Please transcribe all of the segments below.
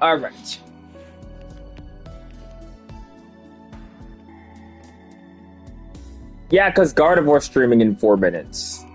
All right. Yeah, because Gardevoir streaming in 4 minutes.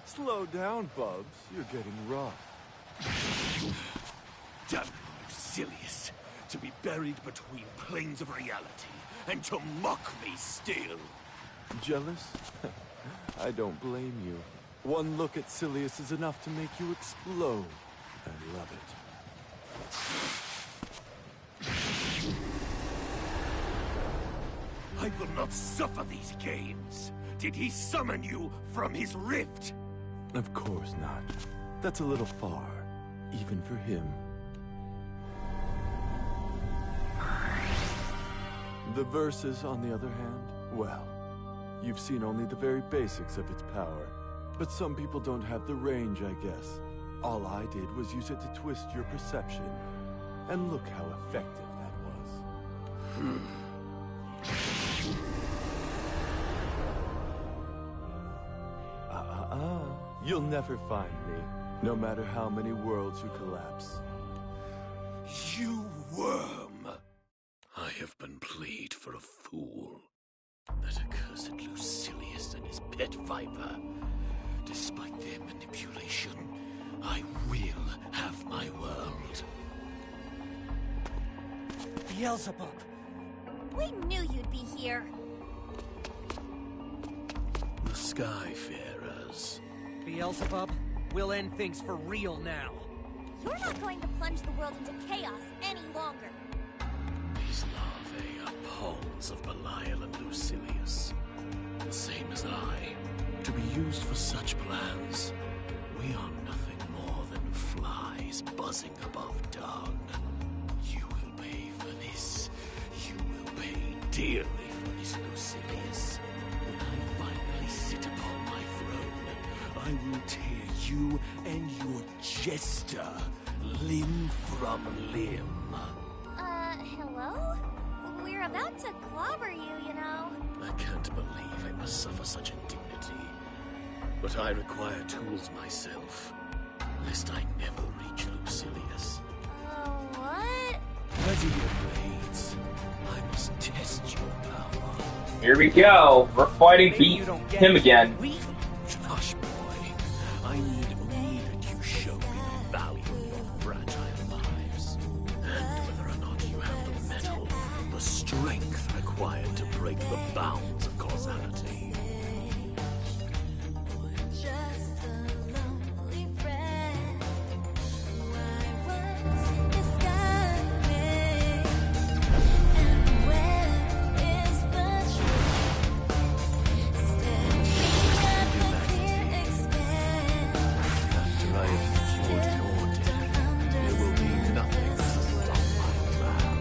Slow down, Bubs. You're getting rough. Damn it, Lucilius, to be buried between planes of reality, and to mock me still. Jealous? I don't blame you. One look at Silius is enough to make you explode. I love it. I will not suffer these games. Did he summon you from his rift? Of course not. That's a little far, even for him. The Versus, on the other hand, well, you've seen only the very basics of its power. But some people don't have the range, I guess. All I did was use it to twist your perception. And look how effective that was. You'll never find me, no matter how many worlds you collapse. You worm! I have been played for a fool. That accursed Lucilius and his pet viper. Despite their manipulation, I will have my world. Beelzebub! We knew you'd be here. The Skyfarers. Beelzebub, we'll end things for real now. You're not going to plunge the world into chaos any longer. These larvae are pawns of Belial and Lucilius. The same as I. To be used for such plans, we are nothing more than flies buzzing above dung. You will pay for this. You will pay dearly for this, Lucilius. When I finally sit upon my throne, I will tear you and your jester limb from limb. Hello? We're about to clobber you, you know. I can't believe I must suffer such indignity. But I require tools myself, lest I never reach Lucilius. What? Ready your blades. I must test your power. Here we go. We're fighting him again. Hush, boy. I need only that you show me the value of your fragile lives. And whether or not you have the mettle, the strength required to break the bounds of causality. Just a lonely friend. Why was the sky made? And where is the truth? Standing at the clear expanse. After I have cured your death, there will be nothing to stop my plan.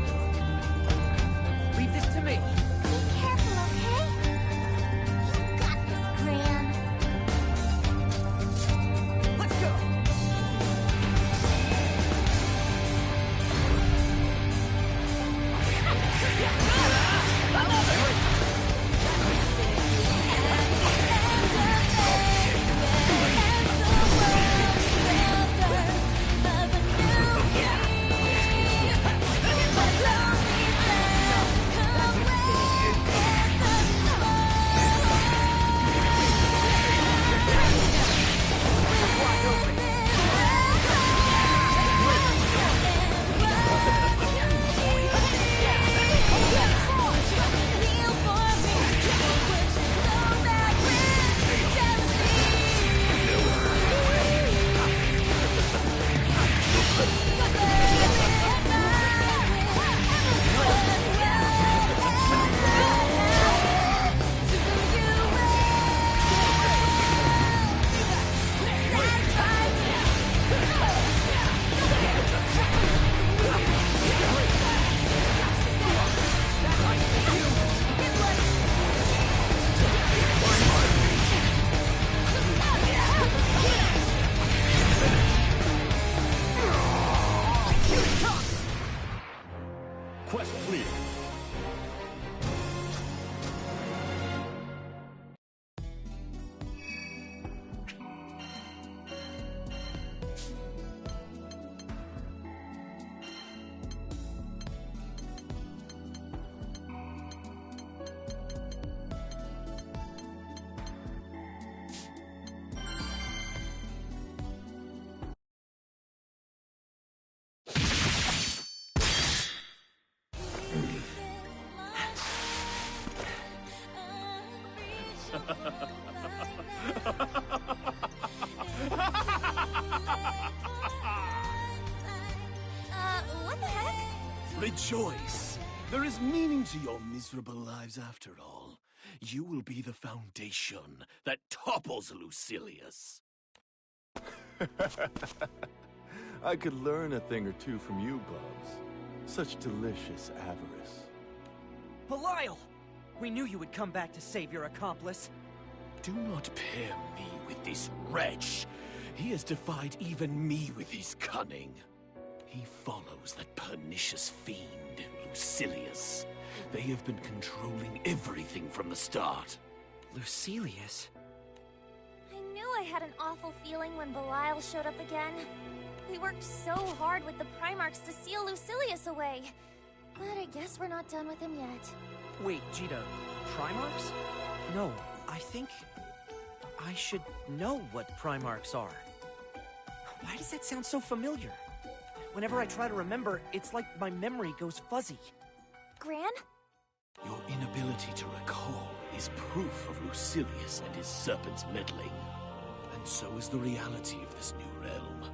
Leave this to me. Be careful, okay? Rejoice! There is meaning to your miserable lives after all. You will be the foundation that topples Lucilius. I could learn a thing or two from you, Bubs. Such delicious avarice. Belial! We knew you would come back to save your accomplice. Do not pair me with this wretch. He has defied even me with his cunning. He follows that pernicious fiend, Lucilius. They have been controlling everything from the start. Lucilius? I knew I had an awful feeling when Belial showed up again. We worked so hard with the Primarchs to seal Lucilius away. But I guess we're not done with him yet. Wait, Jita, Primarchs? No, I think I should know what Primarchs are. Why does that sound so familiar? Whenever I try to remember, it's like my memory goes fuzzy. Gran? Your inability to recall is proof of Lucilius and his serpent's meddling. And so is the reality of this new realm.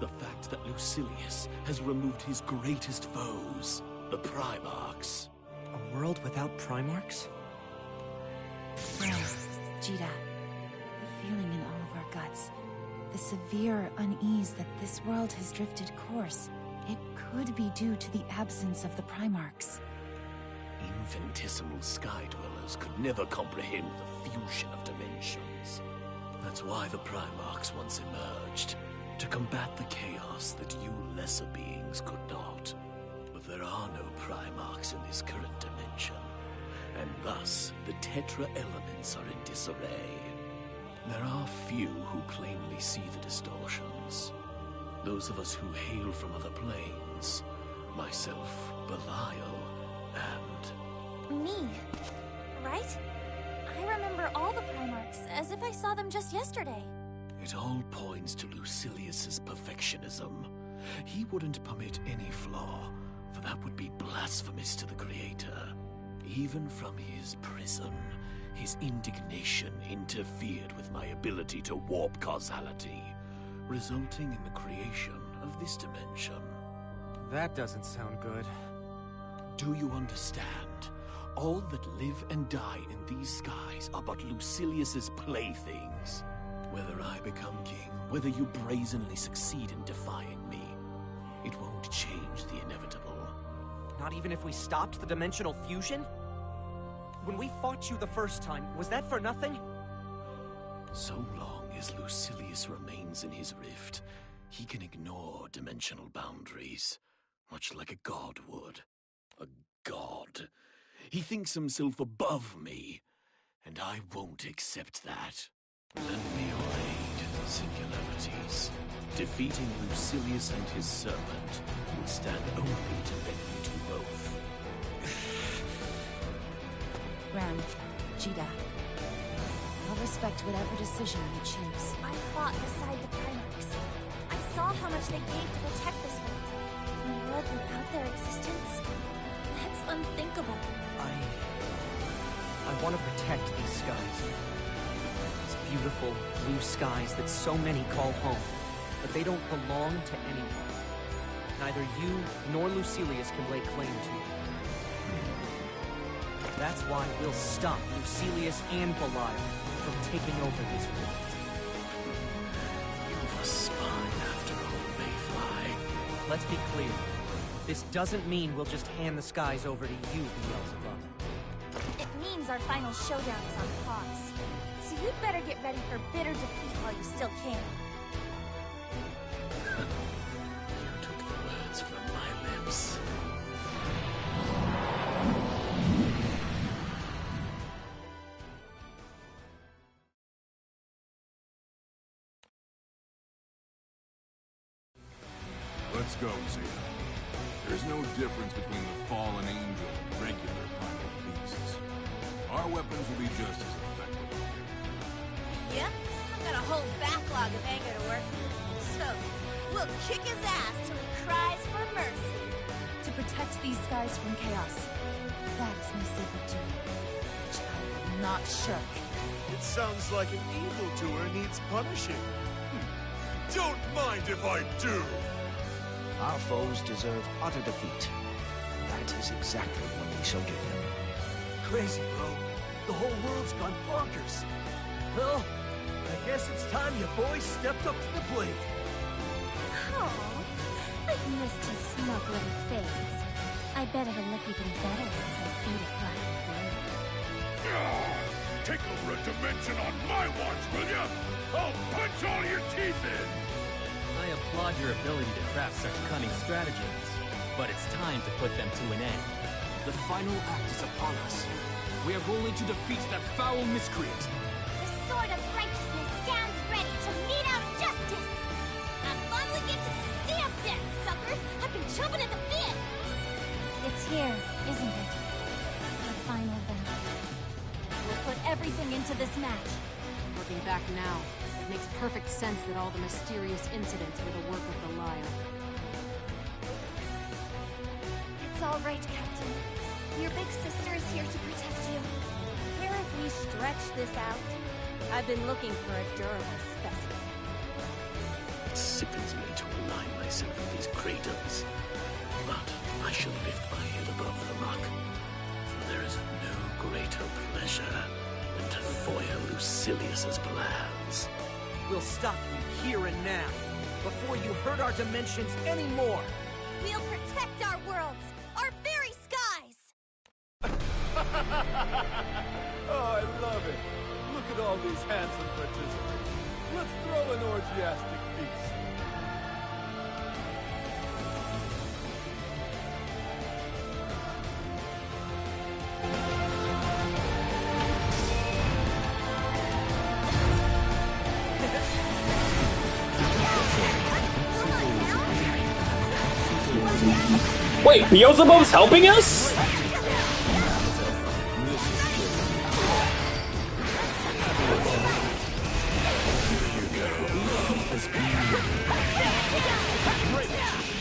The fact that Lucilius has removed his greatest foes, the Primarchs. A world without Primarchs? Well, Jita, the feeling in all of our guts, the severe unease that this world has drifted course, it could be due to the absence of the Primarchs. Infinitesimal sky dwellers could never comprehend the fusion of dimensions. That's why the Primarchs once emerged, to combat the chaos that you lesser beings could not. But there are no Primarchs in this current dimension, and thus the Tetra elements are in disarray. There are few who plainly see the distortions. Those of us who hail from other planes, myself, Belial, and... Me, right? I remember all the Primarchs, as if I saw them just yesterday. It all points to Lucilius's perfectionism. He wouldn't permit any flaw, for that would be blasphemous to the Creator. Even from his prison, his indignation interfered with my ability to warp causality, resulting in the creation of this dimension. That doesn't sound good. Do you understand? All that live and die in these skies are but Lucilius's playthings. Whether I become king, whether you brazenly succeed in defying me, it won't change the inevitable. Not even if we stopped the dimensional fusion? When we fought you the first time, was that for nothing? So long as Lucilius remains in his rift, he can ignore dimensional boundaries, much like a god would. A god. He thinks himself above me, and I won't accept that. Lend me your aid, singularities. Defeating Lucilius and his serpent will stand only to benefit you both. Gran, Jita, I'll respect whatever decision you choose. I fought beside the Primarchs. I saw how much they gave to protect this world. In a world without their existence, that's unthinkable. I want to protect these skies. These beautiful blue skies that so many call home. But they don't belong to anyone. Neither you nor Lucilius can lay claim to them. That's why we'll stop Lucilius and Belial from taking over this world. You've a spine after all, Mayfly. Let's be clear. This doesn't mean we'll just hand the skies over to you, Beelzebub. It means our final showdown is on pause. So you'd better get ready for bitter defeat while you still can. You took the words from my lips. Let's go, Zeta. There's no difference between the fallen angel and regular primal beasts. Our weapons will be just as effective. Yep, I've got a whole backlog of anger to work through. So, we'll kick his ass till he cries for mercy. To protect these skies from chaos, that is my sacred duty, which I will not shirk. It sounds like an evildoer needs punishing. Don't mind if I do! Our foes deserve utter defeat. That is exactly what we shall give them. Crazy, bro. The whole world's gone bonkers. Well, I guess it's time you boys stepped up to the plate. Oh, I've missed his smug little face. I bet it'll look even better once I beat it black and blue. Take over a dimension on my watch, will ya? I'll punch all your teeth in! I applaud your ability to craft such cunning stratagems, but it's time to put them to an end. The final act is upon us. We have only to defeat that foul miscreant. The sword of righteousness stands ready to mete out justice! I finally get to stamp that sucker! I've been chomping at the bit! It's here, isn't it? The final battle. We'll put everything into this match. Looking back now, it makes perfect sense that all the mysterious incidents were the work of Belial. It's all right, Captain. Your big sister is here to protect you. Care if we stretch this out? I've been looking for a durable specimen. It sickens me to align myself with these craters. But I shall lift my head above the muck. For there is no greater pleasure than to foil Lucilius's plans. We'll stop you here and now, before you hurt our dimensions anymore. We'll protect our worlds, our very skies! Oh, I love it. Look at all these handsome participants. Let's throw an orgiastic feast. Wait, Beelzebub's helping us?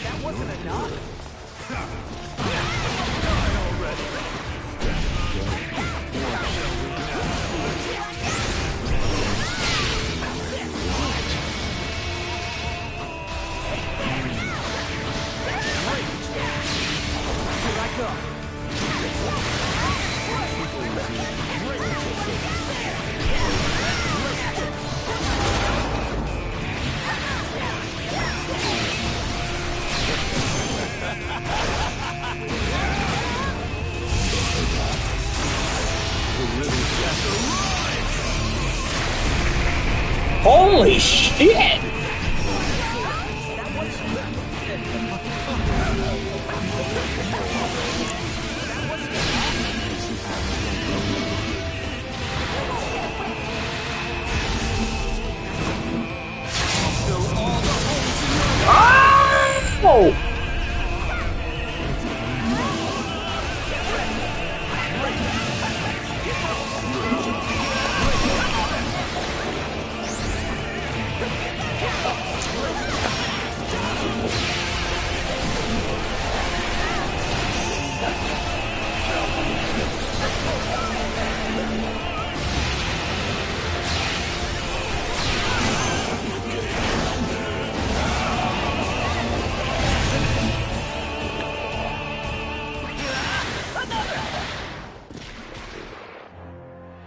That wasn't enough. Holy shit! Oh!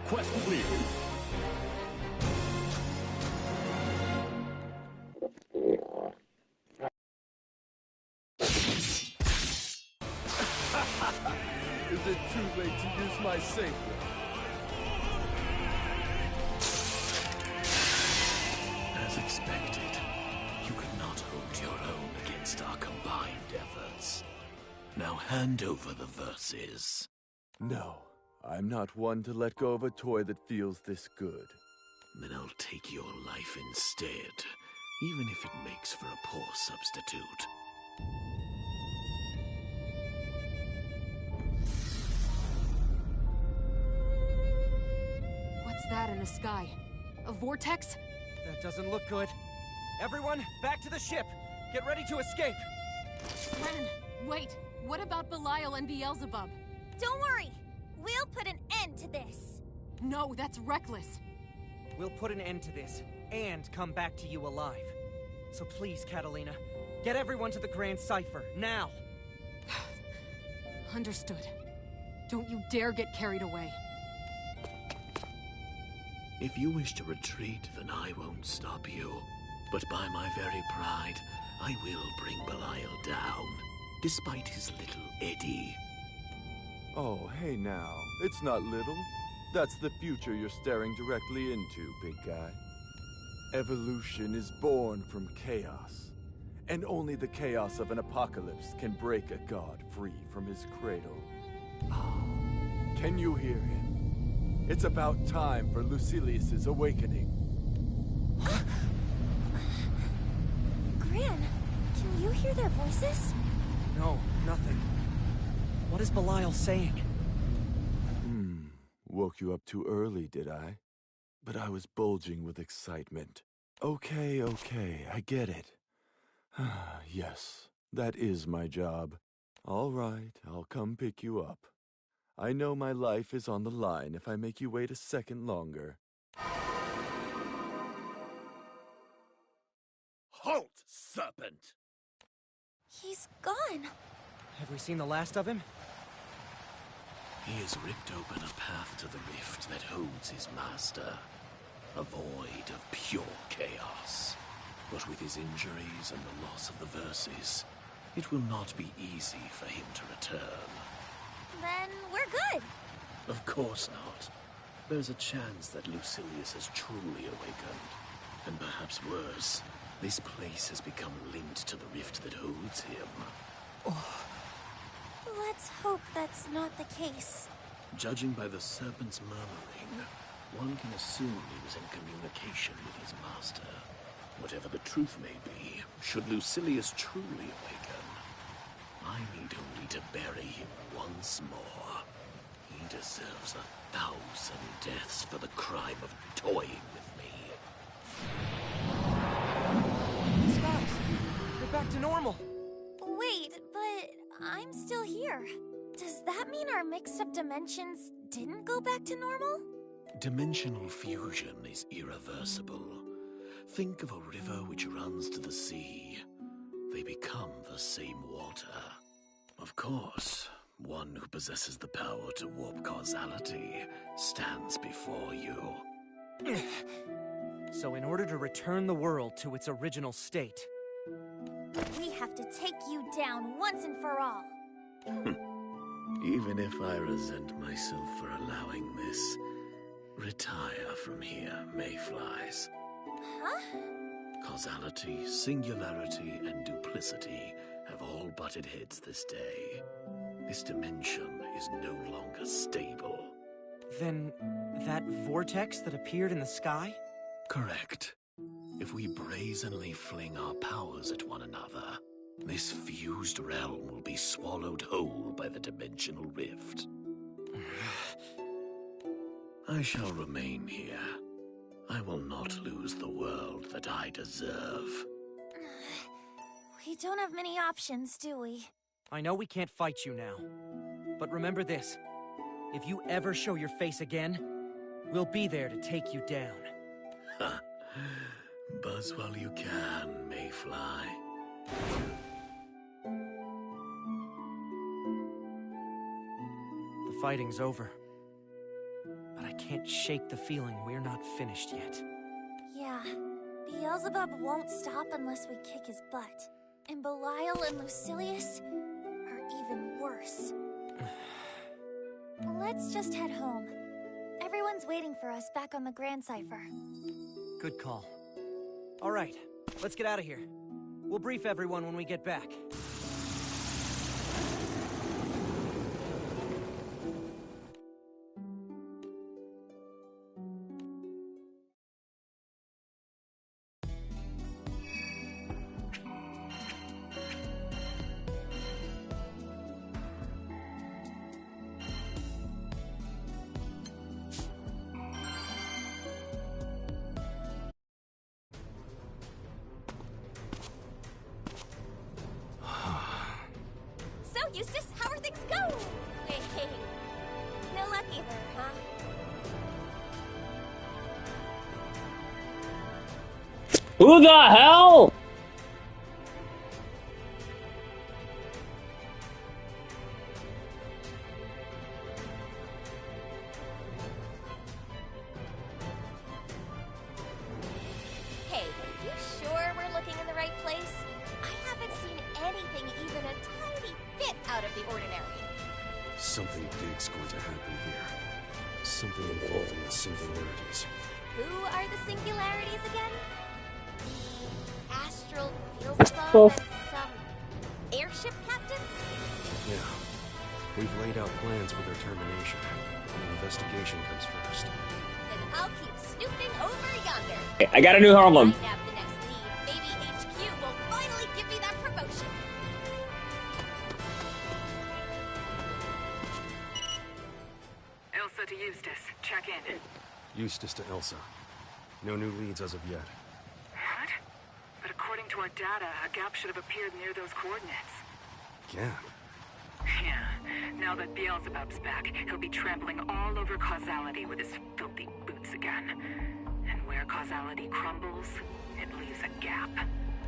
Quest clear. Is it too late to use my safe word? As expected, you could not hold your own against our combined efforts. Now hand over the verses. No, I'm not one to let go of a toy that feels this good. Then I'll take your life instead, even if it makes for a poor substitute. What's that in the sky? A vortex? That doesn't look good. Everyone, back to the ship! Get ready to escape! Ren, wait! What about Belial and Beelzebub? Don't worry! We'll put an end to this! No, that's reckless! We'll put an end to this, and come back to you alive. So please, Catalina, get everyone to the Grand Cipher, now! Understood. Don't you dare get carried away. If you wish to retreat, then I won't stop you. But by my very pride, I will bring Belial down, despite his little eddy. Oh, hey now. It's not little. That's the future you're staring directly into, big guy. Evolution is born from chaos. And only the chaos of an apocalypse can break a god free from his cradle. Can you hear him? It's about time for Lucilius's awakening. Gran, can you hear their voices? No, nothing. What is Belial saying? Woke you up too early, did I? But I was bulging with excitement. Okay, I get it. Yes, that is my job. All right, I'll come pick you up. I know my life is on the line if I make you wait a second longer. Halt, serpent! He's gone. Have we seen the last of him? He has ripped open a path to the rift that holds his master. A void of pure chaos. But with his injuries and the loss of the verses, it will not be easy for him to return. Then we're good. Of course not. There's a chance that Lucilius has truly awakened. And perhaps worse, this place has become linked to the rift that holds him. Let's hope that's not the case. Judging by the serpent's murmuring, one can assume he was in communication with his master. Whatever the truth may be, should Lucilius truly awaken, I need only to bury him once more. He deserves 1,000 deaths for the crime of toying with me. These guys, they're back to normal. Wait, but I'm still here. Does that mean our mixed-up dimensions didn't go back to normal? Dimensional fusion is irreversible. Think of a river which runs to the sea. They become the same water. Of course, one who possesses the power to warp causality stands before you. So in order to return the world to its original state, we have to take you down once and for all. Even if I resent myself for allowing this, retire from here, mayflies. Huh? Causality, singularity, and duplicity have all butted heads this day. This dimension is no longer stable. Then that vortex that appeared in the sky? Correct. If we brazenly fling our powers at one another, this fused realm will be swallowed whole by the dimensional rift. I shall remain here. I will not lose the world that I deserve. We don't have many options, do we? I know we can't fight you now, but remember this. If you ever show your face again, we'll be there to take you down. Ha! Buzz while you can, mayfly. The fighting's over. But I can't shake the feeling we're not finished yet. Yeah, Beelzebub won't stop unless we kick his butt. And Belial and Lucilius are even worse. Let's just head home. Everyone's waiting for us back on the Grand Cipher. Good call. All right, let's get out of here. We'll brief everyone when we get back. Eustace, how are things going? Hey, no luck either, huh? Who the hell? bit out of the ordinary. Something big's going to happen here. Something involving the singularities. Who are the singularities again? The astral Beelzebub and some airship captains? Yeah. We've laid out plans for their termination. The investigation comes first. Then I'll keep snooping over yonder. I got a new Harlem. I nab the next lead. Maybe HQ will finally give me that promotion. Elsa to Eustace. Check in. Eustace to Elsa. No new leads as of yet. What? But according to our data, a gap should have appeared near those coordinates. Gap? Yeah. Now that Beelzebub's back, he'll be trampling all over causality with his filthy boots again. And where causality crumbles, it leaves a gap.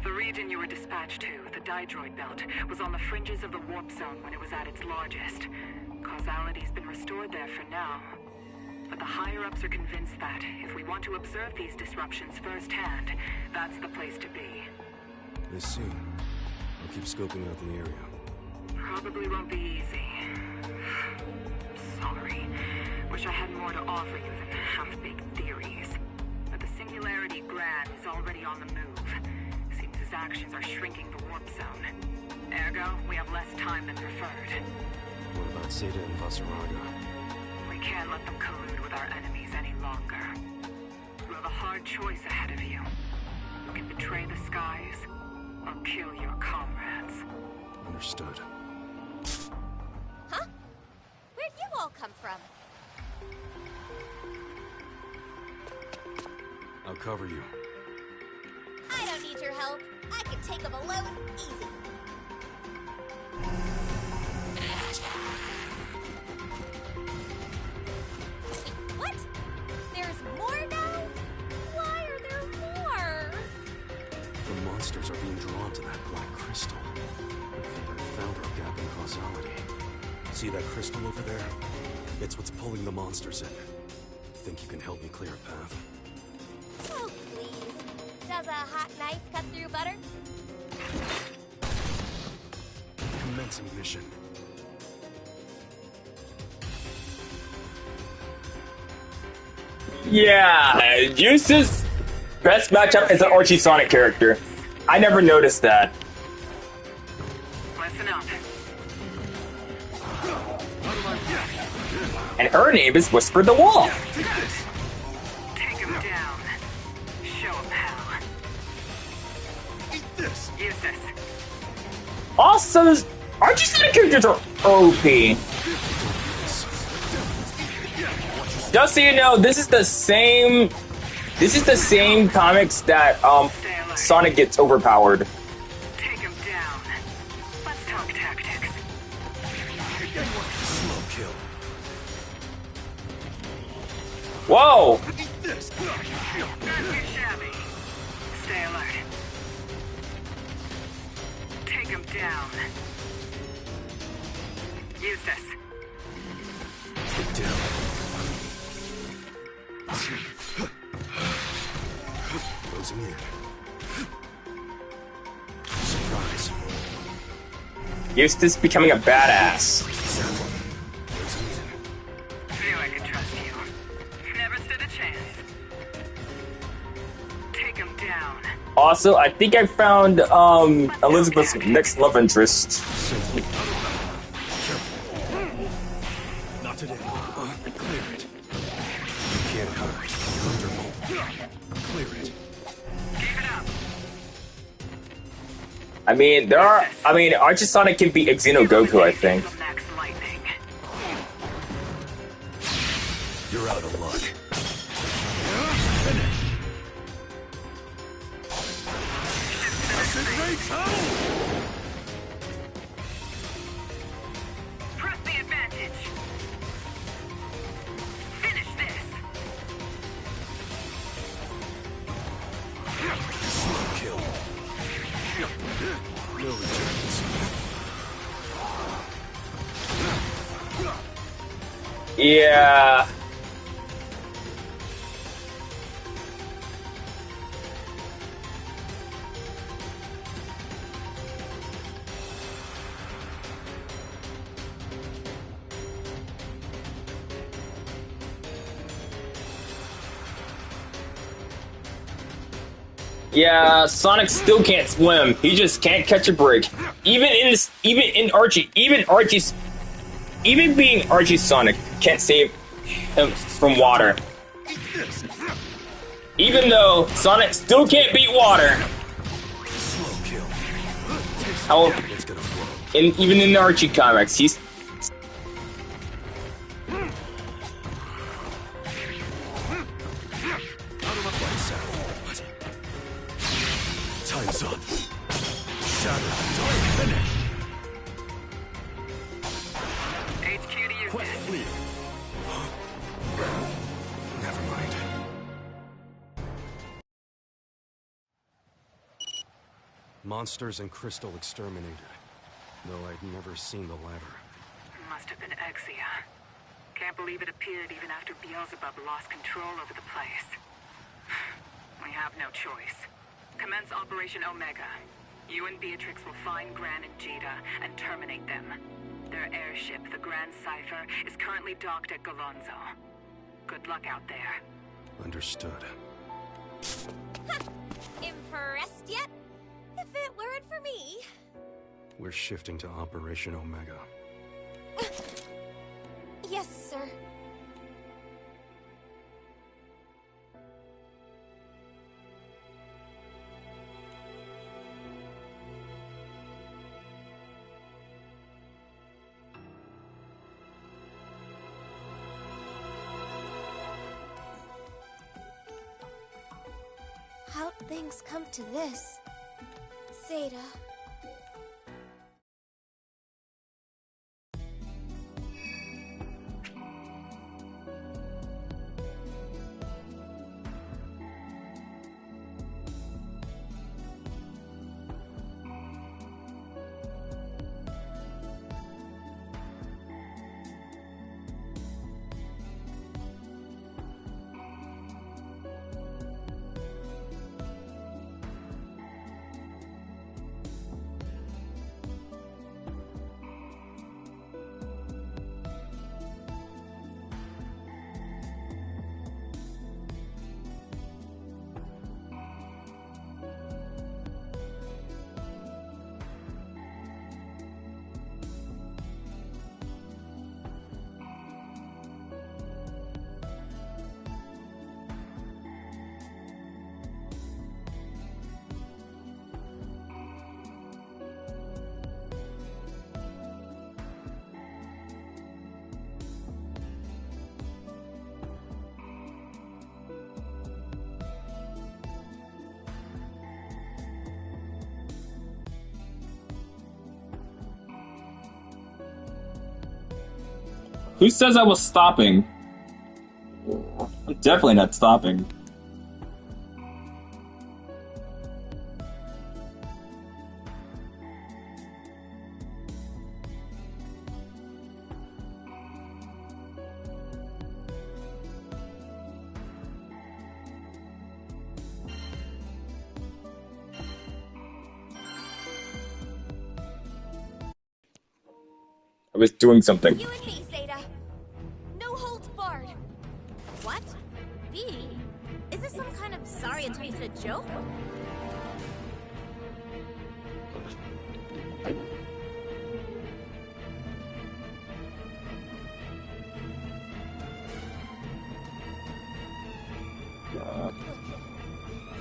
The region you were dispatched to, the Didroid Belt, was on the fringes of the warp zone when it was at its largest. Causality's been restored there for now. But the higher-ups are convinced that, if we want to observe these disruptions firsthand, that's the place to be. I see. I'll keep scoping out the area. Probably won't be easy. Sorry. Wish I had more to offer you than half-baked theories. But the Singularity Gran is already on the move. Seems his actions are shrinking the warp zone. Ergo, we have less time than preferred. What about Zeta and Vasaraga? We can't let them collude with our enemies any longer. You have a hard choice ahead of you. You can betray the skies, or kill your comrades. Understood. Huh? Where'd you all come from? I'll cover you. I don't need your help. I can take them alone easy. What? There's more now? Why are there more? The monsters are being drawn to that black crystal. I think I found our gap in causality. See that crystal over there? It's what's pulling the monsters in. Think you can help me clear a path? Oh, please. Does a hot knife cut through butter? Commencing mission. Yeah, Eustace best matchup is an Archie Sonic character. I never noticed that. Listen up. And her name is Whisper the Wall. Take him down. Show him how. Eat this! Eustace. Also, Archie Sonic characters are OP. Just so you know, this is the same comics that Sonic gets overpowered. Take him down. Let's talk tactics. Slow kill. Whoa! Eat this! Not too shabby. Stay alert. Take him down. Eustace. Get down. Closing in. Surprise. Eustace becoming a badass. Closing in. Knew I could trust you. Never stood a chance. Take him down. Also, I think I found Elizabeth's next love interest. Simple. Careful. Not today. Clear it. You can't hide. Thunderbolt. Clear it. Keep it up. I mean, Archie Sonic can beat Xeno Goku, I think. Max lightning. You're out of luck. Press the advantage. Finish this. Slow kill. No returns. Yeah. Yeah, Sonic still can't swim. He just can't catch a break. Even in Archie, even being Archie Sonic can't save him from water. Even though Sonic still can't beat water. However, even in the Archie comics, he's Time's up. Shadow, finish. HQ to you. Quest clear. Never mind. Monsters and Crystal exterminated. Though I'd never seen the latter. Must have been Exia. Can't believe it appeared even after Beelzebub lost control over the place. We have no choice. Commence Operation Omega. You and Beatrix will find Gran and Jita and terminate them. Their airship, the Grand Cipher, is currently docked at Galonzo. Good luck out there. Understood. Impressed yet? If it weren't for me. We're shifting to Operation Omega. Yes, sir. How'd things come to this? Zeta. Who says I was stopping? I'm definitely not stopping. I was doing something. You and me, Zeta. No holds barred. What? V? Is this some kind of sorry attempted a joke?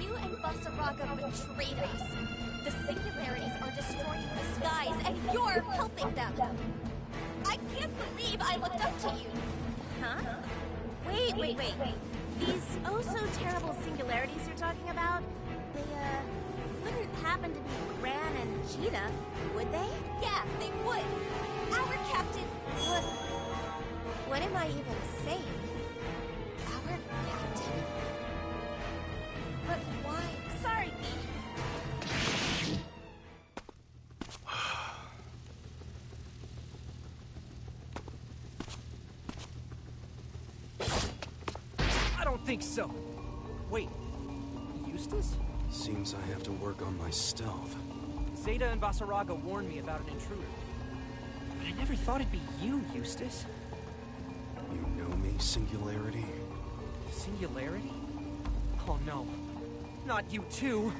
You and Basaraga betrayed us. The singularities are destroying the skies, and you're helping them. I can't believe I looked up to you. Huh? Wait. These oh-so-terrible singularities you're talking about, they, wouldn't happen to be Gran and Jita, would they? Yeah, they would. Our captain would... What am I even saying? Our captain? But why? Sorry, V. I don't think so. Wait, Eustace? Seems I have to work on my stealth. Zeta and Basaraga warned me about an intruder. But I never thought it'd be you, Eustace. You know me, Singularity? Singularity? Oh no. Not you too.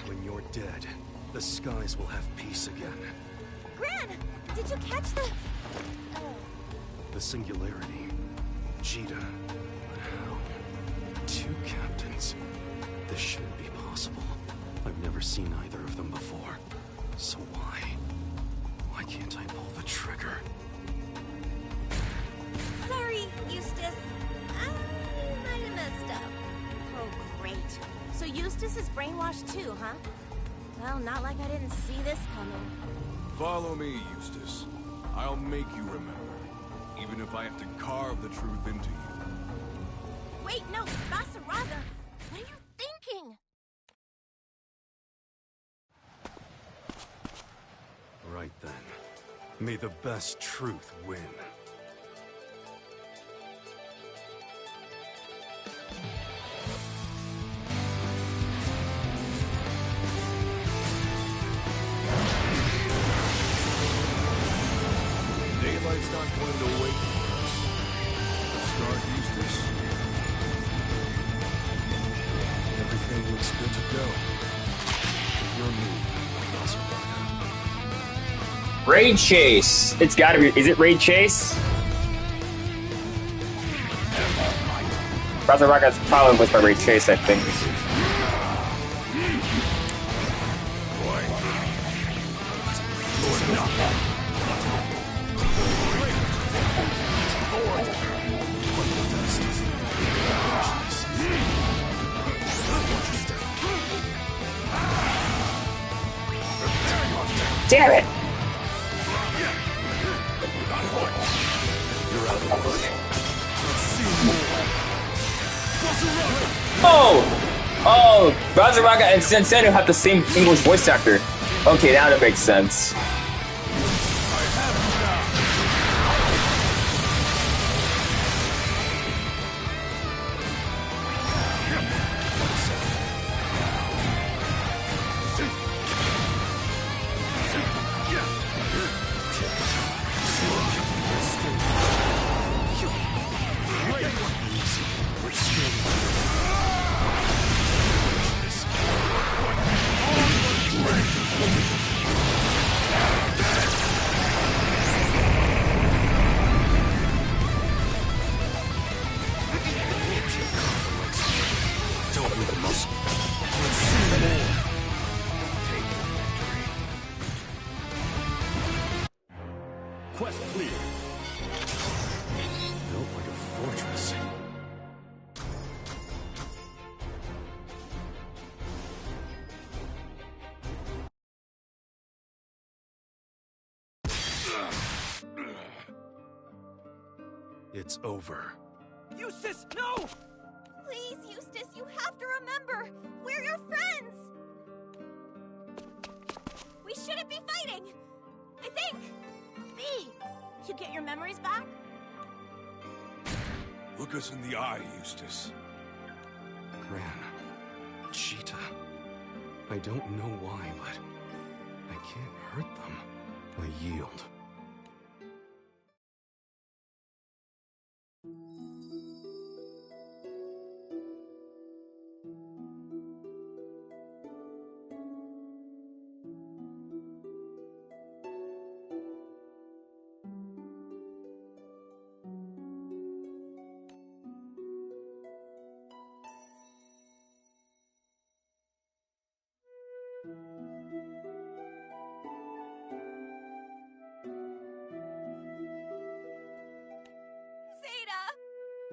When you're dead, the skies will have peace again. Gran, did you catch the... The singularity. Jita. But how? 2 captains. This shouldn't be possible. I've never seen either of them before. So why? Why can't I pull the trigger? Sorry, Eustace. I might have messed up. Oh, great. So Eustace is brainwashed too, huh? Well, not like I didn't see this coming. Follow me, Eustace. I'll make you remember. Even if I have to carve the truth into you. Wait, no, Basaraga! What are you thinking? Right then. May the best truth win. Daylight's not going to wait for us. Start, Eustace. Everything looks good to go. Your move, Basaraga. Raid Chase. It's gotta be. Is it Raid Chase? Razoraga's probably with my Raid Chase, I think. Damn it! Oh! Oh! Razaraga and Sensei have the same English voice actor. Okay, now that makes sense. Quest clear. Built like a fortress. It's over. Eustace, no! Please, Eustace, you have to remember! We're your friends! We shouldn't be fighting! I think... B, you get your memories back? Look us in the eye, Eustace. Gran. Cheetah. I don't know why, but I can't hurt them. I yield.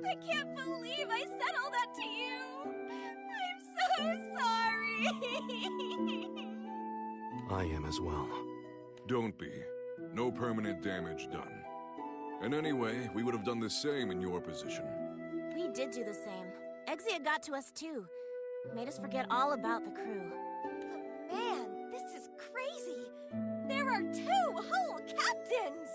I can't believe I said all that to you! I'm so sorry! I am as well. Don't be. No permanent damage done. And anyway, we would have done the same in your position. We did do the same. Exia got to us too. Made us forget all about the crew. But man, this is crazy! There are 2 whole captains!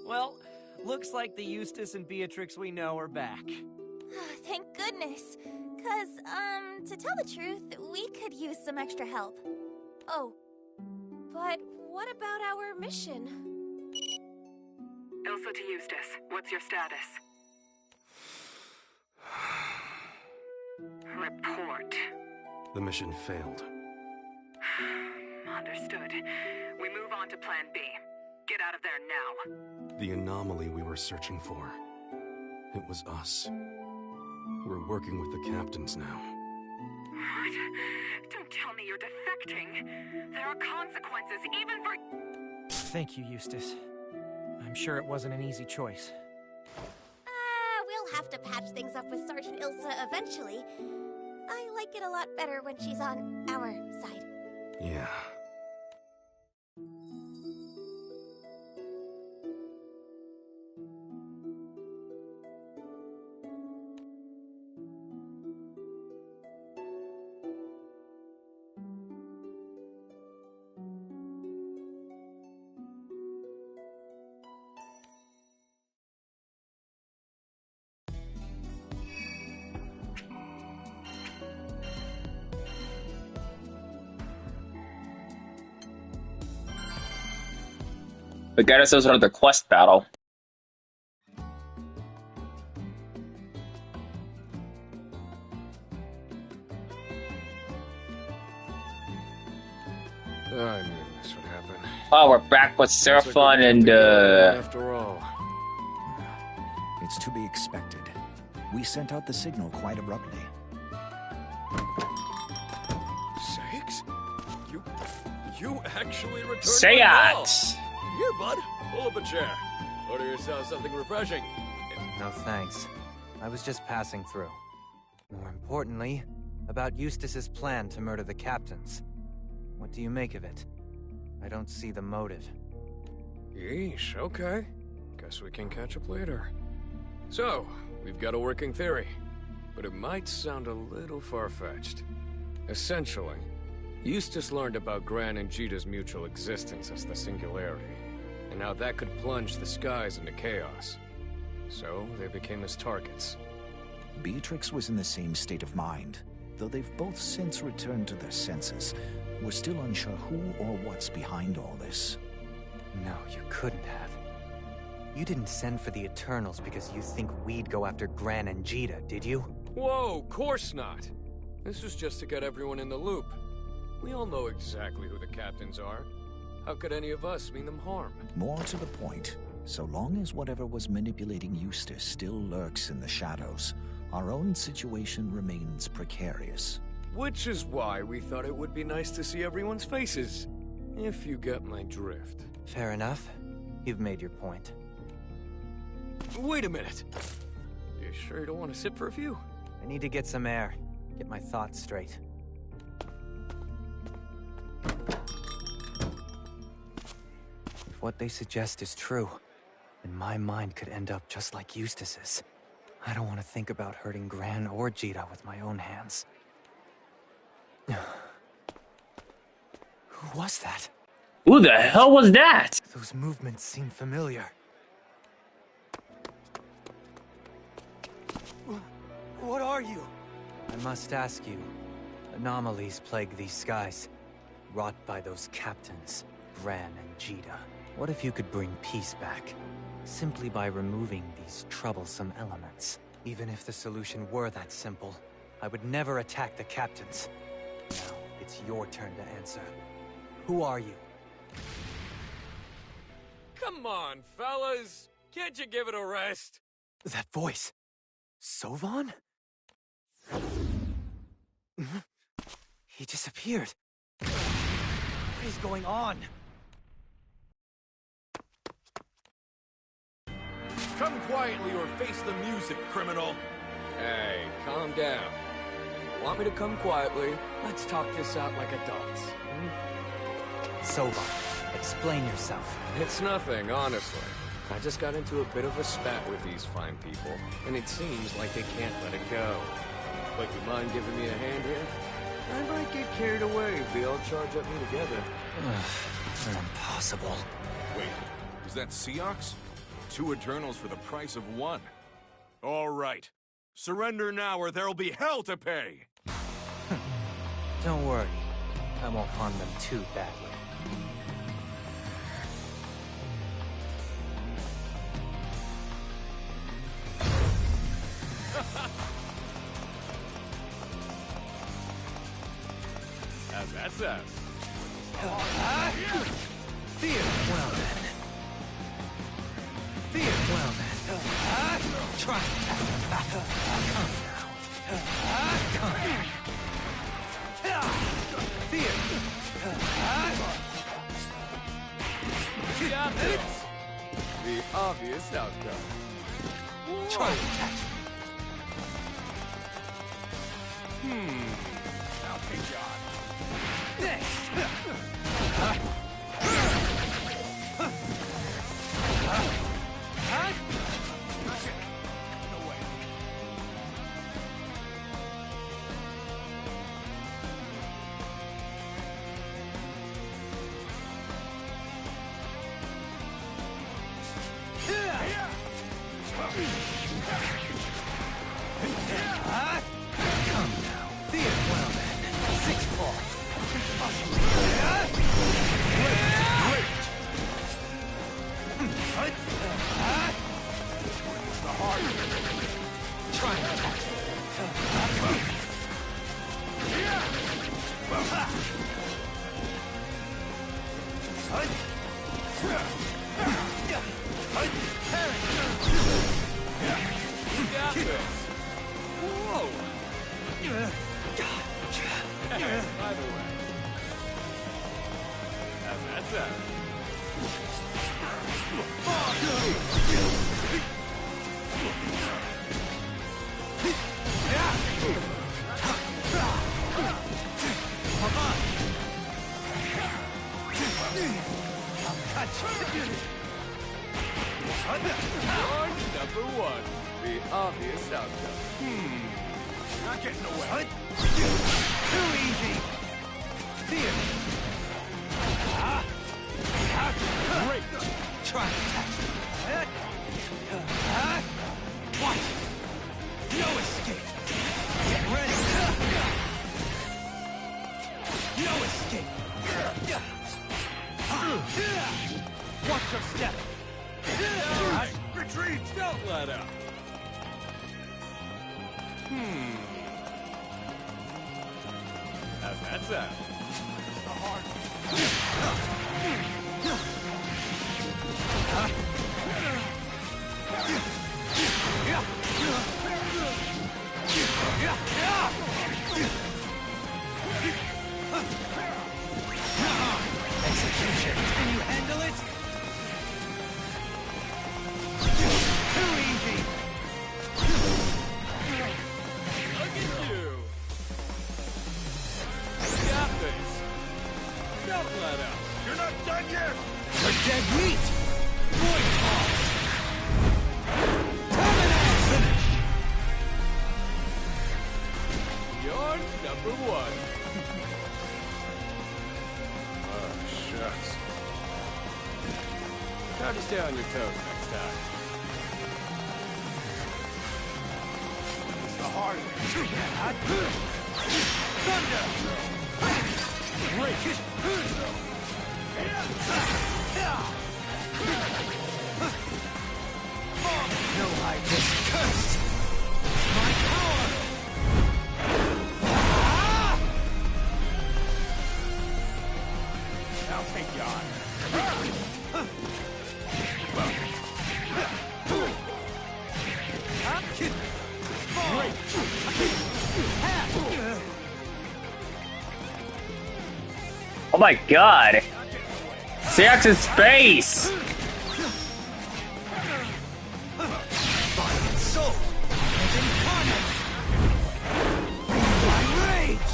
Well, looks like the Eustace and Beatrix we know are back. Thank goodness. 'Cause, to tell the truth, we could use some extra help. Oh, but what about our mission? Elsa to Eustace, what's your status? Report. The mission failed. Understood. We move on to Plan B. Get out of there now. The anomaly we were searching for. It was us. We're working with the captains now. What? Don't tell me you're defecting. There are consequences even for... Thank you, Eustace. I'm sure it wasn't an easy choice. We'll have to patch things up with Sergeant Ilsa eventually. I like it a lot better when she's on our side. Yeah. We got ourselves another quest battle. I knew this would happen. Oh, we're back with Seraphon and After all. It's to be expected. We sent out the signal quite abruptly. Sakes? You actually returned Say my call. it! Here, bud. Pull up a chair. Order yourself something refreshing. No thanks. I was just passing through. More importantly, about Eustace's plan to murder the captains. What do you make of it? I don't see the motive. Yeesh, okay. Guess we can catch up later. So, we've got a working theory, but it might sound a little far-fetched. Essentially, Eustace learned about Gran and Jita's mutual existence as the Singularity, and how that could plunge the skies into chaos. So, they became his targets. Beatrix was in the same state of mind, though they've both since returned to their senses. We're still unsure who or what's behind all this. No, you couldn't have. You didn't send for the Eternals because you think we'd go after Gran and Jita, did you? Whoa, course not! This was just to get everyone in the loop. We all know exactly who the captains are. How could any of us mean them harm? More to the point, so long as whatever was manipulating Eustace still lurks in the shadows, our own situation remains precarious. Which is why we thought it would be nice to see everyone's faces, if you get my drift. Fair enough. You've made your point. Wait a minute! You sure you don't want to sit for a few? I need to get some air. Get my thoughts straight. If what they suggest is true, then my mind could end up just like Eustace's. I don't want to think about hurting Gran or Jita with my own hands. Who was that? Who the hell was that? Those movements seem familiar. What are you? I must ask you. Anomalies plague these skies, wrought by those captains, Gran and Jita. What if you could bring peace back, simply by removing these troublesome elements? Even if the solution were that simple, I would never attack the captains. Now, it's your turn to answer. Who are you? Come on, fellas! Can't you give it a rest? That voice! Sovan? He disappeared. What is going on? Come quietly or face the music, criminal. Hey, calm down. If you want me to come quietly, let's talk this out like adults. Sovan, explain yourself. It's nothing, honestly. I just got into a bit of a spat with these fine people, and it seems like they can't let it go. Like, you mind giving me a hand here? I might get carried away if they all charge at me together. They're impossible. Wait, is that Seox? 2 Eternals for the price of 1. All right. Surrender now or there'll be hell to pay! Don't worry. I won't harm them too badly. How's that sound? Fear, well then. Fear, well then. Try. Come now. Come. Fear. Got this. The obvious outcome. Try to catch me. I'll take you on. Come now. Fear, well then. 6 claw. Try to catch it. Got this. Whoa! By the way, how's that sound? You're number one. The obvious outcome. Not getting away. Too easy. Fear. Great. Try to catch it. Watch it. No escape. Get ready. No escape. Watch your step. Retreat! Don't let up. How's that sound? The hard Execution. Can you handle it? Too easy. Look at you! Got this! Don't let up! You're not done yet! The dead meat! Void toss! Terminate! You're number one! Oh, shucks. Try to stay on your toes next time. The hard way. Thunder! Break it! No, I was cursed! My power! I'll take you on. Oh my god! Seax's face! Soul is incarnate! My rage!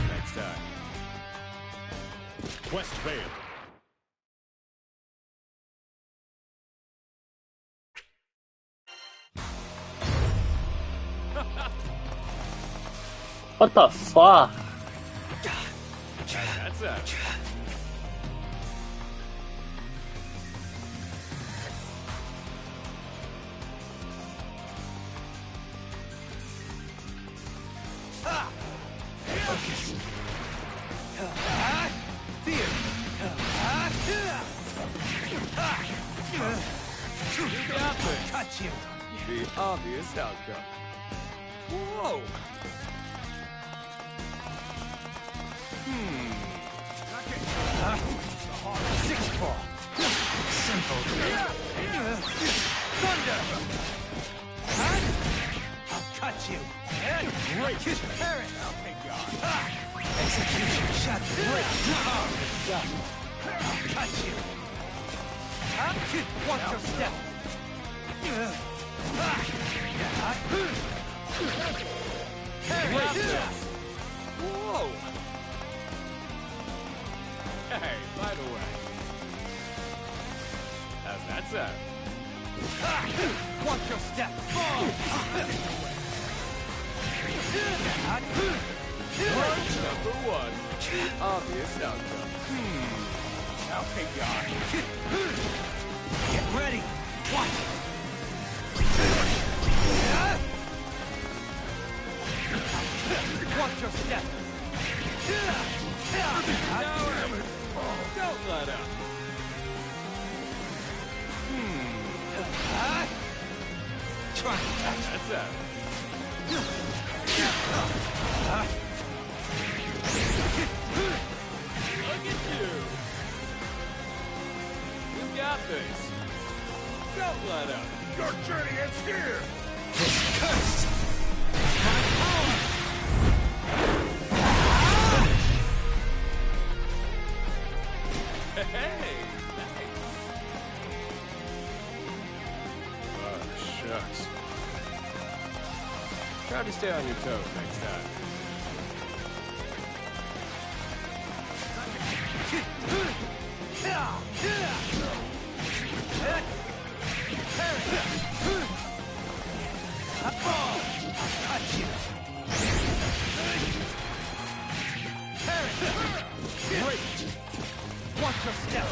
Next time. Quest failed. What the fuck? That's it. Fear! You got this. Touch you. The obvious outcome. Whoa! Six ball. Simple. Thunder. I'll cut you. Great. Parrot. Execution shot. Great. I'll cut you. Watch your step. Whoa! Hey, by the way, how's that sound? Watch your step. Number one, obvious outcome. I'll take you on. Get ready. Watch. Watch your step. Don't let up. Try. That's it. Look at you. You got this. Don't let up. Your journey ends here! This curse. My power. Hey, nice. Oh, shucks. Try to stay on your toes next time. Watch your step.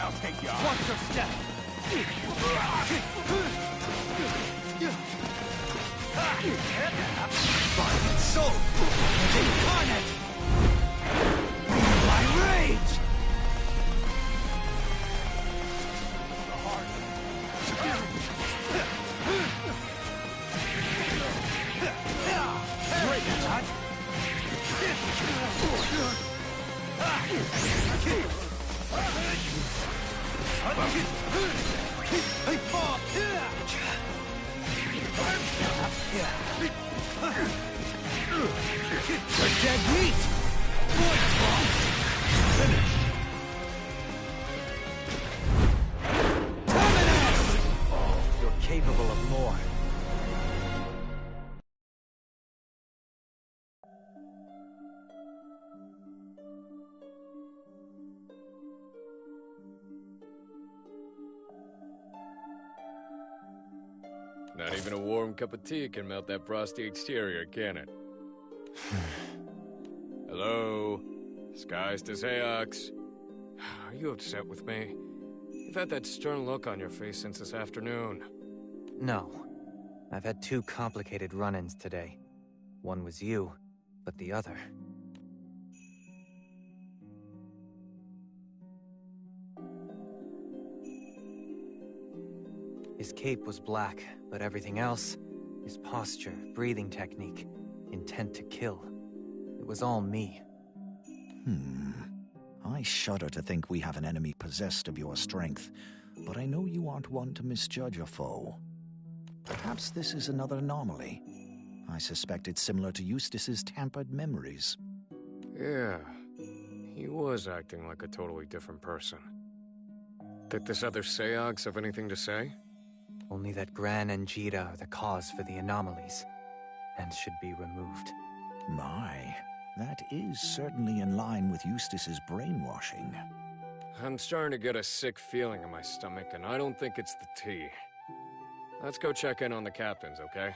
I'll take you on. Watch your step. Body and soul. Incarnate. My rage. Great shot. You're dead meat! Voice bomb! Finish! Terminus! You're capable of more. Not even a warm cup of tea can melt that frosty exterior, can it? Hello? Skies to Seox. Are you upset with me? You've had that stern look on your face since this afternoon. No. I've had two complicated run-ins today. One was you, but the other... His cape was black, but everything else... His posture, breathing technique, intent to kill. It was all me. I shudder to think we have an enemy possessed of your strength, but I know you aren't one to misjudge a foe. Perhaps this is another anomaly. I suspect it's similar to Eustace's tampered memories. Yeah, he was acting like a totally different person. Did this other Seox have anything to say? Only that Gran and Jita are the cause for the anomalies, and should be removed. My, that is certainly in line with Eustace's brainwashing. I'm starting to get a sick feeling in my stomach, and I don't think it's the tea. Let's go check in on the captains, okay?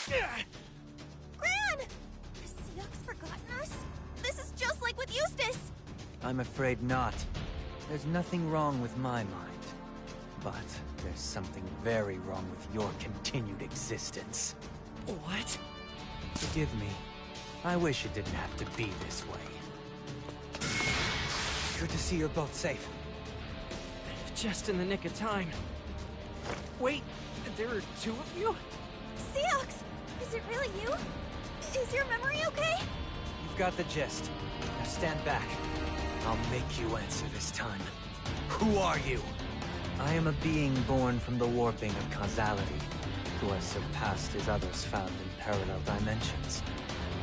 Gran! Has Seox forgotten us? This is just like with Eustace! I'm afraid not. There's nothing wrong with my mind. But there's something very wrong with your continued existence. What? Forgive me. I wish it didn't have to be this way. Good to see you're both safe. Just in the nick of time. Wait, there are two of you? Seox! Is it really you? Is your memory okay? You've got the gist. Now stand back. I'll make you answer this time. Who are you? I am a being born from the warping of causality, who has surpassed as others found in parallel dimensions.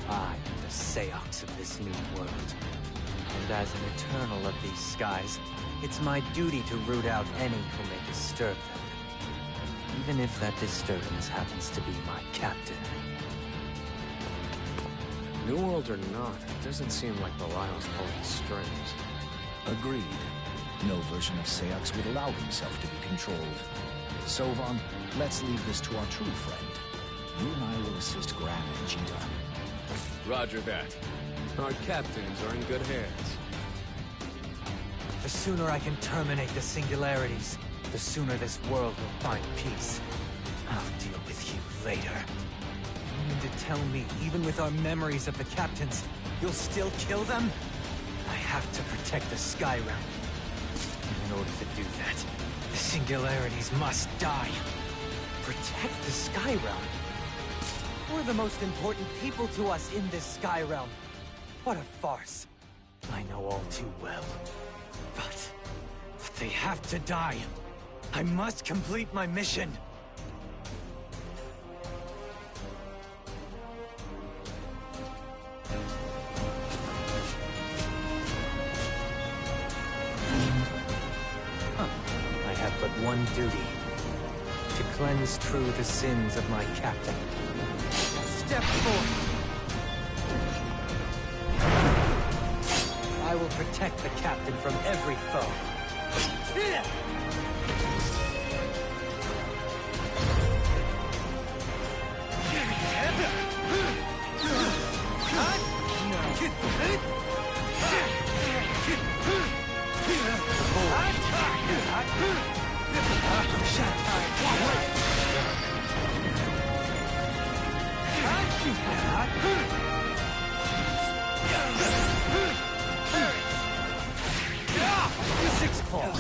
I am the Seox of this new world. And as an eternal of these skies, it's my duty to root out any who may disturb them. Even if that disturbance happens to be my captain. New World or not, it doesn't seem like Belial's pulling strings. Agreed. No version of Seox would allow himself to be controlled. Sovan, let's leave this to our true friend. You and I will assist Gran and Cheetah. Roger that. Our captains are in good hands. The sooner I can terminate the singularities, the sooner this world will find peace. I'll deal with you later. You mean to tell me, even with our memories of the captains, you'll still kill them? I have to protect the Sky Realm. And in order to do that, the singularities must die. Protect the Sky Realm? We're the most important people to us in this Sky Realm. What a farce. I know all too well. But they have to die. I must complete my mission. I have but one duty. To cleanse true the sins of my captain. Step forth. I will protect the captain from every foe. Six claw.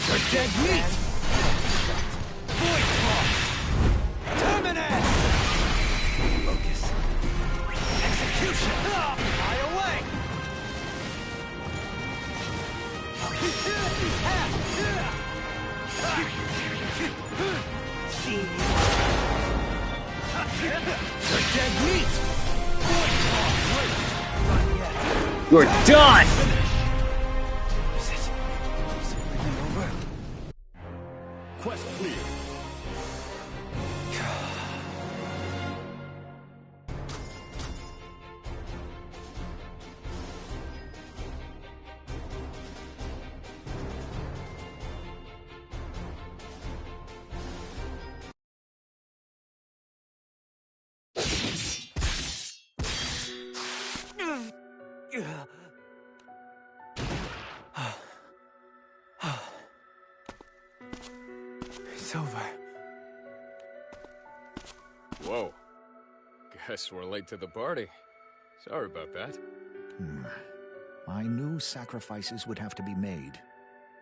You're dead meat. Void claw. Terminate. Focus. Execution. Fly away. See you. You're dead meat. You're done! Is it really over? Quest clear. It's over. Whoa. Guess we're late to the party. Sorry about that. I knew sacrifices would have to be made,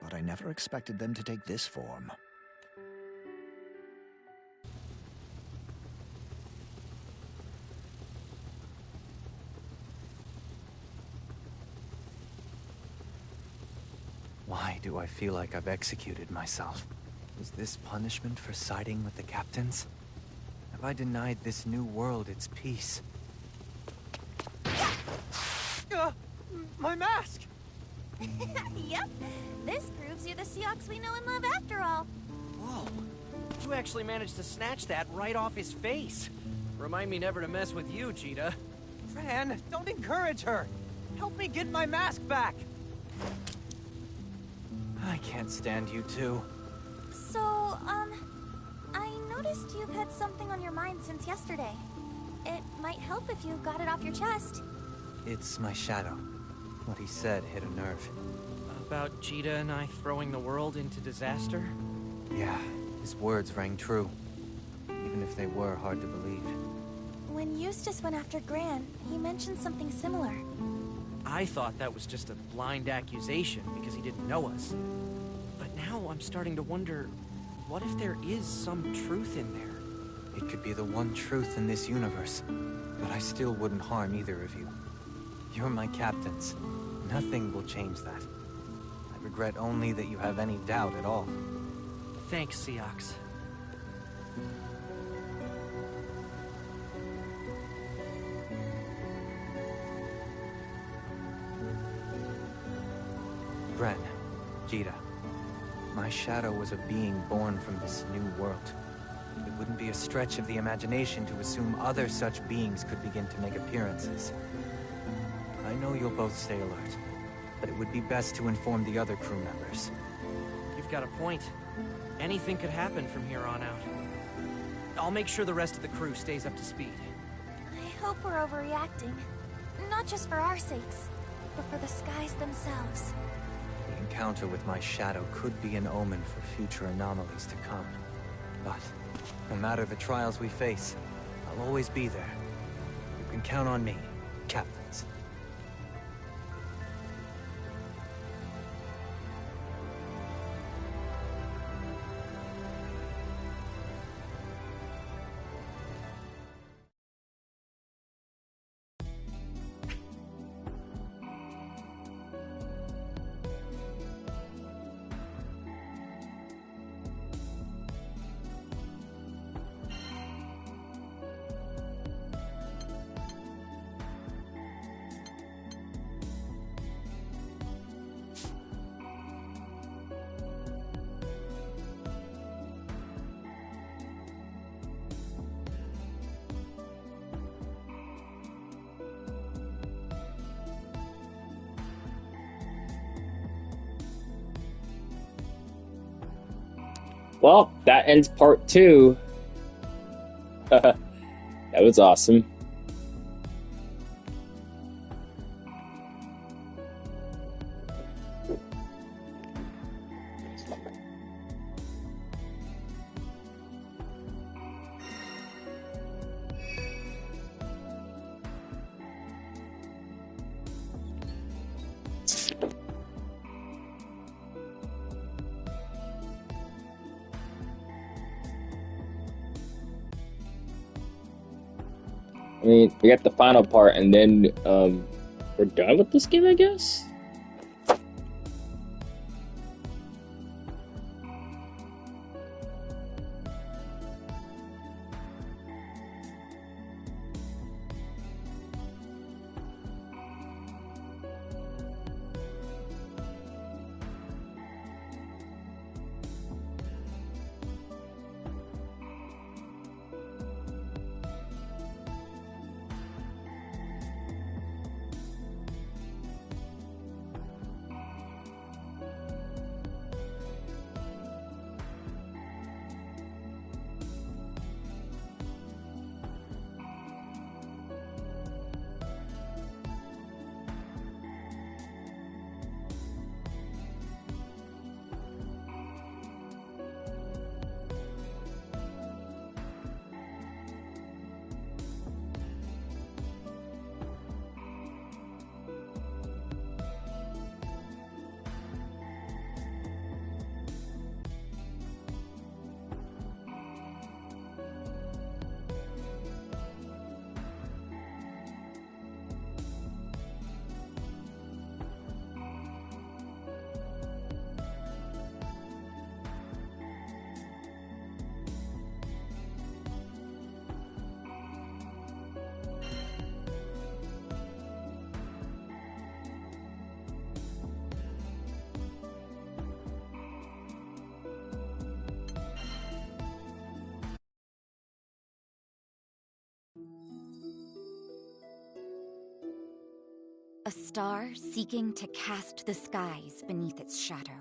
but I never expected them to take this form. Why do I feel like I've executed myself? Is this punishment for siding with the captains? Have I denied this new world its peace? My mask! Yep. This proves you're the Seox we know and love after all. Whoa. You actually managed to snatch that right off his face. Remind me never to mess with you, Cheetah. Fran, don't encourage her! Help me get my mask back! I can't stand you two. I noticed you've had something on your mind since yesterday. It might help if you got it off your chest. It's my shadow. What he said hit a nerve. About Jita and I throwing the world into disaster? Yeah, his words rang true. Even if they were hard to believe. When Eustace went after Gran, he mentioned something similar. I thought that was just a blind accusation because he didn't know us. But now I'm starting to wonder, what if there is some truth in there? It could be the one truth in this universe, but I still wouldn't harm either of you. You're my captains. Nothing will change that. I regret only that you have any doubt at all. Thanks, Seox. Bren, Jita, my shadow was a being born from this new world. It wouldn't be a stretch of the imagination to assume other such beings could begin to make appearances. I know you'll both stay alert, but it would be best to inform the other crew members. You've got a point. Anything could happen from here on out. I'll make sure the rest of the crew stays up to speed. I hope we're overreacting. Not just for our sakes, but for the skies themselves. The encounter with my shadow could be an omen for future anomalies to come. But, no matter the trials we face, I'll always be there. You can count on me, captains. Well, that ends part 2. That was awesome. I mean, we got the final part, and then we're done with this game, I guess? A star seeking to cast the skies beneath its shadow.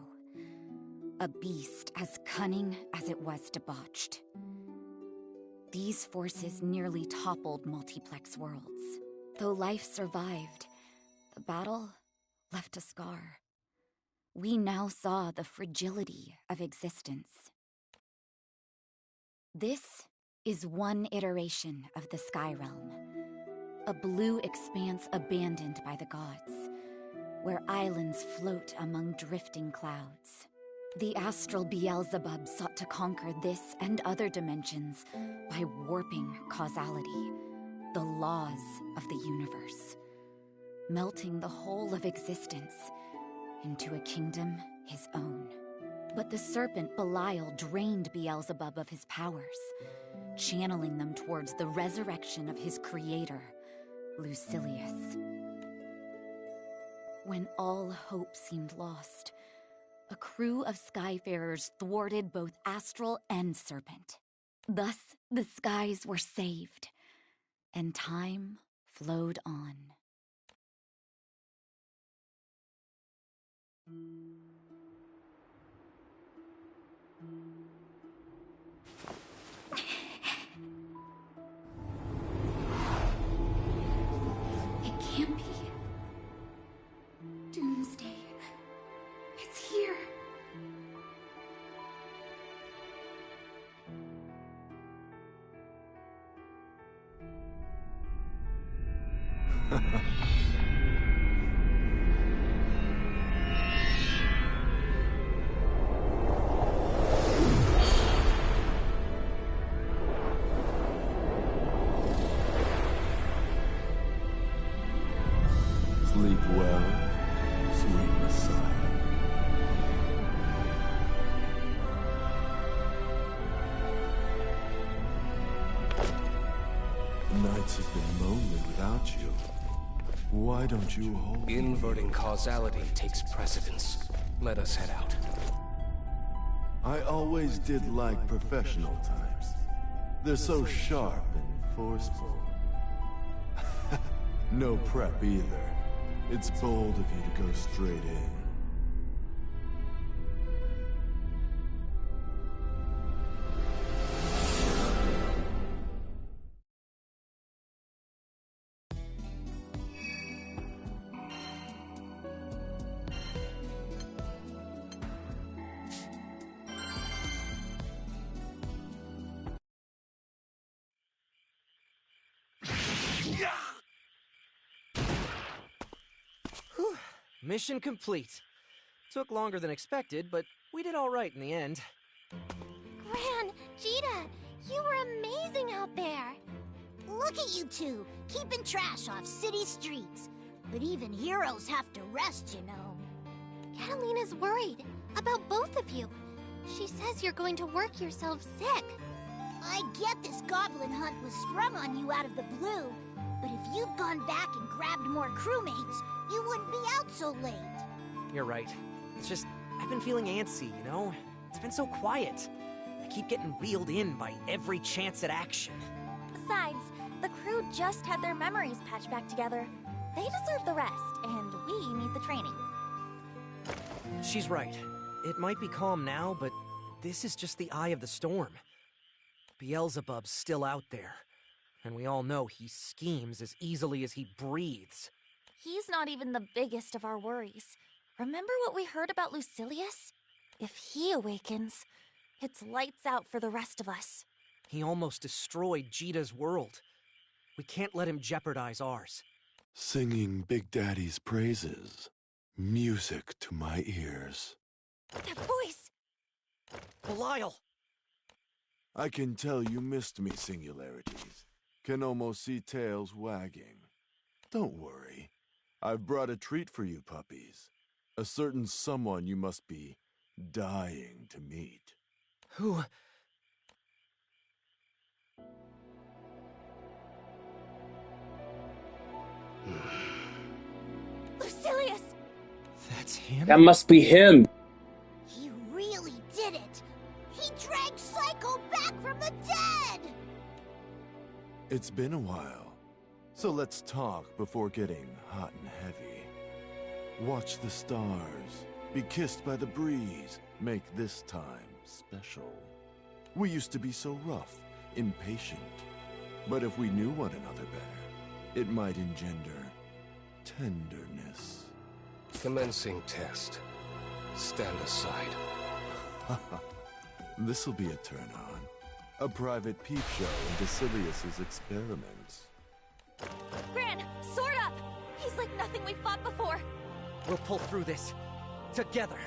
a beast as cunning as it was debauched. These forces nearly toppled multiplex worlds. Though life survived, the battle left a scar. We now saw the fragility of existence. This is one iteration of the Sky Realm, a blue expanse abandoned by the gods, where islands float among drifting clouds. The astral Beelzebub sought to conquer this and other dimensions by warping causality, the laws of the universe, melting the whole of existence into a kingdom his own. But the serpent Belial drained Beelzebub of his powers, channeling them towards the resurrection of his creator, Lucilius. When all hope seemed lost, a crew of Skyfarers thwarted both Astral and Serpent. Thus, the skies were saved, and time flowed on. It can't be. Doomsday. It's here. Sleep well, sweet Messiah. Nights have been lonely without you. Why don't you hold me? Inverting causality takes precedence. Let us head out. I always did like professional types. They're so sharp and forceful. No prep either. It's bold of you to go straight in. Whew. Mission complete. Took longer than expected, but we did all right in the end. Gran, Jita, you were amazing out there. Look at you two, keeping trash off city streets. But even heroes have to rest, you know. Catalina's worried about both of you. She says you're going to work yourself sick. I get this goblin hunt was sprung on you out of the blue, but if you'd gone back and grabbed more crewmates, you wouldn't be out so late. You're right. It's just, I've been feeling antsy, you know? It's been so quiet. I keep getting reeled in by every chance at action. Besides, the crew just had their memories patched back together. They deserve the rest, and we need the training. She's right. It might be calm now, but this is just the eye of the storm. Beelzebub's still out there, and we all know he schemes as easily as he breathes. He's not even the biggest of our worries. Remember what we heard about Lucilius? If he awakens, it's lights out for the rest of us. He almost destroyed Jita's world. We can't let him jeopardize ours. Singing Big Daddy's praises. Music to my ears. That voice! Belial! I can tell you missed me, Singularities. Can almost see tails wagging. Don't worry. I've brought a treat for you puppies. A certain someone you must be dying to meet. Who? Lucilius! That's him? That must be him. He really did it! He dragged Psycho back from the dead! It's been a while, so let's talk before getting hot and heavy. Watch the stars, be kissed by the breeze, make this time special. We used to be so rough, impatient. But if we knew one another better, it might engender tenderness. Commencing test. Stand aside. This'll be a turn-on. A private peep show into Silius's experiments. Gran, sword up! He's like nothing we've fought before. We'll pull through this. Together.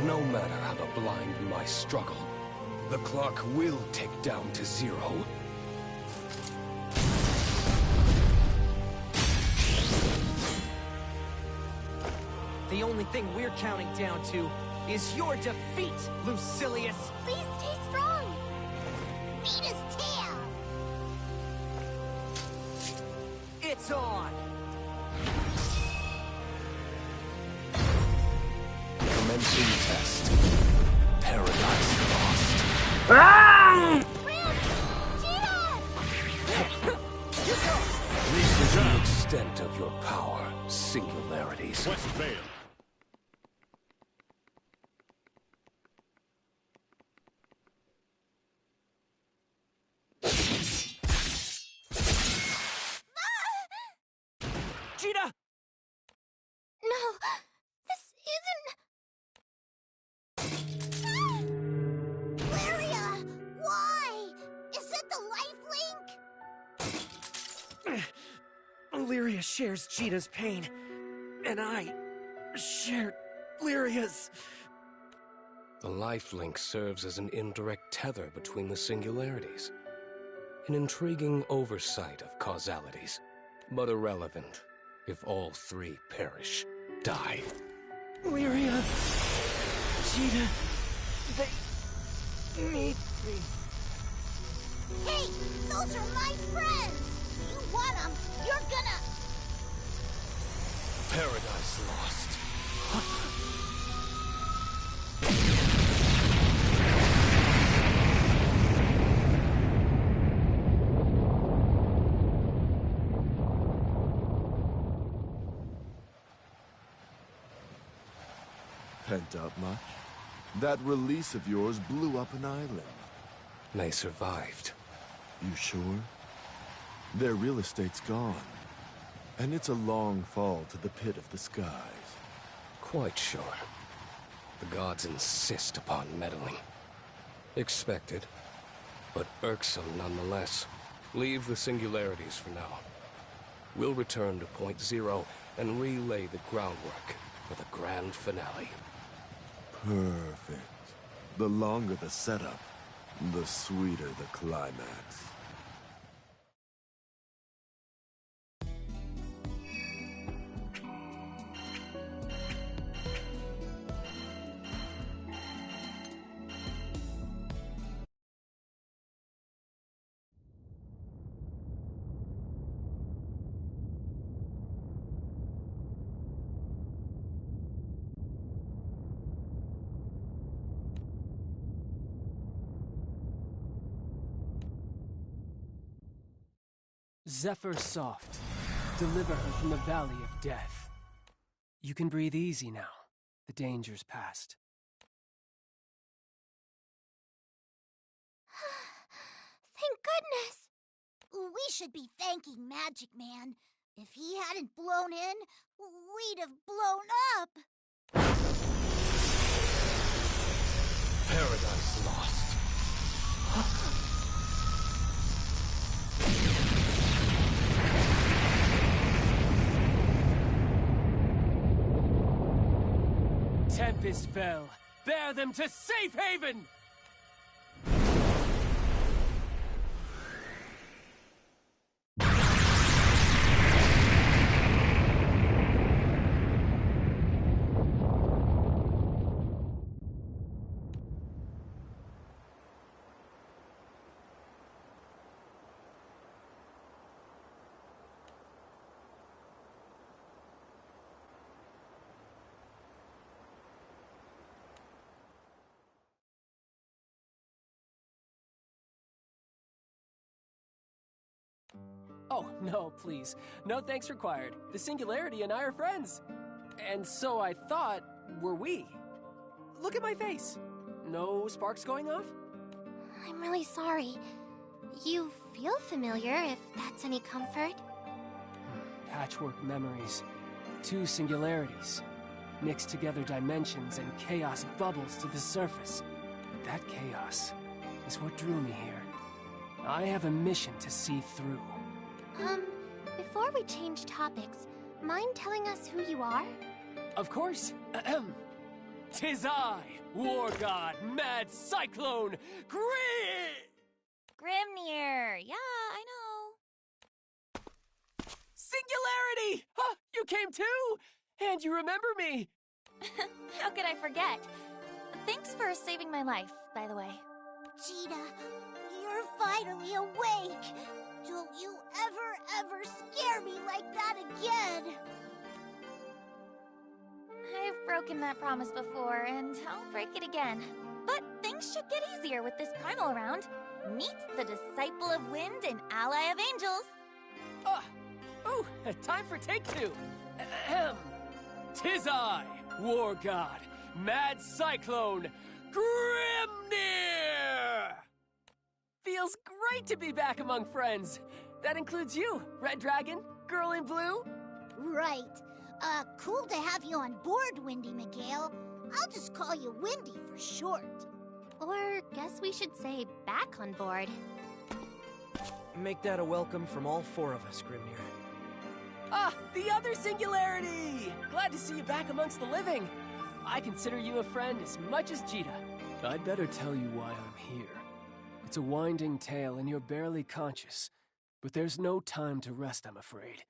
No matter how to blind my struggle, the clock will tick down to 0. The only thing we're counting down to is your defeat, Lucilius! Please stay strong! Beat his tail! It's on! Commencing test. Paradise lost. This is the extent of your power, singularities. West Vale. Cheetah! No, this isn't... Lyria! Why? Is it the life link? Lyria shares Cheetah's pain, and I share Lyria's. The lifelink serves as an indirect tether between the singularities. An intriguing oversight of causalities, but irrelevant if all 3 perish, die. Lyria, Cheetah, they need me. Hey, those are my friends! You want them, you're gonna... Paradise lost. Pent up much? That release of yours blew up an island. They survived. You sure? Their real estate's gone. And it's a long fall to the pit of the skies. Quite sure. The gods insist upon meddling. Expected, but irksome nonetheless. Leave the singularities for now. We'll return to Point Zero and relay the groundwork for the grand finale. Perfect. The longer the setup, the sweeter the climax. Zephyr soft. Deliver her from the valley of death. You can breathe easy now. The danger's past. Thank goodness! We should be thanking Magic Man. If he hadn't blown in, we'd have blown up! Paradise lost. Tempest fell. Bear them to safe haven! Oh, no, please. No thanks required. The Singularity and I are friends. And so I thought, were we? Look at my face. No sparks going off? I'm really sorry. You feel familiar, if that's any comfort. Patchwork memories. Two singularities. Mixed together dimensions and chaos bubbles to the surface. That chaos is what drew me here. I have a mission to see through. Before we change topics, mind telling us who you are? Of course. Ahem. 'Tis I, War God, Mad Cyclone, Grimnir! Yeah, I know. Singularity! Huh, you came too! And you remember me! How could I forget? Thanks for saving my life, by the way. Cheetah, you're finally awake! Don't you ever scare me like that again! I've broken that promise before, and I'll break it again. But things should get easier with this primal around. Meet the Disciple of Wind and Ally of Angels. Ooh, time for take two. Ahem. 'Tis I, War God, Mad Cyclone, Grimnir! Feels great to be back among friends. That includes you, Red Dragon, Girl in Blue. Right. Cool to have you on board, Windy Miguel. I'll just call you Windy for short. Or guess we should say back on board. Make that a welcome from all four of us, Grimnir. Ah, the other Singularity! Glad to see you back amongst the living. I consider you a friend as much as Jita. I'd better tell you why I'm here. It's a winding tale and you're barely conscious. But there's no time to rest, I'm afraid.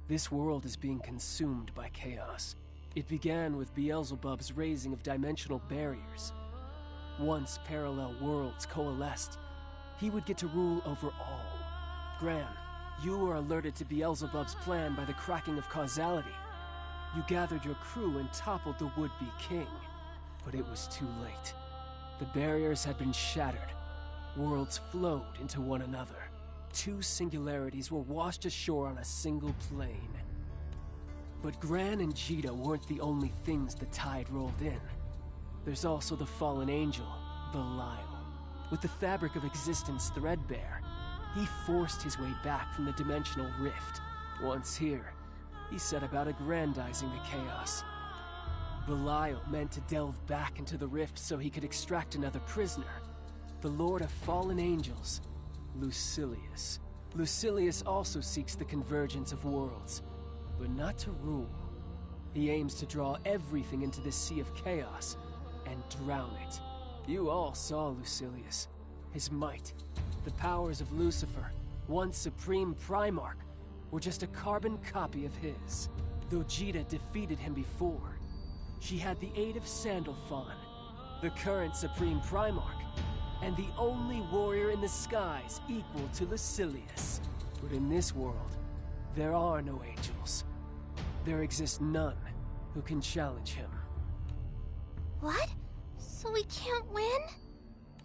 This world is being consumed by chaos. It began with Beelzebub's raising of dimensional barriers. Once parallel worlds coalesced, he would get to rule over all. Gran, you were alerted to Beelzebub's plan by the cracking of causality. You gathered your crew and toppled the would-be king. But it was too late. The barriers had been shattered. Worlds flowed into one another. Two singularities were washed ashore on a single plane. But Gran and Jita weren't the only things the tide rolled in. There's also the fallen angel, Belial. With the fabric of existence threadbare, he forced his way back from the dimensional rift. Once here, he set about aggrandizing the chaos. Belial meant to delve back into the rift so he could extract another prisoner, the Lord of Fallen Angels, Lucilius. Lucilius also seeks the convergence of worlds, but not to rule. He aims to draw everything into this sea of chaos and drown it. You all saw Lucilius, his might, the powers of Lucifer, once Supreme Primarch, were just a carbon copy of his. Though Jita defeated him before, she had the aid of Sandalphon, the current Supreme Primarch, and the only warrior in the skies equal to Lucilius. But in this world, there are no angels. There exists none who can challenge him. What? So we can't win?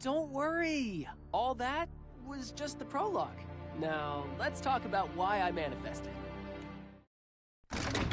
Don't worry! All that was just the prologue. Now, let's talk about why I manifested. Burglars!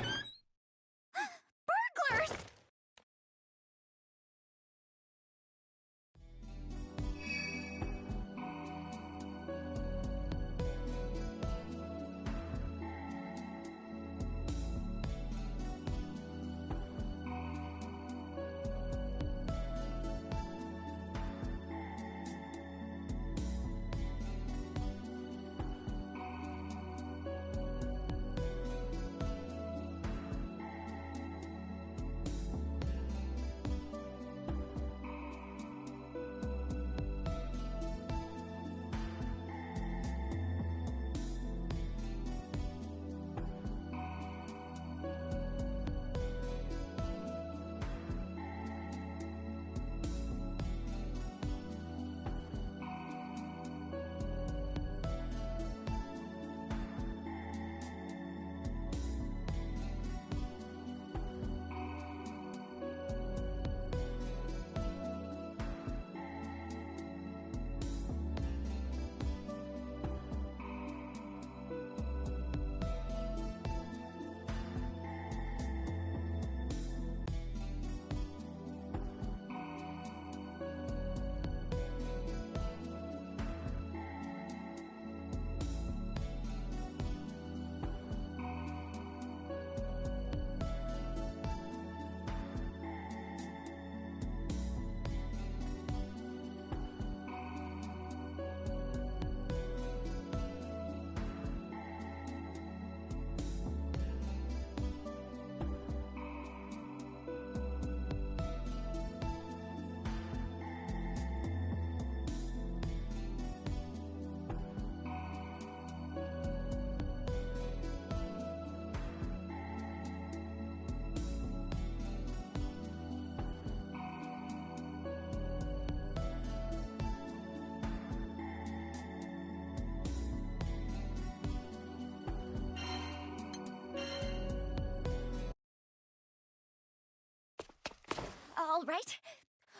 All right.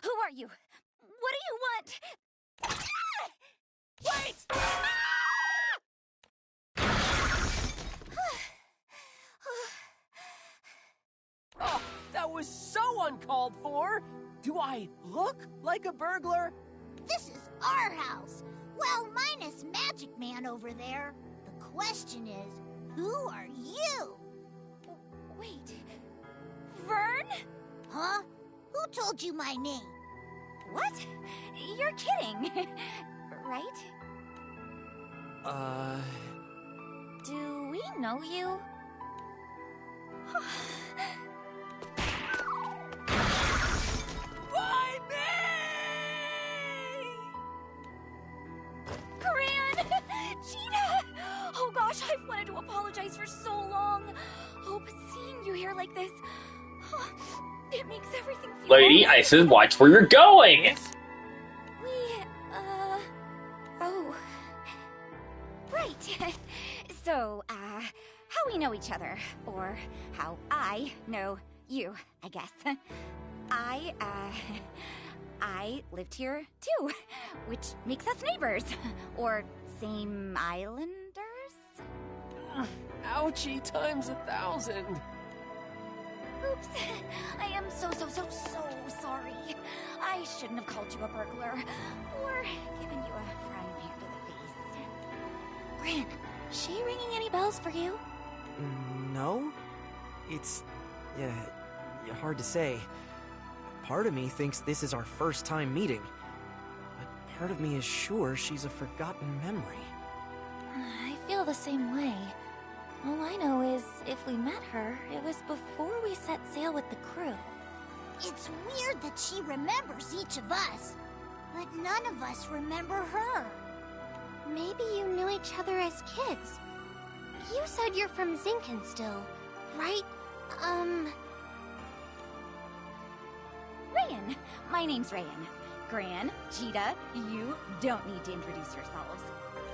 Who are you? What do you want? Wait! Oh, that was so uncalled for! Do I look like a burglar? This is our house. Well, minus Magic Man over there. The question is, who are you? Wait. Vern? Huh? Who told you my name? What? You're kidding. Right? Do we know you? Why me? Gran! Gina! Oh gosh, I've wanted to apologize for so long. Oh, but seeing you here like this, it makes everything feel... Lady, I said watch where you're going! Oh. Right. So, how we know each other, or how I know you, I guess. I lived here too, which makes us neighbors, or same islanders? Ouchie times 1,000. Oops. I am so sorry. I shouldn't have called you a burglar, or given you a frying pan to the face. Gran, she ringing any bells for you? No. It's... hard to say. Part of me thinks this is our first time meeting. But part of me is sure she's a forgotten memory. I feel the same way. All I know is, if we met her, it was before we set sail with the crew. It's weird that she remembers each of us, but none of us remember her. Maybe you knew each other as kids. You said you're from Zinken still, right? Rayan. My name's Rayan. Gran, Jita, you don't need to introduce yourselves.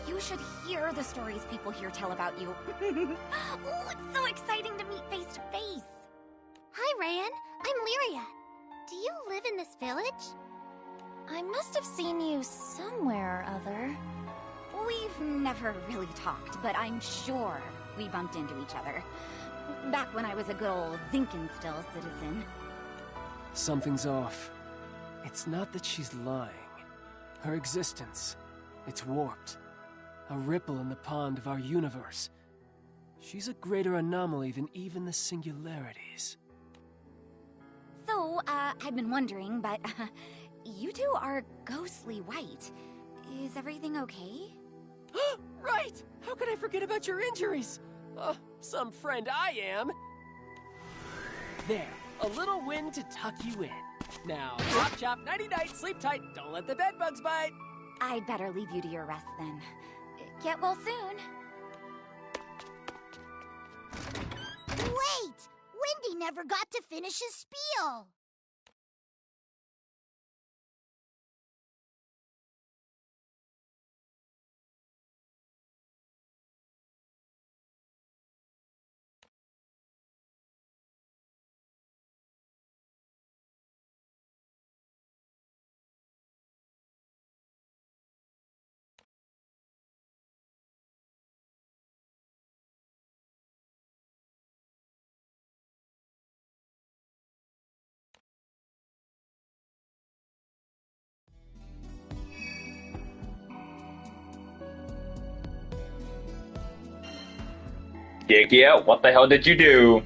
You should hear the stories people here tell about you. Oh, it's so exciting to meet face to face. Hi, Rayan. I'm Lyria. Do you live in this village? I must have seen you somewhere or other. We've never really talked, but I'm sure we bumped into each other. Back when I was a good old Zinkenstill citizen. Something's off. It's not that she's lying. Her existence, it's warped. A ripple in the pond of our universe. She's a greater anomaly than even the singularities. So, I've been wondering, but you two are ghostly white. Is everything okay? Right! How could I forget about your injuries? Some friend I am. There, a little wind to tuck you in. Now, chop chop, nighty-night, sleep tight, don't let the bedbugs bite. I'd better leave you to your rest then. Get well soon. Wait! Wendy never got to finish his spiel! Yeah, what the hell did you do?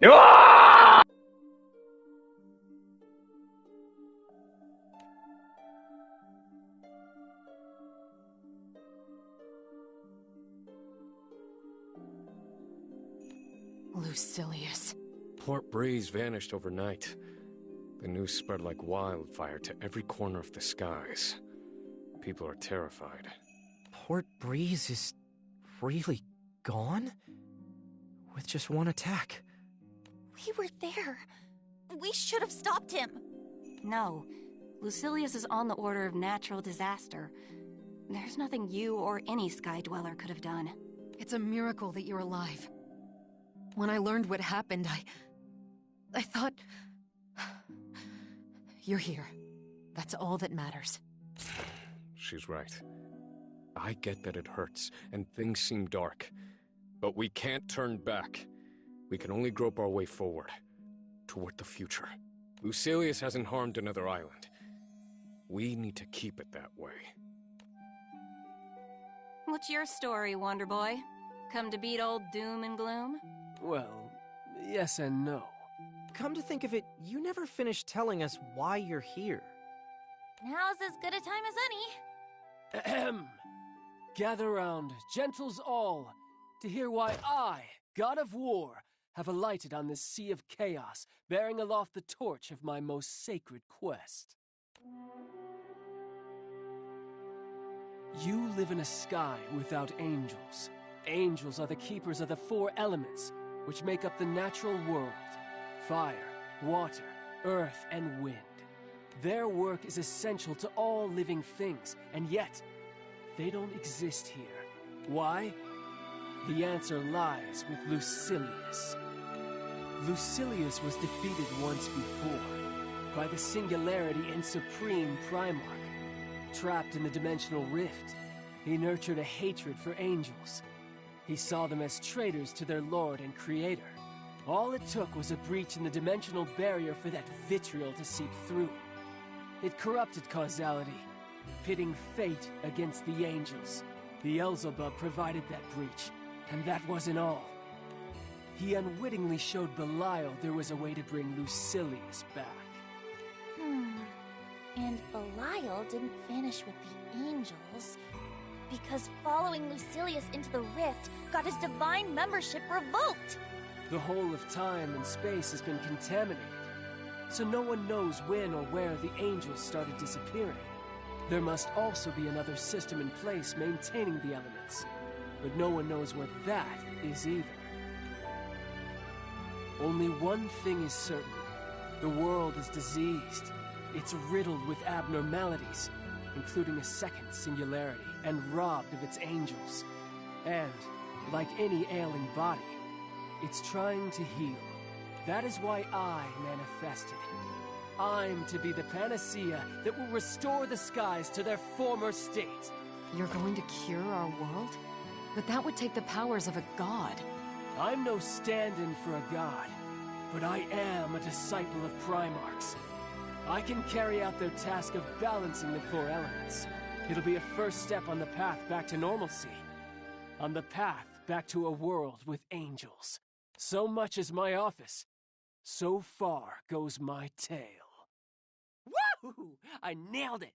Ah! Lucilius. Port Breeze vanished overnight. The news spread like wildfire to every corner of the skies. People are terrified. Port Breeze is really gone? With just one attack? We were there. We should have stopped him. No. Lucilius is on the order of natural disaster. There's nothing you or any Sky Dweller could have done. It's a miracle that you're alive. When I learned what happened, I thought... You're here. That's all that matters. She's right. I get that it hurts, and things seem dark. But we can't turn back. We can only grope our way forward. Toward the future. Lucilius hasn't harmed another island. We need to keep it that way. What's your story, Wonder Boy? Come to beat old Doom and Gloom? Well, yes and no. Come to think of it, you never finished telling us why you're here. Now's as good a time as any. Ahem. Gather round, gentles all, to hear why I, God of War, have alighted on this sea of chaos, bearing aloft the torch of my most sacred quest. You live in a sky without angels. Angels are the keepers of the four elements, which make up the natural world: fire, water, earth, and wind. Their work is essential to all living things, and yet, they don't exist here. Why? The answer lies with Lucilius. Lucilius was defeated once before, by the Singularity and Supreme Primarch. Trapped in the dimensional rift, he nurtured a hatred for angels. He saw them as traitors to their lord and creator. All it took was a breach in the dimensional barrier for that vitriol to seep through. It corrupted causality, pitting fate against the angels. Beelzebub provided that breach, and that wasn't all. He unwittingly showed Belial there was a way to bring Lucilius back. And Belial didn't vanish with the angels, because following Lucilius into the rift got his divine membership revoked. The whole of time and space has been contaminated, so no one knows when or where the angels started disappearing. There must also be another system in place maintaining the elements, but no one knows what that is either. Only one thing is certain. The world is diseased. It's riddled with abnormalities, including a second singularity, and robbed of its angels. And, like any ailing body, it's trying to heal. That is why I manifested. I'm to be the panacea that will restore the skies to their former state. You're going to cure our world? But that would take the powers of a god. I'm no stand-in for a god, but I am a disciple of Primarchs. I can carry out their task of balancing the four elements. It'll be a first step on the path back to normalcy. On the path back to a world with angels. So much is my office. So far goes my tale. Woo! I nailed it!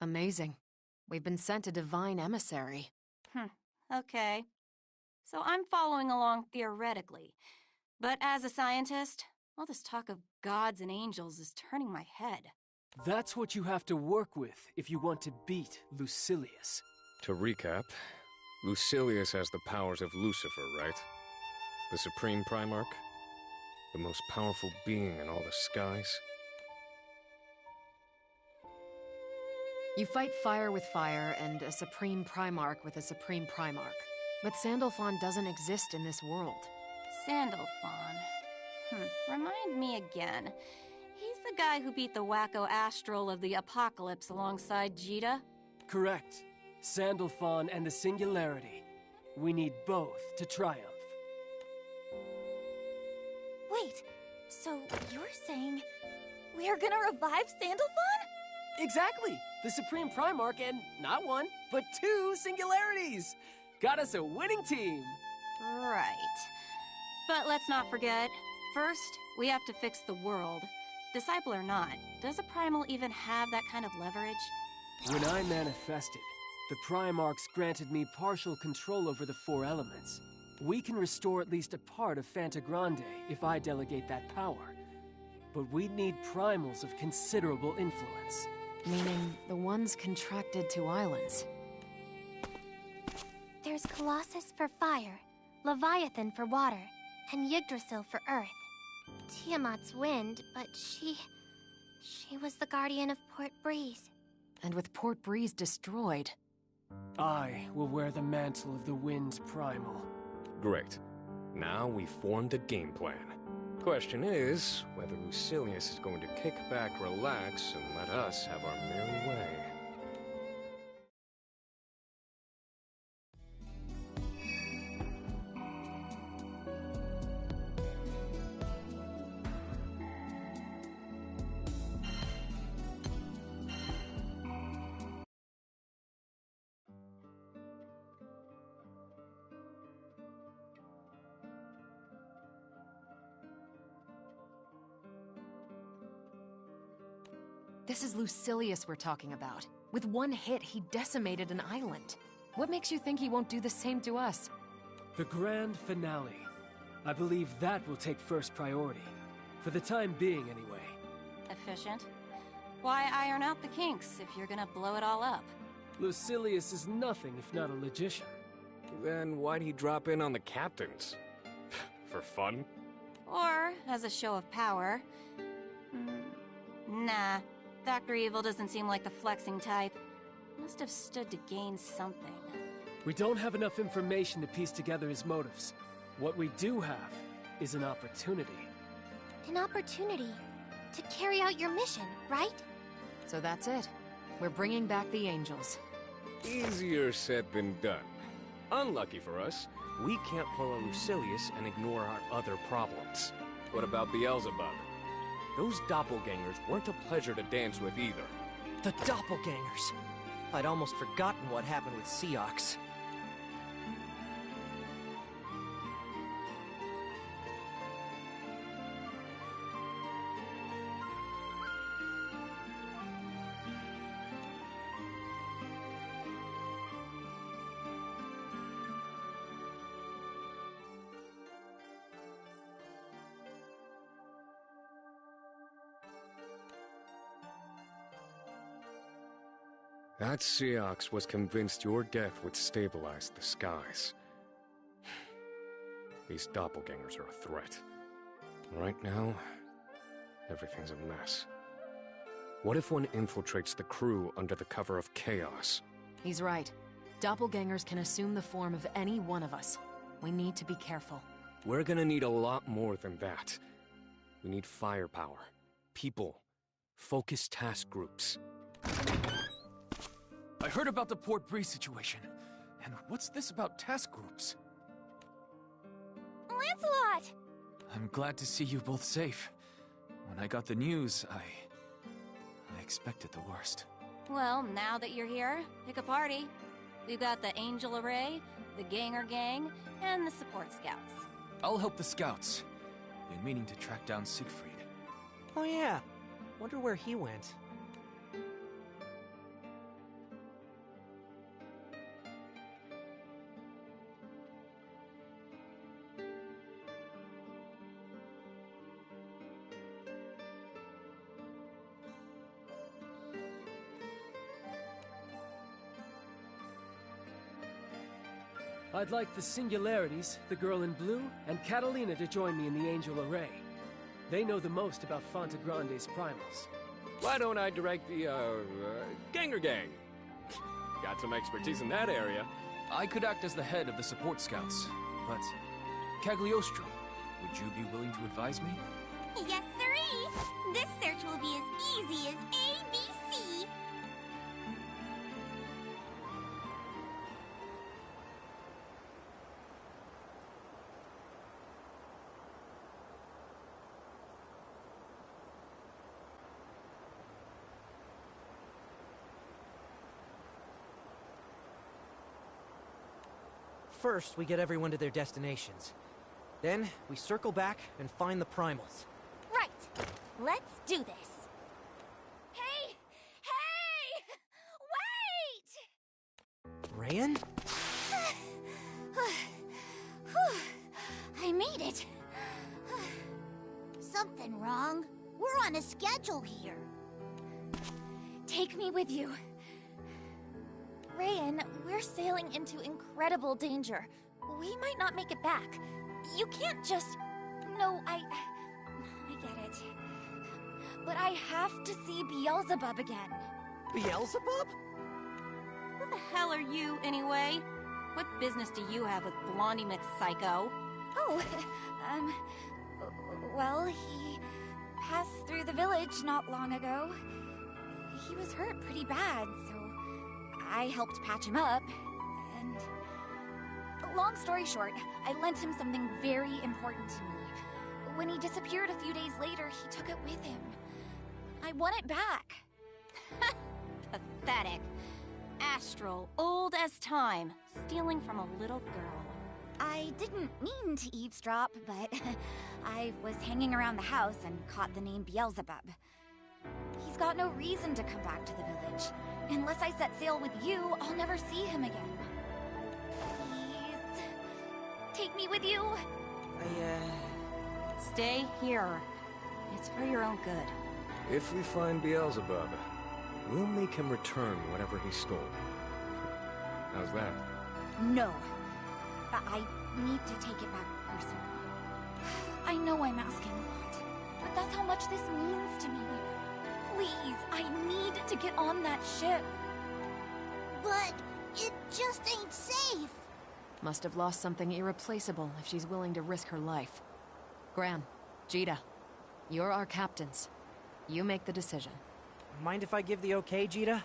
Amazing. We've been sent a divine emissary. Okay. So I'm following along theoretically. But as a scientist, all this talk of gods and angels is turning my head. That's what you have to work with if you want to beat Lucilius. To recap, Lucilius has the powers of Lucifer, right? The Supreme Primarch? The most powerful being in all the skies? You fight fire with fire and a Supreme Primarch with a Supreme Primarch. But Sandalphon doesn't exist in this world. Sandalphon. Remind me again. He's the guy who beat the wacko Astral of the Apocalypse alongside Jita? Correct. Sandalphon and the Singularity. We need both to triumph. Wait, so you're saying we're gonna revive Sandalphon? Exactly! The Supreme Primarch and not one, but two Singularities! Got us a winning team! Right. But let's not forget, first, we have to fix the world. Disciple or not, does a Primal even have that kind of leverage? When I manifested, the Primarchs granted me partial control over the four elements. We can restore at least a part of Fantagrande if I delegate that power. But we'd need Primals of considerable influence. Meaning the ones contracted to islands. There's Colossus for fire, Leviathan for water, and Yggdrasil for earth. Tiamat's wind, but she was the guardian of Port Breeze. And with Port Breeze destroyed... I will wear the mantle of the Wind Primal. Great. Now we've formed a game plan. Question is, whether Lucilius is going to kick back, relax, and let us have our merry way. This is Lucilius we're talking about. With one hit, he decimated an island. What makes you think he won't do the same to us? The grand finale. I believe that will take first priority. For the time being, anyway. Efficient? Why iron out the kinks if you're gonna blow it all up? Lucilius is nothing if not a logician. Then why'd he drop in on the captains? For fun? Or as a show of power. Nah. Dr. Evil doesn't seem like the flexing type. Must have stood to gain something. We don't have enough information to piece together his motives. What we do have is an opportunity. An opportunity to carry out your mission, right? So that's it. We're bringing back the angels. Easier said than done. Unlucky for us, we can't pull a Lucilius and ignore our other problems. What about Beelzebub? Those doppelgangers weren't a pleasure to dance with either. The doppelgangers! I'd almost forgotten what happened with Seox. That Seox was convinced your death would stabilize the skies. These doppelgangers are a threat. Right now, everything's a mess. What if one infiltrates the crew under the cover of chaos? He's right. Doppelgangers can assume the form of any one of us. We need to be careful. We're gonna need a lot more than that. We need firepower, people, focused task groups. I heard about the Port Bree situation. And what's this about task groups? Lancelot! I'm glad to see you both safe. When I got the news, I expected the worst. Well, now that you're here, pick a party. We've got the Angel Array, the Ganger Gang, and the Support Scouts. I'll help the Scouts. Been meaning to track down Siegfried. Oh yeah. Wonder where he went. I'd like the Singularities, the girl in blue, and Catalina to join me in the Angel Array. They know the most about Fonte Grande's primals. Why don't I direct the, Ganger Gang? Got some expertise in that area. I could act as the head of the Support Scouts, but... Cagliostro, would you be willing to advise me? Yes, sirree! This search will be as easy as ABC! First, we get everyone to their destinations. Then, we circle back and find the primals. Right! Let's do this! Hey! Hey! Wait! Rayan? I made it! Something wrong? We're on a schedule here. Take me with you. Rayan, we're sailing into incredible danger. We might not make it back. You can't just... No, I get it. But I have to see Beelzebub again. Beelzebub? Who the hell are you, anyway? What business do you have with Blondie McPsycho? Oh, well, he passed through the village not long ago. He was hurt pretty bad, so I helped patch him up, and... Long story short, I lent him something very important to me. When he disappeared a few days later, he took it with him. I want it back. Pathetic. Astral, old as time, stealing from a little girl. I didn't mean to eavesdrop, but I was hanging around the house and caught the name Beelzebub. He's got no reason to come back to the village. Unless I set sail with you, I'll never see him again. Please, take me with you. Stay here. It's for your own good. If we find Beelzebub, we'll make him return whatever he stole. How's that? No. I need to take it back personally. I know I'm asking a lot, but that's how much this means to me. Please, I need to get on that ship. But it just ain't safe. Must have lost something irreplaceable if she's willing to risk her life. Gran, Jita, you're our captains. You make the decision. Mind if I give the okay, Jita?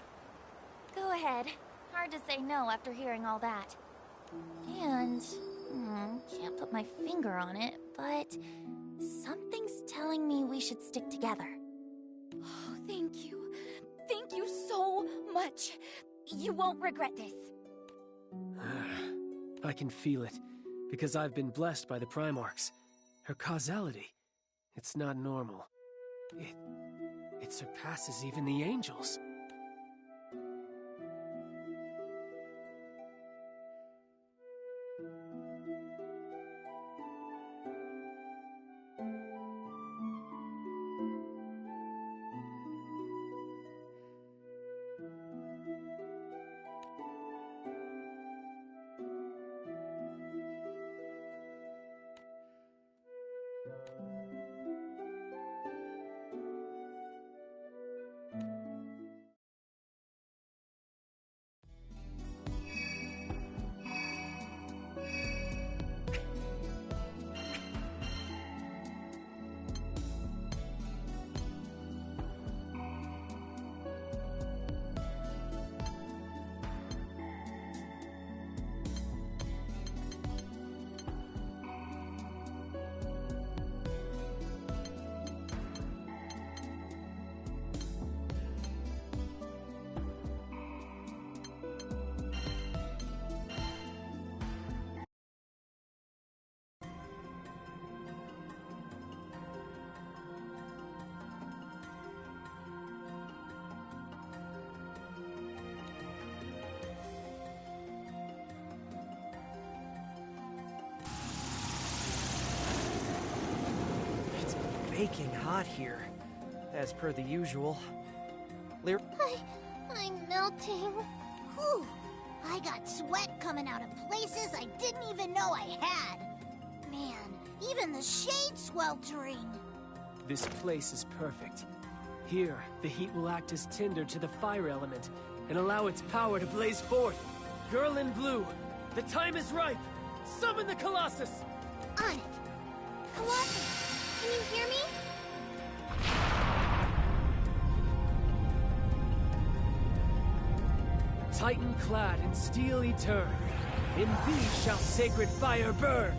Go ahead. Hard to say no after hearing all that. And... can't put my finger on it, but... something's telling me we should stick together. Oh, thank you. Thank you so much. You won't regret this. I can feel it, because I've been blessed by the Primarchs. Her causality, it's not normal. It surpasses even the angels. Baking hot here, as per the usual. I'm melting. Whew. I got sweat coming out of places I didn't even know I had. Man, even the shade's sweltering. This place is perfect. Here, the heat will act as tinder to the fire element and allow its power to blaze forth. Girl in blue, the time is ripe. Summon the Colossus! On it. Colossus, can you hear me? Titan clad in steel etern, in thee shall sacred fire burn!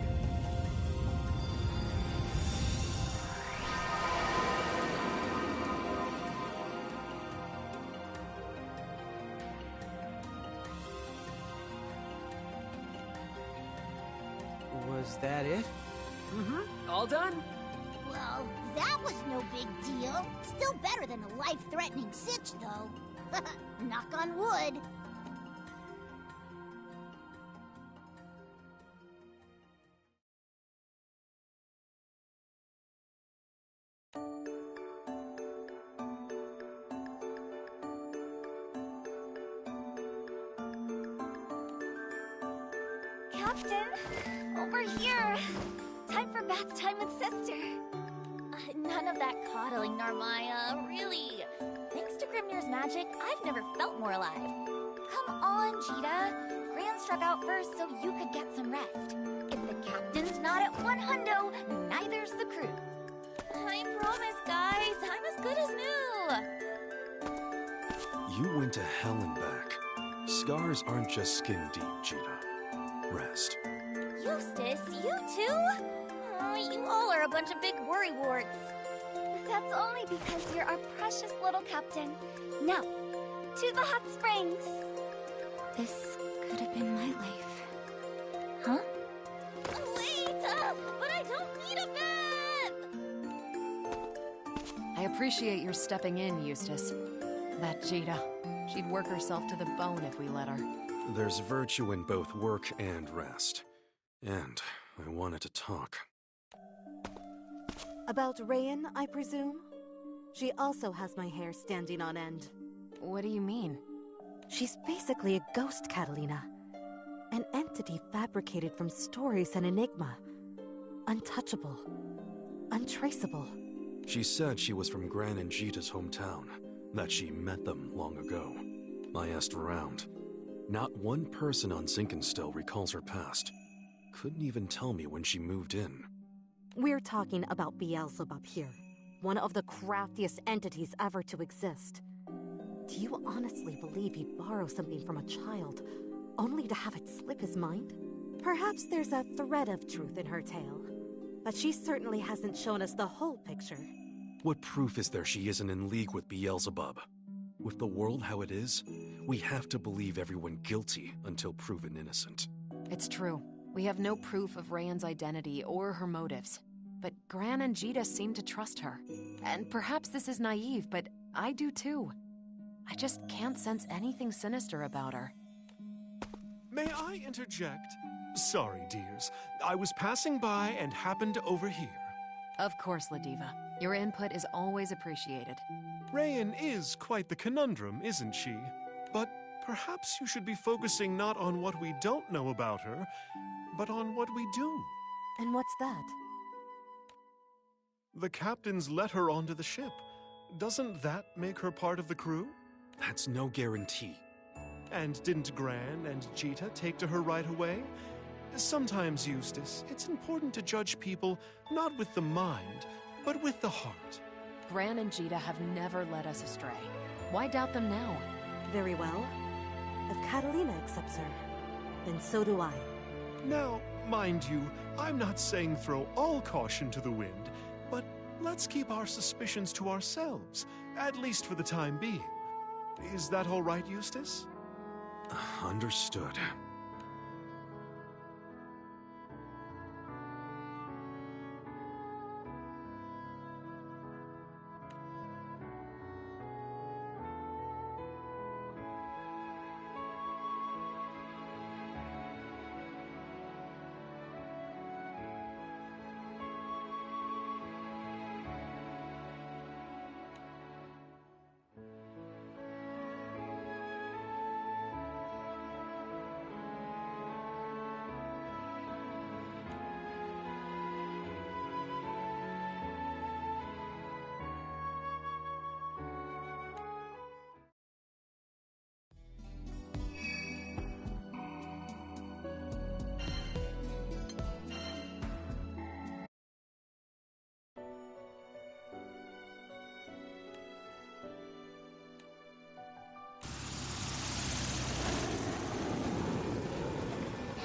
Was that it? All done? Well, that was no big deal. Still better than a life-threatening sitch, though. Knock on wood. Captain, over here. Time for bath time with sister. None of that coddling, Narmaya. Really. Thanks to Grimnir's magic, I've never felt more alive. Come on, Jita. Gran struck out first so you could get some rest. If the captain's not at 100, neither's the crew. I promise, guys. I'm as good as new. You went to hell and back. Scars aren't just skin deep, Cheetah. Rest. Eustace, you too? Oh, you all are a bunch of big worrywarts. That's only because you're our precious little captain. Now, to the hot springs. This could have been my life. Huh? Wait, but I don't need a bath! I appreciate your stepping in, Eustace. That Jita. She'd work herself to the bone if we let her. There's virtue in both work and rest. And I wanted to talk. About Rayan, I presume? She also has my hair standing on end. What do you mean? She's basically a ghost, Catalina. An entity fabricated from stories and enigma. Untouchable. Untraceable. She said she was from Gran and Jita's hometown, that she met them long ago. I asked around. Not one person on Zinkenstill recalls her past. Couldn't even tell me when she moved in. We're talking about Beelzebub here, one of the craftiest entities ever to exist. Do you honestly believe he'd borrow something from a child, only to have it slip his mind? Perhaps there's a thread of truth in her tale, but she certainly hasn't shown us the whole picture. What proof is there she isn't in league with Beelzebub? With the world how it is, we have to believe everyone guilty until proven innocent. It's true. We have no proof of Rayan's identity or her motives. But Gran and Jita seem to trust her. And perhaps this is naive, but I do too. I just can't sense anything sinister about her. May I interject? Sorry, dears. I was passing by and happened to overhear. Of course, Ladiva. Your input is always appreciated. Rayan is quite the conundrum, isn't she? But perhaps you should be focusing not on what we don't know about her, but on what we do. And what's that? The captains let her onto the ship. Doesn't that make her part of the crew? That's no guarantee. And didn't Gran and Jita take to her right away? Sometimes, Eustace, it's important to judge people not with the mind, but with the heart. Gran and Jita have never led us astray. Why doubt them now? Very well. If Catalina accepts her, then so do I. Now, mind you, I'm not saying throw all caution to the wind, but let's keep our suspicions to ourselves, at least for the time being. Is that all right, Eustace? Understood.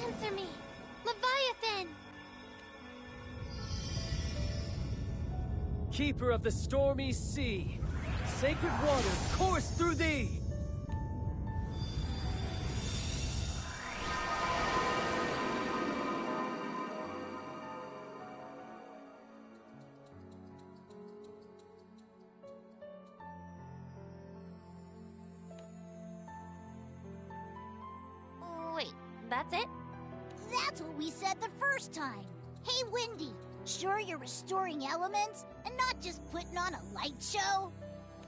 Answer me! Leviathan! Keeper of the stormy sea, sacred waters course through thee! Wait, that's it? That's what we said the first time. Hey, Windy, sure you're restoring elements and not just putting on a light show?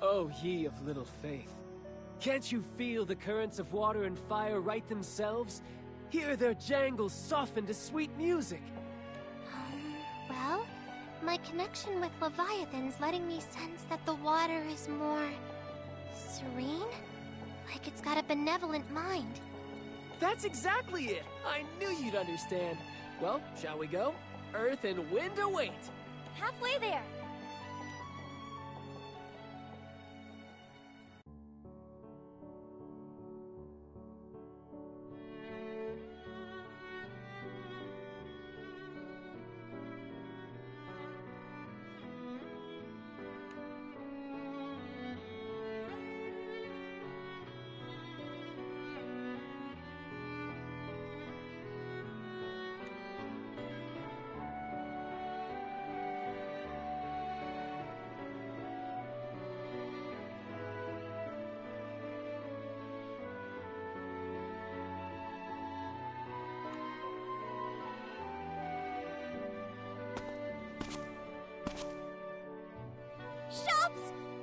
Oh, ye of little faith. Can't you feel the currents of water and fire right themselves? Hear their jangles soften to sweet music. Well, my connection with Leviathan's letting me sense that the water is more serene? Like it's got a benevolent mind. That's exactly it! I knew you'd understand. Well, shall we go? Earth and wind await! Halfway there.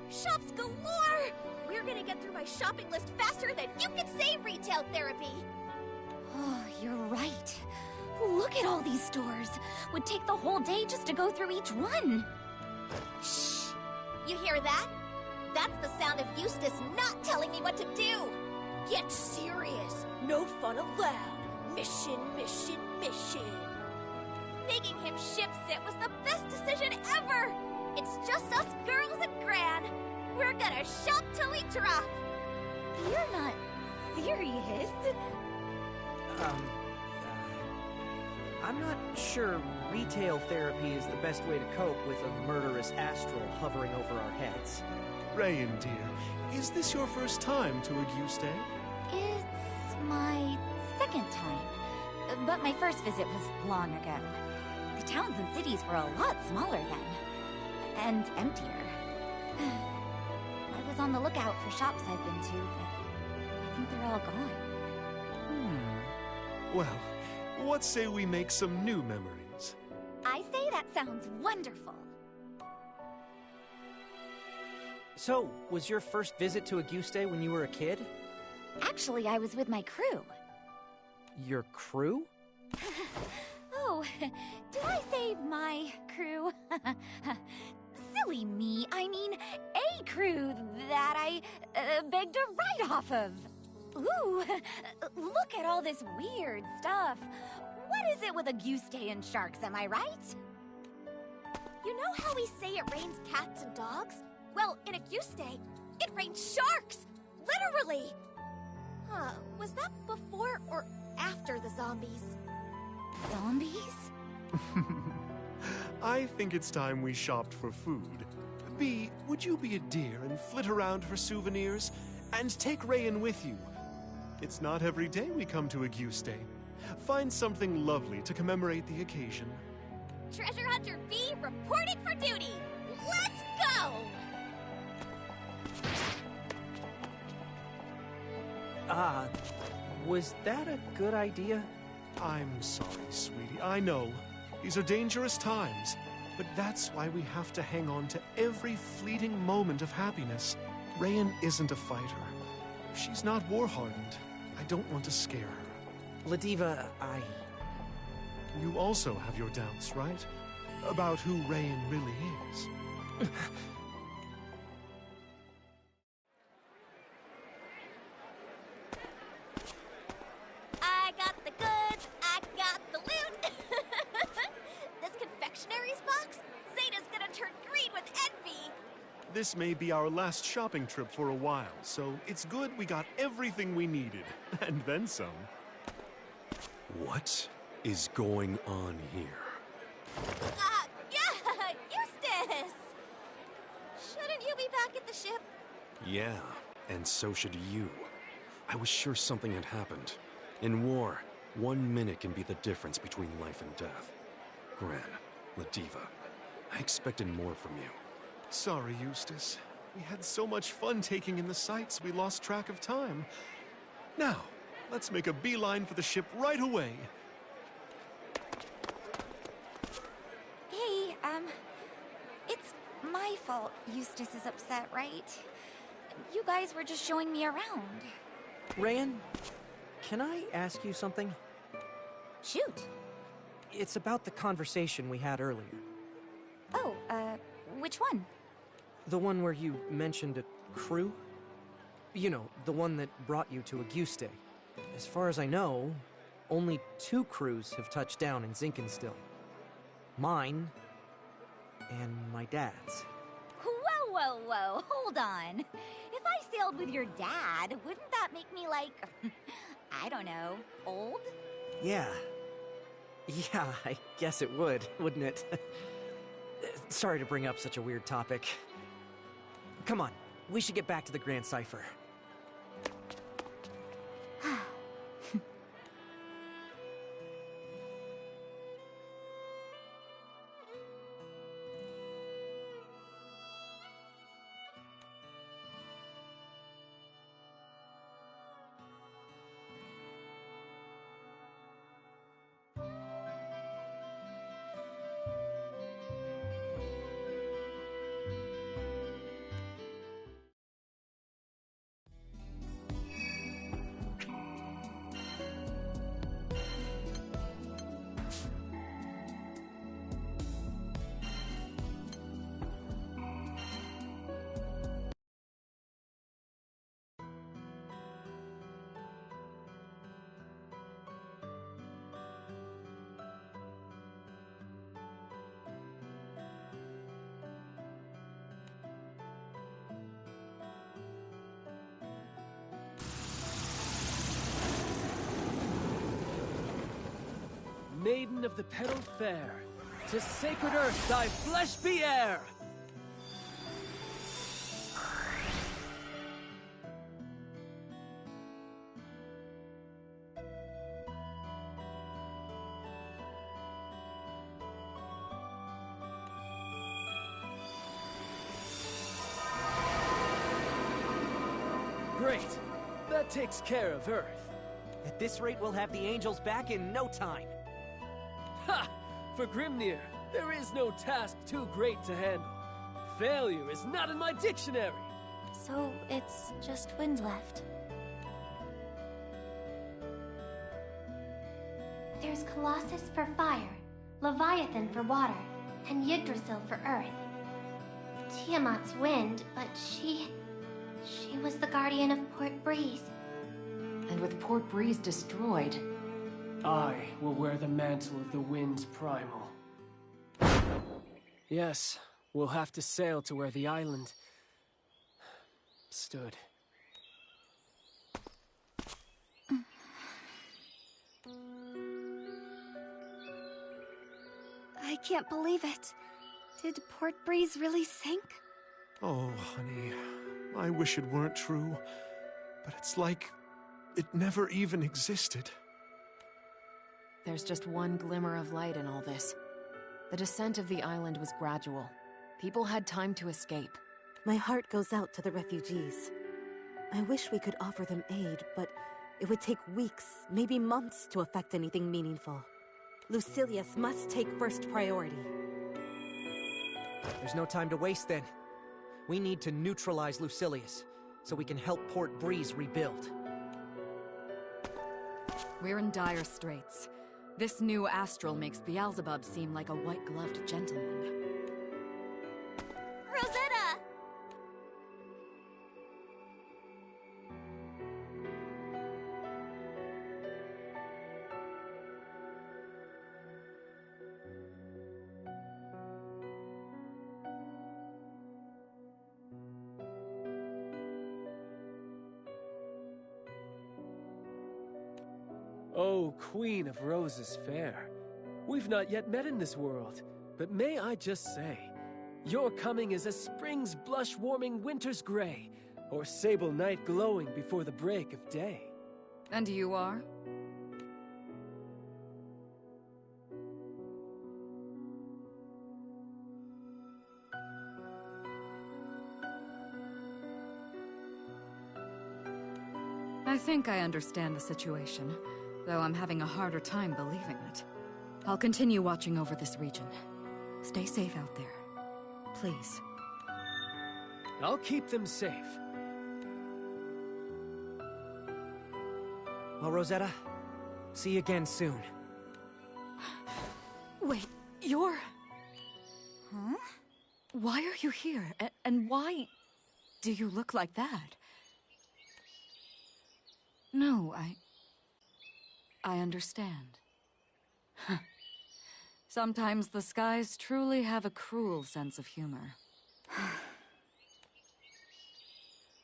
Shops galore! We're gonna get through my shopping list faster than you can say retail therapy! Oh, you're right. Look at all these stores. Would take the whole day just to go through each one. Shh! You hear that? That's the sound of Eustace not telling me what to do! Get serious! No fun allowed! Mission, mission, mission! Making him ship sit was the best decision ever! It's just us girls and Gran! We're gonna shop till we drop! You're not serious. I'm not sure retail therapy is the best way to cope with a murderous astral hovering over our heads. Rayan, dear, is this your first time to Auguste? It's my second time, but my first visit was long ago. The towns and cities were a lot smaller then, and emptier. I was on the lookout for shops I've been to, but I think they're all gone. Well, what say we make some new memories? I say that sounds wonderful. So, was your first visit to Auguste when you were a kid? Actually, I was with my crew. Your crew? Oh, did I say my crew? Silly me. I mean, a crew that I begged a ride off of. Ooh, look at all this weird stuff. What is it with Auguste and sharks, am I right? You know how we say it rains cats and dogs? Well, in Auguste, it rains sharks! Literally! Huh, was that before or after the zombies? Zombies? I think it's time we shopped for food. Bee, would you be a dear and flit around for souvenirs? And take Rayan with you. It's not every day we come to Auguste. Find something lovely to commemorate the occasion. Treasure Hunter B reporting for duty! Let's go! Was that a good idea? I'm sorry, sweetie. I know. These are dangerous times. But that's why we have to hang on to every fleeting moment of happiness. Rayan isn't a fighter. She's not war-hardened. I don't want to scare her. Ladiva, You also have your doubts, right? About who Rayan really is. I got the goods, I got the loot! This confectionaries box? Zeta's gonna turn green with envy! This may be our last shopping trip for a while, so it's good we got everything we needed. And then some. What is going on here? Yeah, Eustace! Shouldn't you be back at the ship? Yeah, and so should you. I was sure something had happened. In war, 1 minute can be the difference between life and death. Gran, Ladiva, I expected more from you. Sorry, Eustace. We had so much fun taking in the sights, we lost track of time. Now, let's make a beeline for the ship right away. Hey, it's my fault Eustace is upset, right? You guys were just showing me around. Rayan, can I ask you something? Shoot. It's about the conversation we had earlier. Oh, which one? The one where you mentioned a crew? You know, the one that brought you to Auguste. As far as I know, only 2 crews have touched down in Zinkenstill. Mine, and my dad's. Whoa, whoa, whoa, hold on. If I sailed with your dad, wouldn't that make me like, I don't know, old? Yeah. Yeah, I guess it would, wouldn't it? Sorry to bring up such a weird topic. Come on, we should get back to the Grand Cipher. Maiden of the Petal Fair, to sacred earth thy flesh be heir! Great. That takes care of Earth. At this rate, we'll have the angels back in no time. Ha! For Grimnir, there is no task too great to handle. Failure is not in my dictionary. So it's just wind left. There's Colossus for fire, Leviathan for water, and Yggdrasil for earth. Tiamat's wind, but she was the guardian of Port Breeze. And with Port Breeze destroyed, I will wear the mantle of the Wind's Primal. Yes, we'll have to sail to where the island stood. I can't believe it. Did Port Breeze really sink? Oh, honey, I wish it weren't true, but it's like it never even existed. there's just one glimmer of light in all this. The descent of the island was gradual. People had time to escape. My heart goes out to the refugees. I wish we could offer them aid, but it would take weeks, maybe months, to effect anything meaningful. Lucilius must take first priority. There's no time to waste then. We need to neutralize Lucilius, so we can help Port Breeze rebuild. We're in dire straits. This new astral makes Beelzebub seem like a white-gloved gentleman. Rosetta! Oh, Queen of Roses fair. We've not yet met in this world, but may I just say, your coming is as spring's blush-warming winter's gray, or sable night glowing before the break of day. And you are? I think I understand the situation, though I'm having a harder time believing it. I'll continue watching over this region. Stay safe out there. Please. I'll keep them safe. Well, Rosetta, see you again soon. Wait, you're... Huh? Why are you here? And why do you look like that? No, I understand. Sometimes the skies truly have a cruel sense of humor.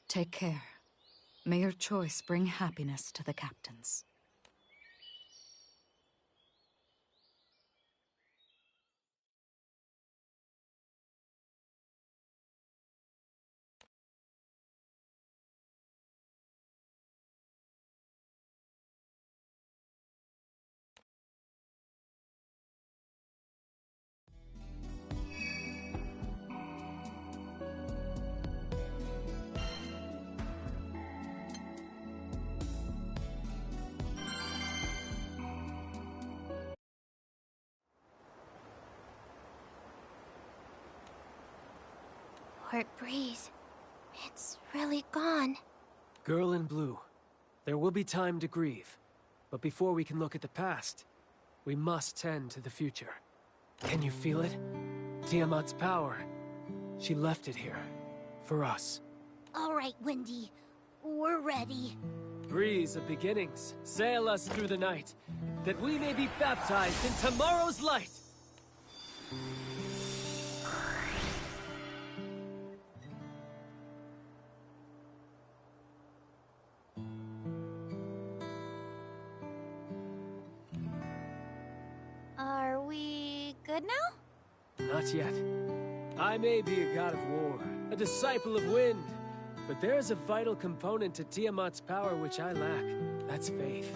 Take care. May your choice bring happiness to the captains. Port Breeze. It's really gone. Girl in blue. There will be time to grieve. But before we can look at the past, we must tend to the future. Can you feel it? Tiamat's power. She left it here. For us. All right, Wendy. We're ready. Breeze of beginnings, sail us through the night, that we may be baptized in tomorrow's light! Are we good now? Not yet. I may be a god of war, a disciple of wind, but there's a vital component to Tiamat's power which I lack. That's faith.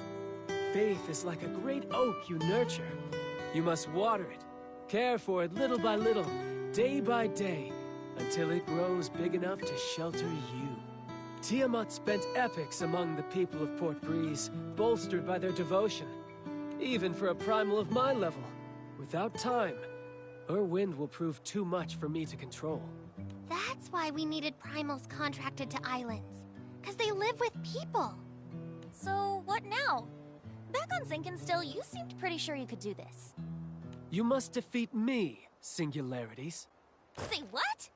Faith is like a great oak you nurture. You must water it, care for it little by little, day by day, until it grows big enough to shelter you. Tiamat spent epochs among the people of Port Breeze, bolstered by their devotion. Even for a primal of my level. Without time, her wind will prove too much for me to control. That's why we needed primals contracted to islands. Because they live with people. So, what now? Back on Zinken still, you seemed pretty sure you could do this. You must defeat me, singularities. Say what?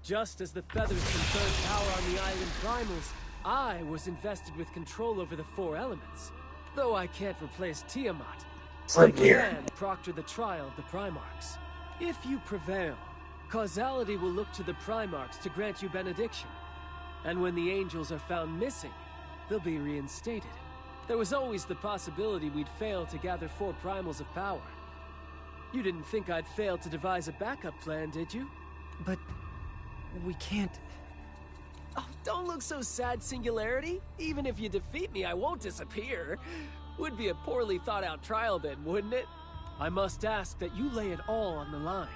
Just as the feathers conferred power on the island primals, I was invested with control over the 4 elements. Though I can't replace Tiamat, I can proctor the trial of the Primarchs. If you prevail, causality will look to the Primarchs to grant you benediction. And when the angels are found missing, they'll be reinstated. There was always the possibility we'd fail to gather 4 primals of power. You didn't think I'd fail to devise a backup plan, did you? But we can't... Oh, don't look so sad, Singularity. Even if you defeat me, I won't disappear. Would be a poorly thought out trial then, wouldn't it? I must ask that you lay it all on the line.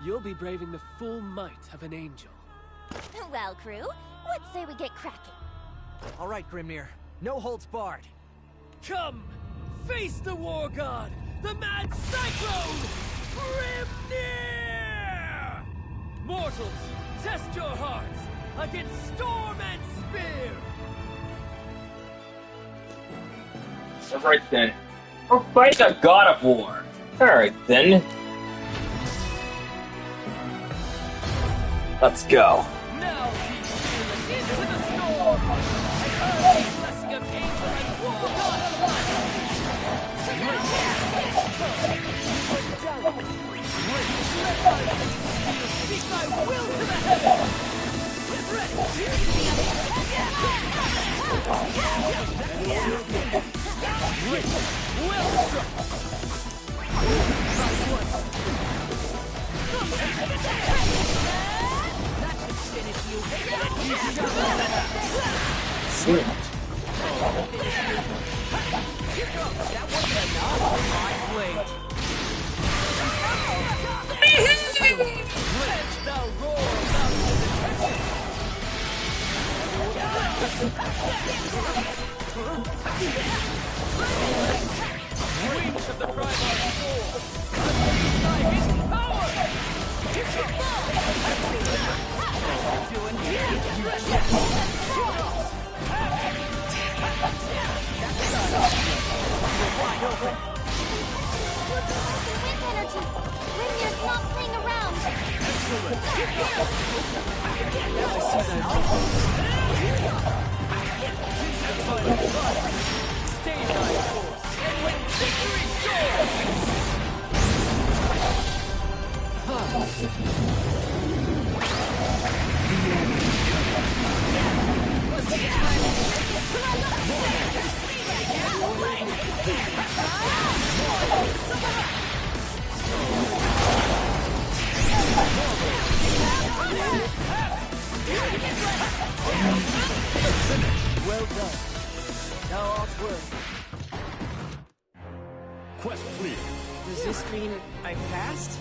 You'll be braving the full might of an angel. Well, crew, what say we get cracking? All right, Grimnir. No holds barred. Come! Face the war god! The mad cyclone! Grimnir! Mortals, test your hearts against storm and spear! Alright then. We're fighting a god of war. Alright then. Let's go. Now be fearless into the storm! And earn the blessing of angel and war god! Speak thy will to the heavens! Well struck! That should finish you! Sweet. That wasn't enough! I played! Let thou roar about the wings of the Primarch soar! Thy hidden power! Wide open. What's with the wind energy? Grimnir's not playing around. I see that. Well done. Now off word. Quest clear. Does this mean I passed?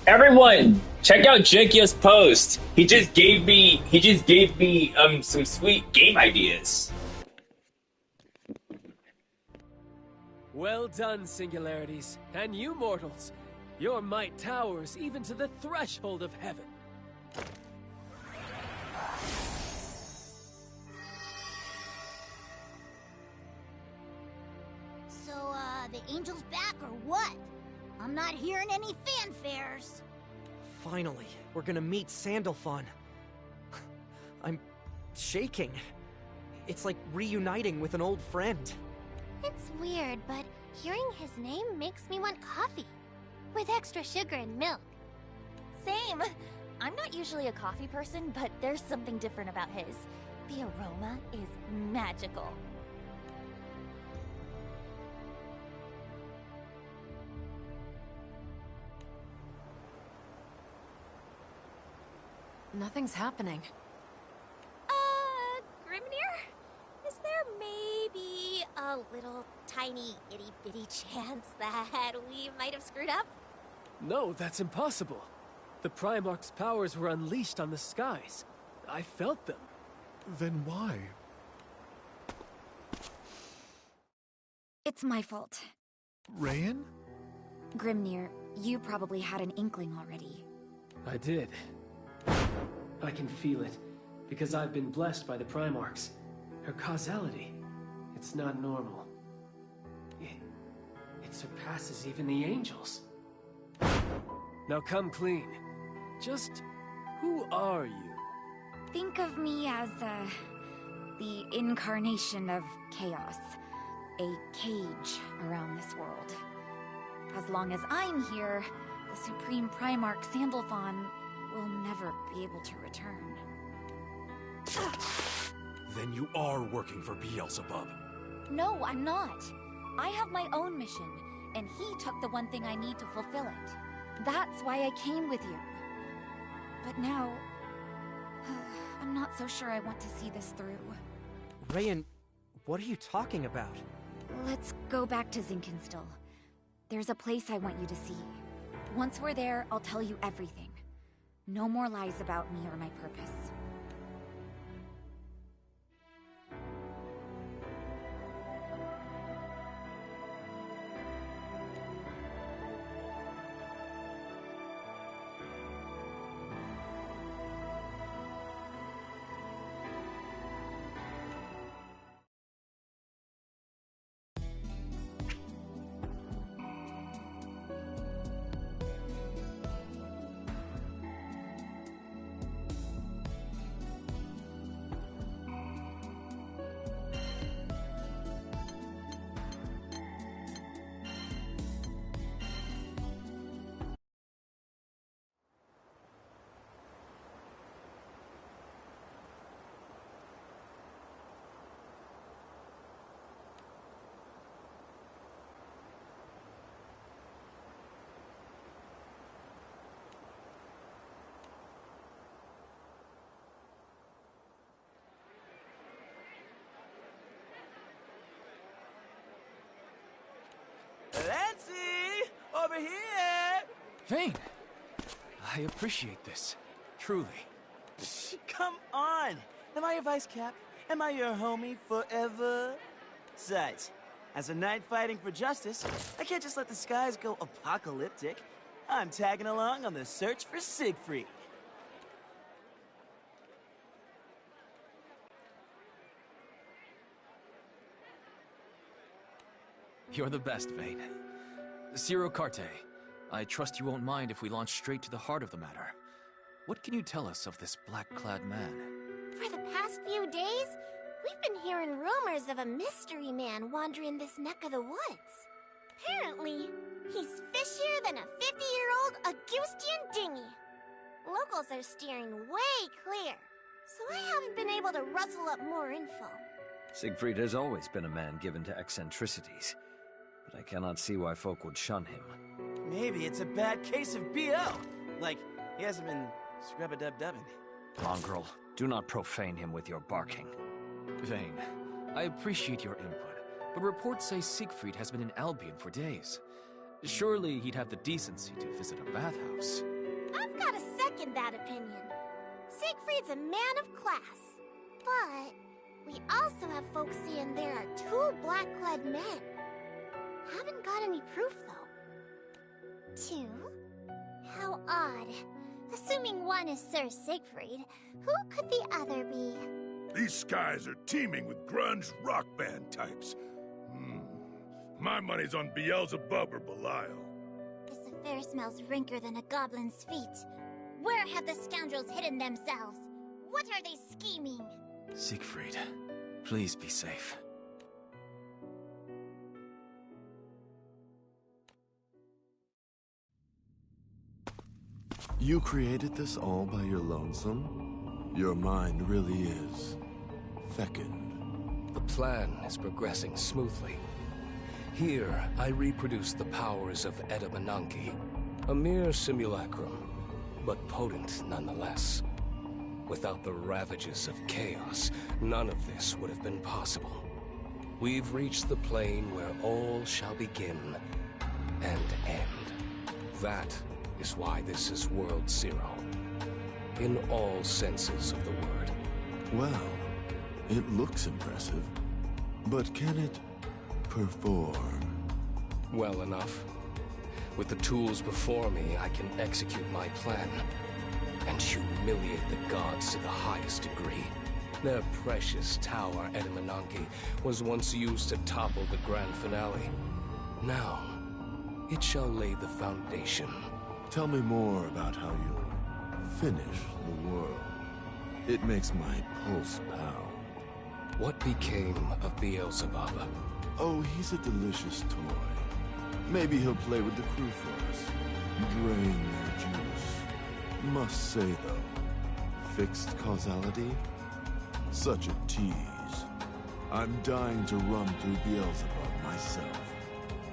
Everyone, check out Jinkia's post. He just gave me some sweet game ideas. Well done, Singularities, and you mortals. Your might towers even to the threshold of heaven. So, the angel's back or what? I'm not hearing any fanfares. Finally, we're gonna meet Sandalphon. I'm shaking. It's like reuniting with an old friend. It's weird, but hearing his name makes me want coffee. With extra sugar and milk. Same. I'm not usually a coffee person, but there's something different about his. The aroma is magical. Nothing's happening. Grimnir? Is there maybe a little tiny itty-bitty chance that we might have screwed up? No, that's impossible. The Primarch's powers were unleashed on the skies. I felt them. Then why? It's my fault. Rayan? Grimnir, you probably had an inkling already. I did. I can feel it, because I've been blessed by the Primarchs. Her causality, it's not normal. It surpasses even the angels. Now come clean. Just, who are you? Think of me as, the incarnation of chaos. A cage around this world. As long as I'm here, the Supreme Primarch Sandalphon will never be able to return. Then you are working for Beelzebub. No, I'm not. I have my own mission, and he took the one thing I need to fulfill it. That's why I came with you. But now, I'm not so sure I want to see this through. Rayan, what are you talking about? Let's go back to Zinkenstill. There's a place I want you to see. Once we're there, I'll tell you everything. No more lies about me or my purpose. Lancy! Over here! Vayne! I appreciate this. Truly. Come on! Am I your vice cap? Am I your homie forever? Besides, as a knight fighting for justice, I can't just let the skies go apocalyptic. I'm tagging along on the search for Siegfried. You're the best, Vayne. Ciro Carte. I trust you won't mind if we launch straight to the heart of the matter. What can you tell us of this black-clad man? For the past few days, we've been hearing rumors of a mystery man wandering this neck of the woods. Apparently, he's fishier than a 50-year-old Augustian dinghy. Locals are steering way clear, so I haven't been able to rustle up more info. Siegfried has always been a man given to eccentricities, but I cannot see why folk would shun him. Maybe it's a bad case of BO. Like, he hasn't been scrub-a-dub-dubbing. Mongrel, do not profane him with your barking. Vane, I appreciate your input, but reports say Siegfried has been in Albion for days. Surely he'd have the decency to visit a bathhouse. I've got to second that opinion. Siegfried's a man of class. But we also have folks saying there are 2 black-clad men. Haven't got any proof, though. 2? How odd. Assuming one is Sir Siegfried, who could the other be? These skies are teeming with grunge rock band types. My money's on Beelzebub or Belial. This affair smells ranker than a goblin's feet. Where have the scoundrels hidden themselves? What are they scheming? Siegfried, please be safe. You created this all by your lonesome? Your mind really is fecund. The plan is progressing smoothly. Here, I reproduce the powers of Edamananki, a mere simulacrum, but potent nonetheless. Without the ravages of chaos, none of this would have been possible. We've reached the plane where all shall begin and end. That is why this is World Zero, in all senses of the word. Well, it looks impressive, but can it perform? Well enough. With the tools before me, I can execute my plan and humiliate the gods to the highest degree. Their precious tower, Edamananki, was once used to topple the grand finale. Now, it shall lay the foundation. Tell me more about how you'll finish the world. It makes my pulse pound. What became of Beelzebub? Oh, he's a delicious toy. Maybe he'll play with the crew for us. Drain their juice. Must say, though, fixed causality? Such a tease. I'm dying to run through Beelzebub myself.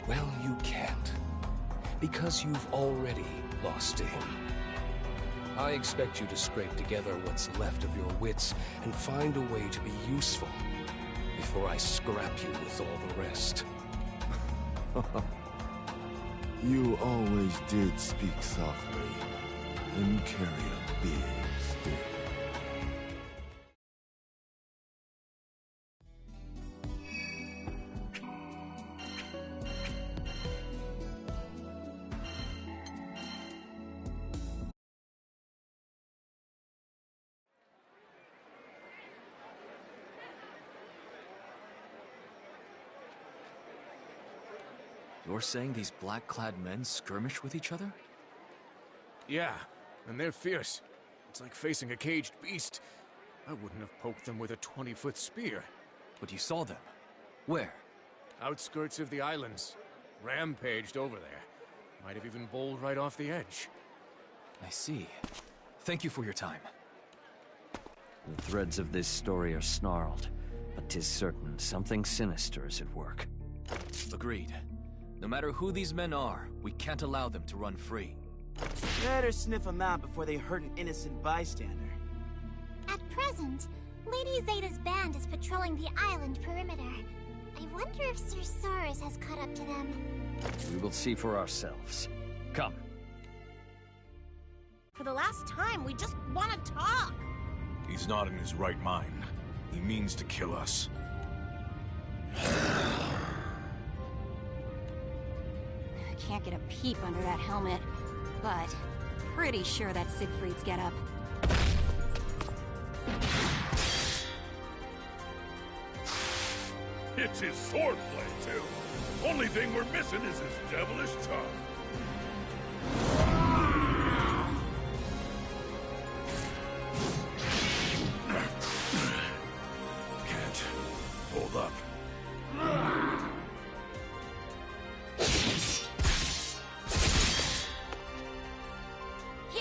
Well, you can't. Because you've already lost to him. I expect you to scrape together what's left of your wits and find a way to be useful before I scrap you with all the rest. You always did speak softly and carry a big stick. You're saying these black-clad men skirmish with each other? Yeah, and they're fierce. It's like facing a caged beast. I wouldn't have poked them with a 20-foot spear. But you saw them. Where? Outskirts of the islands. Rampaged over there. Might have even bowled right off the edge. I see. Thank you for your time. The threads of this story are snarled, but 'tis certain something sinister is at work. Agreed. No matter who these men are, we can't allow them to run free. Better sniff them out before they hurt an innocent bystander. At present, Lady Zeta's band is patrolling the island perimeter. I wonder if Sir Saurus has caught up to them. We will see for ourselves. Come. For the last time, we just want to talk. He's not in his right mind. He means to kill us. I can't get a peep under that helmet, but pretty sure that's Siegfried's getup. It's his swordplay, too. Only thing we're missing is his devilish tongue.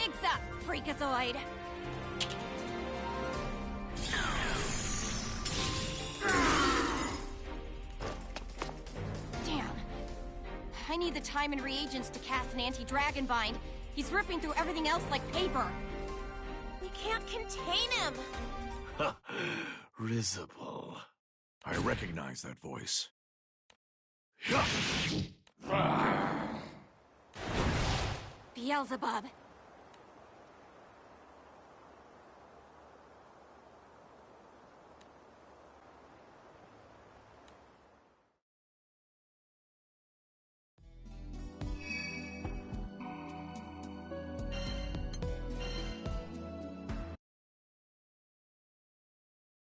Jig's up, Freakazoid! Damn. I need the time and reagents to cast an anti-dragon bind. He's ripping through everything else like paper. We can't contain him! Risible. I recognize that voice. Beelzebub.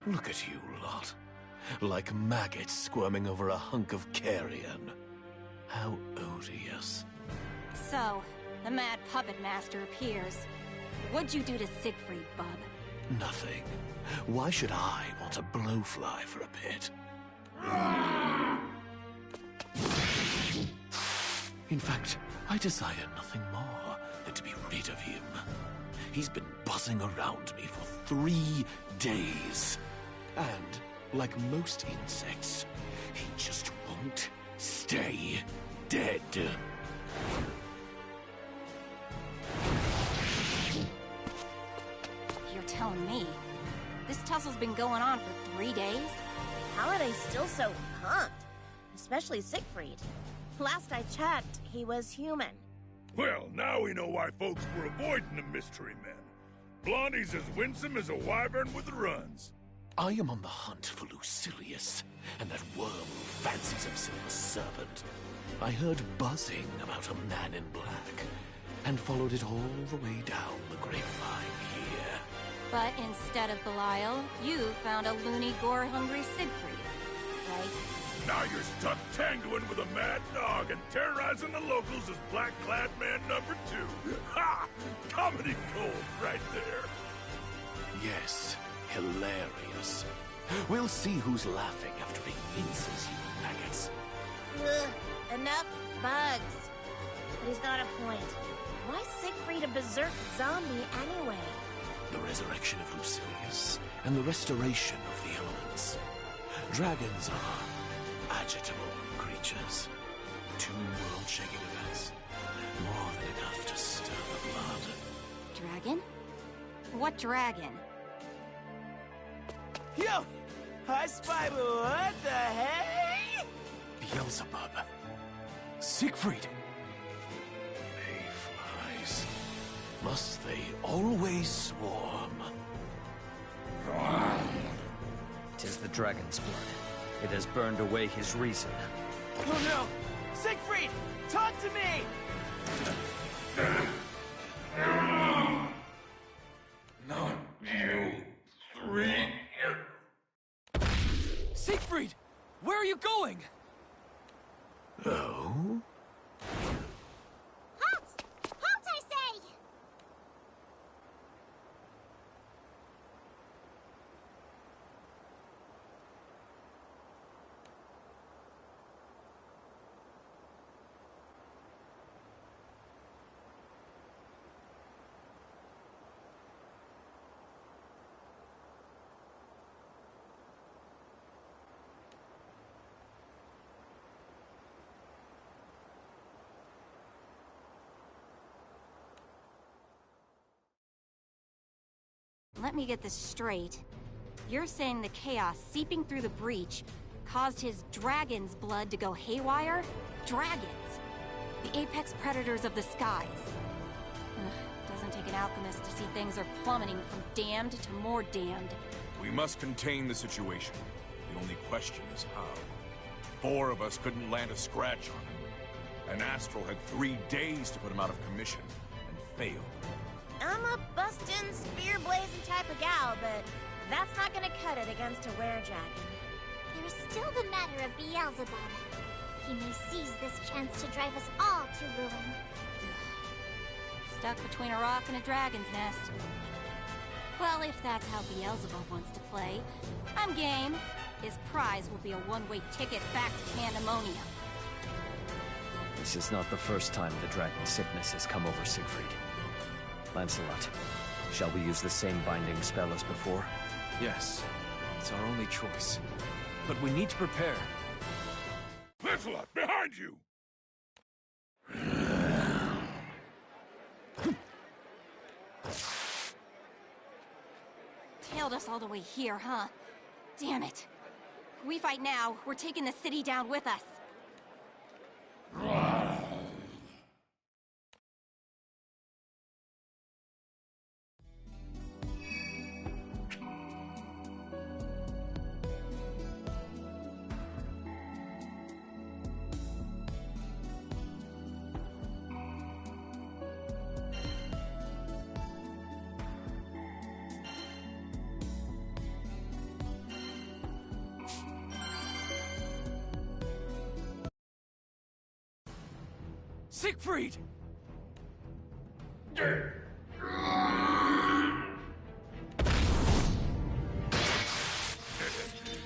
Look at you lot. Like maggots squirming over a hunk of carrion. How odious. So, the mad puppet master appears. What'd you do to Siegfried, bub? Nothing. Why should I want a blowfly for a pet? In fact, I desire nothing more than to be rid of him. He's been buzzing around me for 3 days. And, like most insects, he just won't stay dead. You're telling me? This tussle's been going on for 3 days? How are they still so pumped? Especially Siegfried. Last I checked, he was human. Well, now we know why folks were avoiding the mystery men. Blondie's as winsome as a wyvern with the runs. I am on the hunt for Lucilius, and that worm who fancies himself a serpent. I heard buzzing about a man in black, and followed it all the way down the grapevine here. But instead of Belial, you found a loony, gore-hungry Siegfried, right? Now you're stuck tangoing with a mad dog and terrorizing the locals as Black-Clad Man number 2. Ha! Comedy gold right there. Yes, hilarious. We'll see who's laughing after he minces you maggots. Ugh, enough bugs. But he's got a point. Why Siegfried a berserk zombie anyway? The resurrection of Lucilius, and the restoration of the elements. Dragons are agitable creatures. 2 world-shaking events. More than enough to stir the blood. Dragon? What dragon? Yo! I spy, but what the hey? Beelzebub. Siegfried. Mayflies. Must they always swarm? 'Tis the dragon's blood. It has burned away his reason. Oh no! Siegfried! Talk to me! Not you 3. Siegfried! Where are you going? Oh? Halt! Halt, I say! Let me get this straight. You're saying the chaos seeping through the breach caused his dragon's blood to go haywire? Dragons! The apex predators of the skies. Ugh, doesn't take an alchemist to see things are plummeting from damned to more damned. We must contain the situation. The only question is how. 4 of us couldn't land a scratch on him. And Astral had 3 days to put him out of commission, and failed. I'm a bustin', spear-blazing type of gal, but that's not gonna cut it against a were-dragon. There is still the matter of Beelzebub. He may seize this chance to drive us all to ruin. Stuck between a rock and a dragon's nest. Well, if that's how Beelzebub wants to play, I'm game. His prize will be a one-way ticket back to Pandemonium. This is not the first time the dragon sickness has come over Siegfried. Lancelot, shall we use the same binding spell as before? Yes, it's our only choice. But we need to prepare. Lancelot, behind you! Tailed us all the way here, huh? Damn it. We fight now, we're taking the city down with us. Siegfried!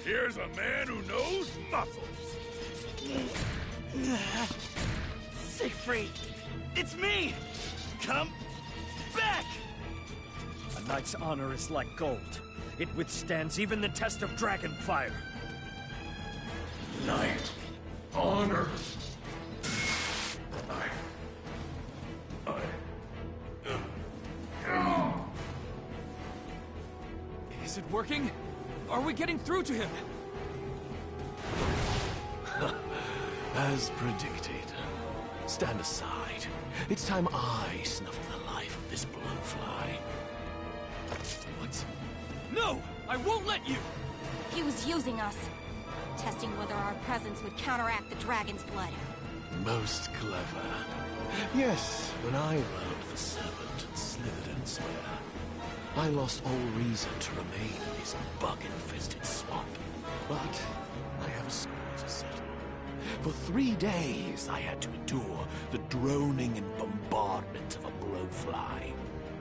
Here's a man who knows muscles. Siegfried! It's me! Come back! A knight's honor is like gold. It withstands even the test of dragon fire. Knight honor. Is it working? Are we getting through to him? As predicted. Stand aside. It's time I snuffed the life of this blowfly. What? No! I won't let you! He was using us. Testing whether our presence would counteract the dragon's blood. Most clever. Yes, when I rode the serpent and slithered elsewhere, I lost all reason to remain in this bug-infested swamp. But I have a score to settle. For 3 days, I had to endure the droning and bombardment of a blowfly.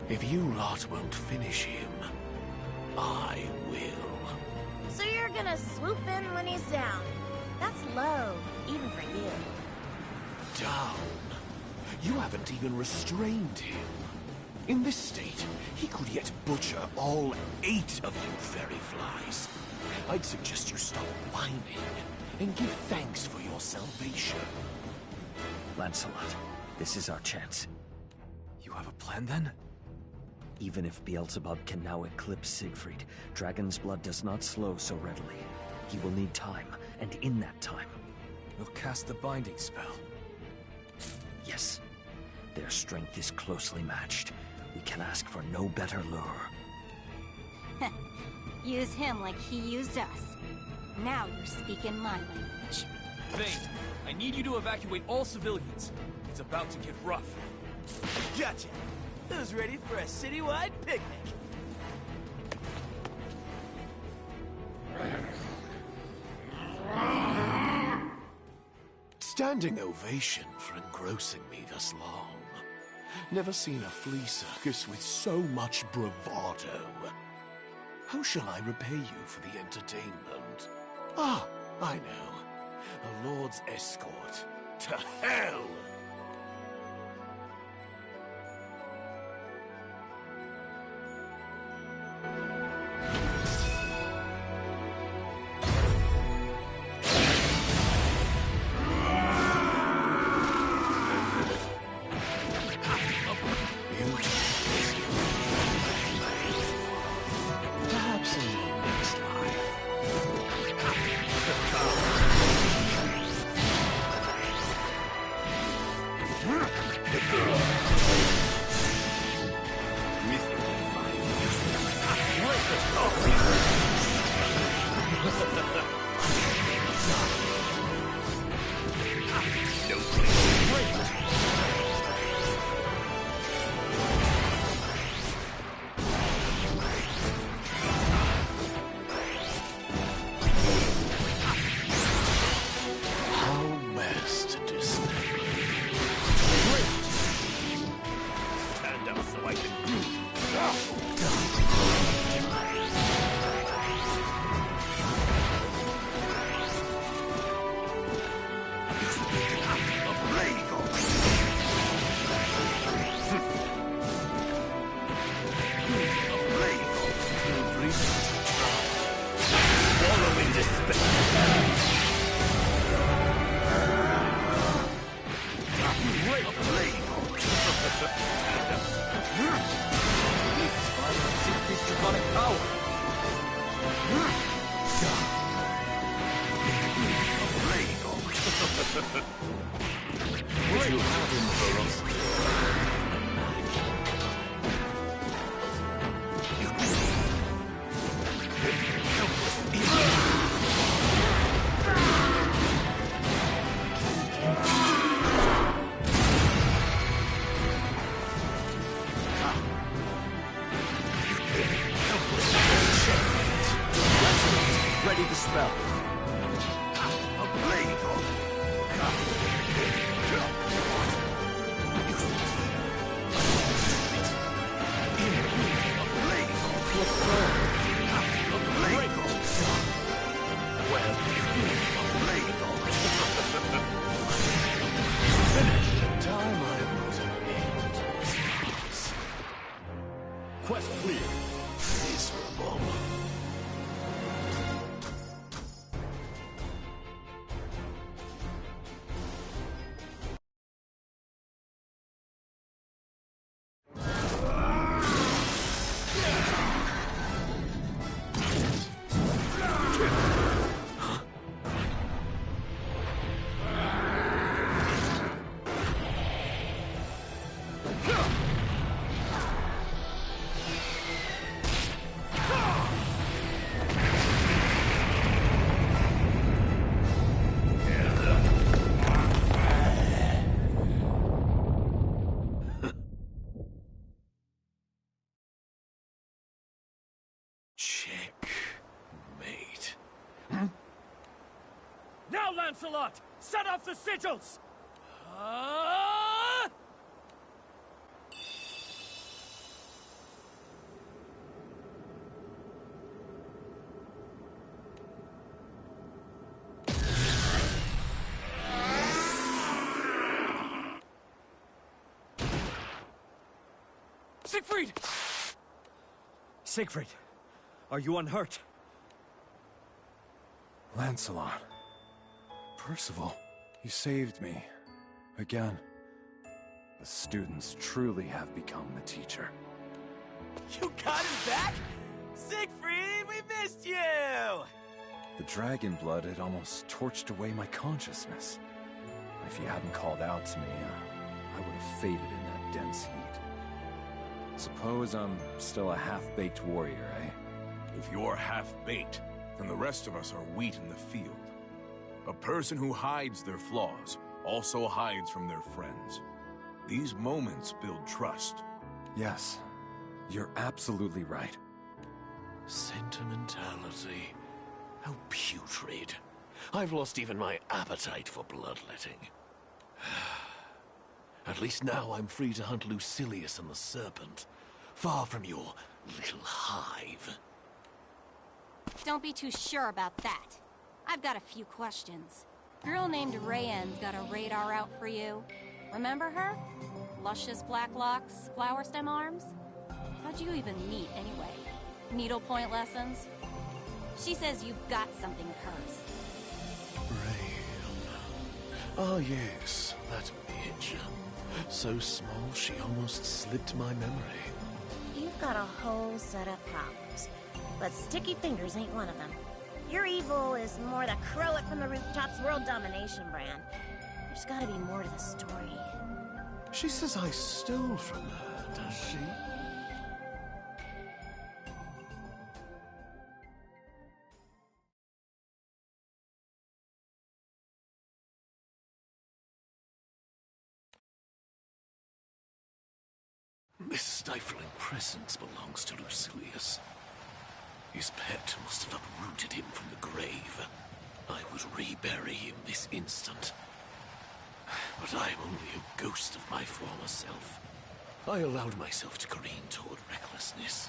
If you lot won't finish him, I will. So you're gonna swoop in when he's down. That's low, even for you. Down? You haven't even restrained him. In this state, he could yet butcher all 8 of you fairy flies. I'd suggest you stop whining and give thanks for your salvation. Lancelot, this is our chance. You have a plan then? Even if Beelzebub can now eclipse Siegfried, Dragon's blood does not slow so readily. He will need time, and in that time... We'll cast the binding spell. Yes. Their strength is closely matched. We can ask for no better lure. Use him like he used us. Now you're speaking my language. Vane, I need you to evacuate all civilians. It's about to get rough. Gotcha! Who's ready for a citywide picnic? Standing ovation for engrossing me thus long. Never seen a flea circus with so much bravado. How shall I repay you for the entertainment? Ah, I know. A lord's escort. To hell! draconic power. Would you have him, ferocity? Ready to spell. A blade of... Quest clear. Miserable. Checkmate. Now, Lancelot! Set off the sigils! Siegfried! Siegfried, are you unhurt? Lancelot. Percival, you saved me. Again. The students truly have become the teacher. You got him back? Siegfried, we missed you! The dragon blood had almost torched away my consciousness. If you hadn't called out to me, I would have faded in that dense heat. Suppose I'm still a half-baked warrior, eh? If you're half-baked, then the rest of us are wheat in the field. A person who hides their flaws also hides from their friends. These moments build trust. Yes, you're absolutely right. Sentimentality. How putrid. I've lost even my appetite for bloodletting. At least now I'm free to hunt Lucilius and the Serpent, far from your little hive. Don't be too sure about that. I've got a few questions. Girl named Rayanne's got a radar out for you. Remember her? Luscious black locks, flower stem arms? How'd you even meet, anyway? Needlepoint lessons? She says you've got something of hers. Ah yes, that bitch. So small she almost slipped my memory. You've got a whole set of problems, but sticky fingers ain't one of them. Your evil is more the crow it from the rooftops world domination brand. There's gotta be more to the story. She says I stole from her, does she? This stifling presence belongs to Lucilius. His pet must have uprooted him from the grave. I would rebury him this instant. But I am only a ghost of my former self. I allowed myself to careen toward recklessness.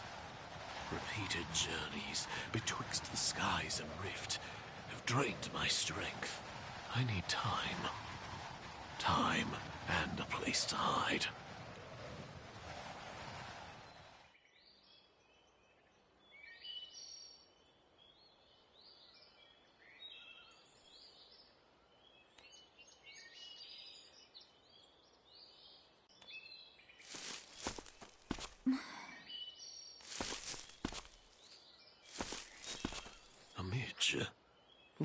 Repeated journeys betwixt the skies and rift have drained my strength. I need time. Time and a place to hide.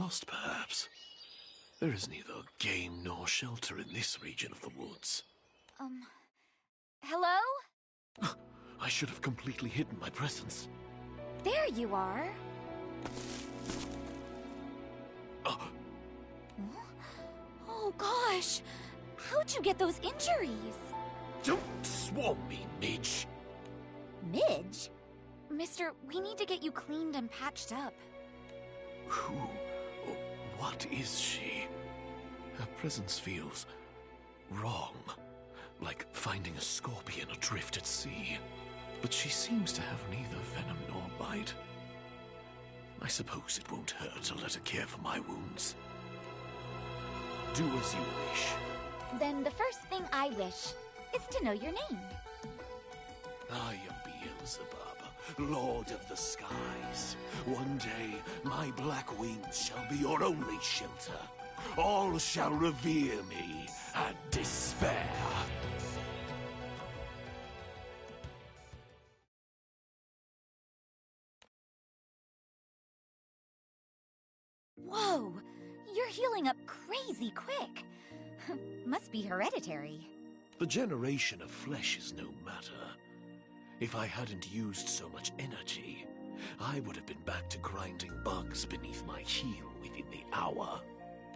Lost, perhaps. There is neither game nor shelter in this region of the woods. Hello? I should have completely hidden my presence. There you are. Oh gosh! How'd you get those injuries? Don't swarm me, Midge! Midge? Mister, we need to get you cleaned and patched up. Who? What is she? Her presence feels wrong. Like finding a scorpion adrift at sea. But she seems to have neither venom nor bite. I suppose it won't hurt to let her care for my wounds. Do as you wish. Then the first thing I wish is to know your name. I am Beelzebub, Lord of the Skies. One day, my black wings shall be your only shelter. All shall revere me and despair. Whoa! You're healing up crazy quick. Must be hereditary. The generation of flesh is no matter. If I hadn't used so much energy, I would have been back to grinding bugs beneath my heel within the hour.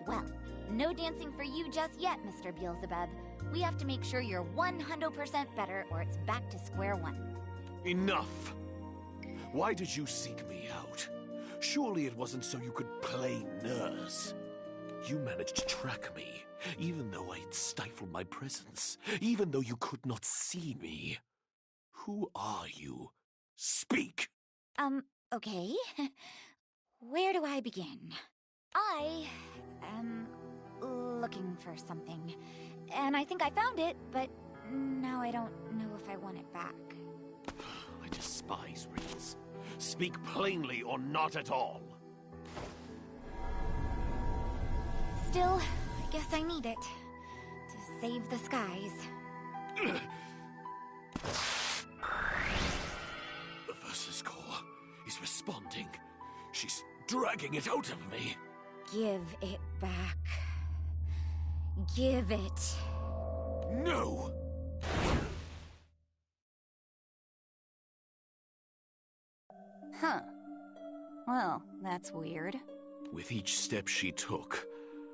Well, no dancing for you just yet, Mr. Beelzebub. We have to make sure you're 100% better or it's back to square one. Enough! Why did you seek me out? Surely it wasn't so you could play nurse. You managed to track me, even though I'd stifled my presence, even though you could not see me. Who are you? Speak! Okay. Where do I begin? I am looking for something, and I think I found it, but now I don't know if I want it back. I despise riddles. Speak plainly or not at all. Still, I guess I need it to save the skies. The Versus Core is responding. She's dragging it out of me. Give it back. Give it. No! Huh. Well, that's weird. With each step she took,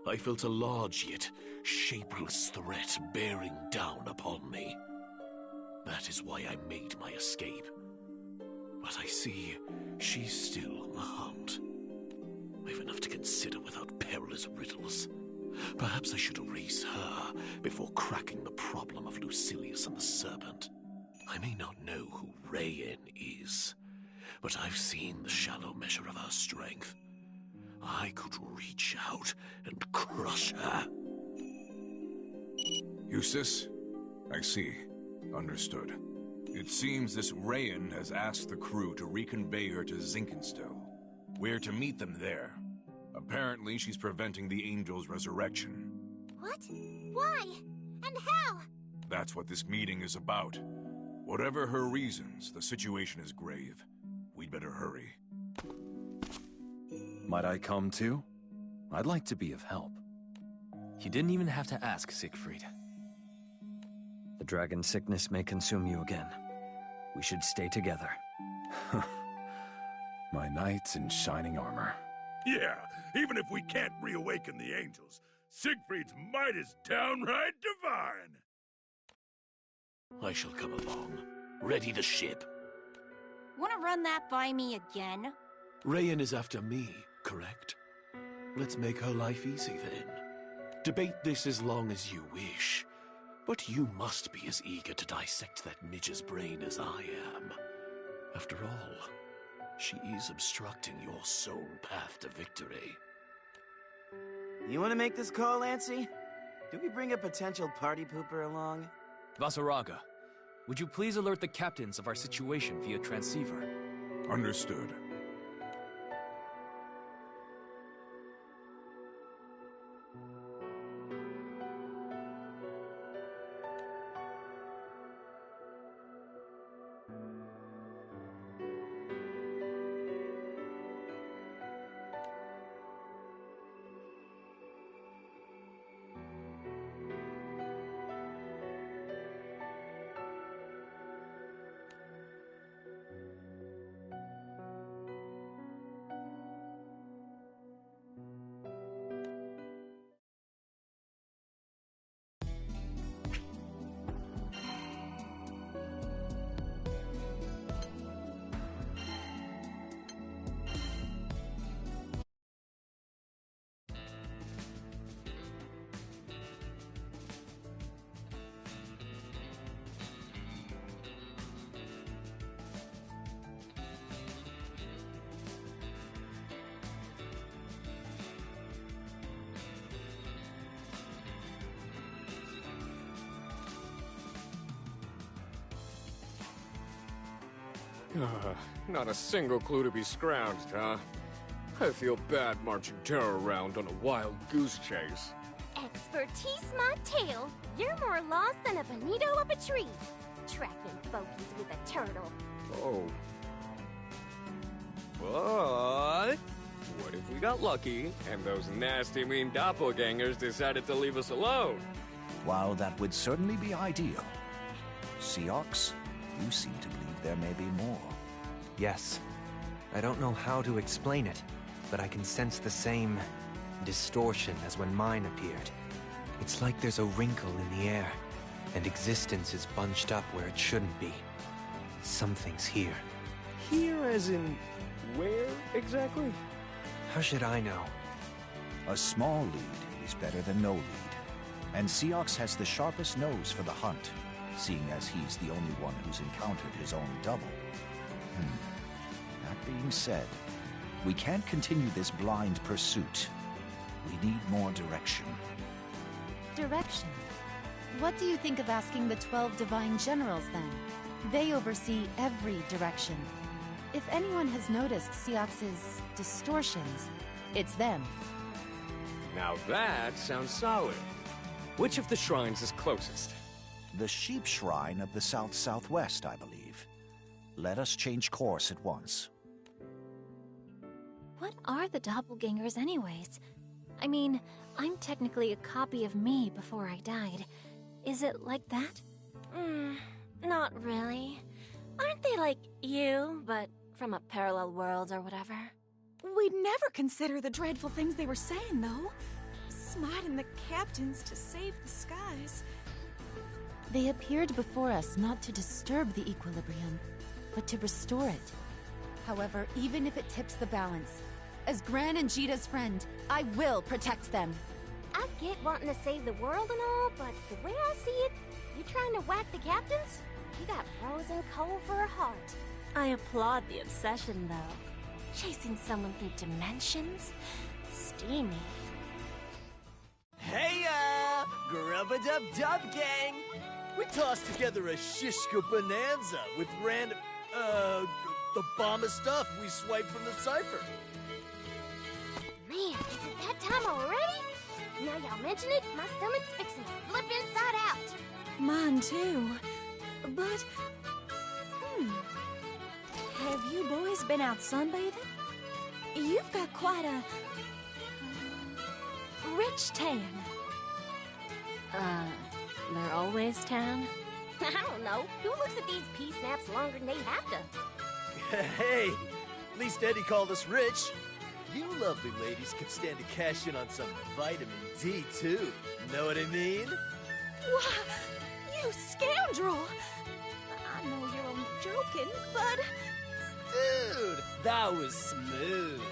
I felt a large yet shapeless threat bearing down upon me. That is why I made my escape. But I see she's still on the hunt. I've enough to consider without perilous riddles. Perhaps I should erase her before cracking the problem of Lucilius and the Serpent. I may not know who Rayen is, but I've seen the shallow measure of her strength. I could reach out and crush her. Eustace? I see. Understood. It seems this Rayen has asked the crew to reconvey her to Zinkenstell. We're to meet them there. Apparently, she's preventing the Angel's resurrection. What? Why? And how? That's what this meeting is about. Whatever her reasons, the situation is grave. We'd better hurry. Might I come too? I'd like to be of help. You didn't even have to ask, Siegfried. The dragon sickness may consume you again. We should stay together. My knights in shining armor. Yeah, even if we can't reawaken the angels, Siegfried's might is downright divine. I shall come along. Ready the ship. Wanna run that by me again? Rayen is after me, correct? Let's make her life easy then. Debate this as long as you wish. But you must be as eager to dissect that midge's brain as I am. After all, she is obstructing your sole path to victory. You wanna make this call, Lancy? Do we bring a potential party pooper along? Vasaraga, would you please alert the captains of our situation via transceiver? Understood. Not a single clue to be scrounged, huh? I feel bad marching terror around on a wild goose chase. Expertise my tail. You're more lost than a bonito up a tree. Tracking bogeys with a turtle. Oh. But what if we got lucky and those nasty mean doppelgangers decided to leave us alone? While that would certainly be ideal, Seox, you seem to believe there may be more. Yes. I don't know how to explain it, but I can sense the same distortion as when mine appeared. It's like there's a wrinkle in the air, and existence is bunched up where it shouldn't be. Something's here. Here as in where exactly? How should I know? A small lead is better than no lead. And Seox has the sharpest nose for the hunt, seeing as he's the only one who's encountered his own double. That being said, we can't continue this blind pursuit. We need more direction. Direction? What do you think of asking the 12 Divine Generals, then? They oversee every direction. If anyone has noticed Seox's distortions, it's them. Now that sounds solid. Which of the shrines is closest? The Sheep Shrine of the South-Southwest, I believe. Let us change course at once. What are the doppelgangers anyways? I mean, I'm technically a copy of me before I died. Is it like that? Not really. Aren't they like you, but from a parallel world or whatever? We'd never consider the dreadful things they were saying, though. Smiting the captains to save the skies. They appeared before us not to disturb the equilibrium, but to restore it. However, even if it tips the balance, as Gran and Jita's friend, I will protect them. I get wanting to save the world and all, but the way I see it, you trying to whack the captains? You got frozen coal for a heart. I applaud the obsession, though. Chasing someone through dimensions? Steamy. Hey-ya! Grubba-dub-dub gang! We tossed together a shishka bonanza with random, the bomb of stuff we swiped from the cipher. Man, is it that time already? Now y'all mention it, my stomach's fixing to flip inside out. Mine too. But, have you boys been out sunbathing? You've got quite a rich tan. They're always tan? I don't know. Who looks at these pea snaps longer than they have to? Hey, at least Eddie called us rich. You lovely ladies could stand to cash in on some vitamin D, too. Know what I mean? Why, you scoundrel! I know you're only joking, but... Dude, that was smooth.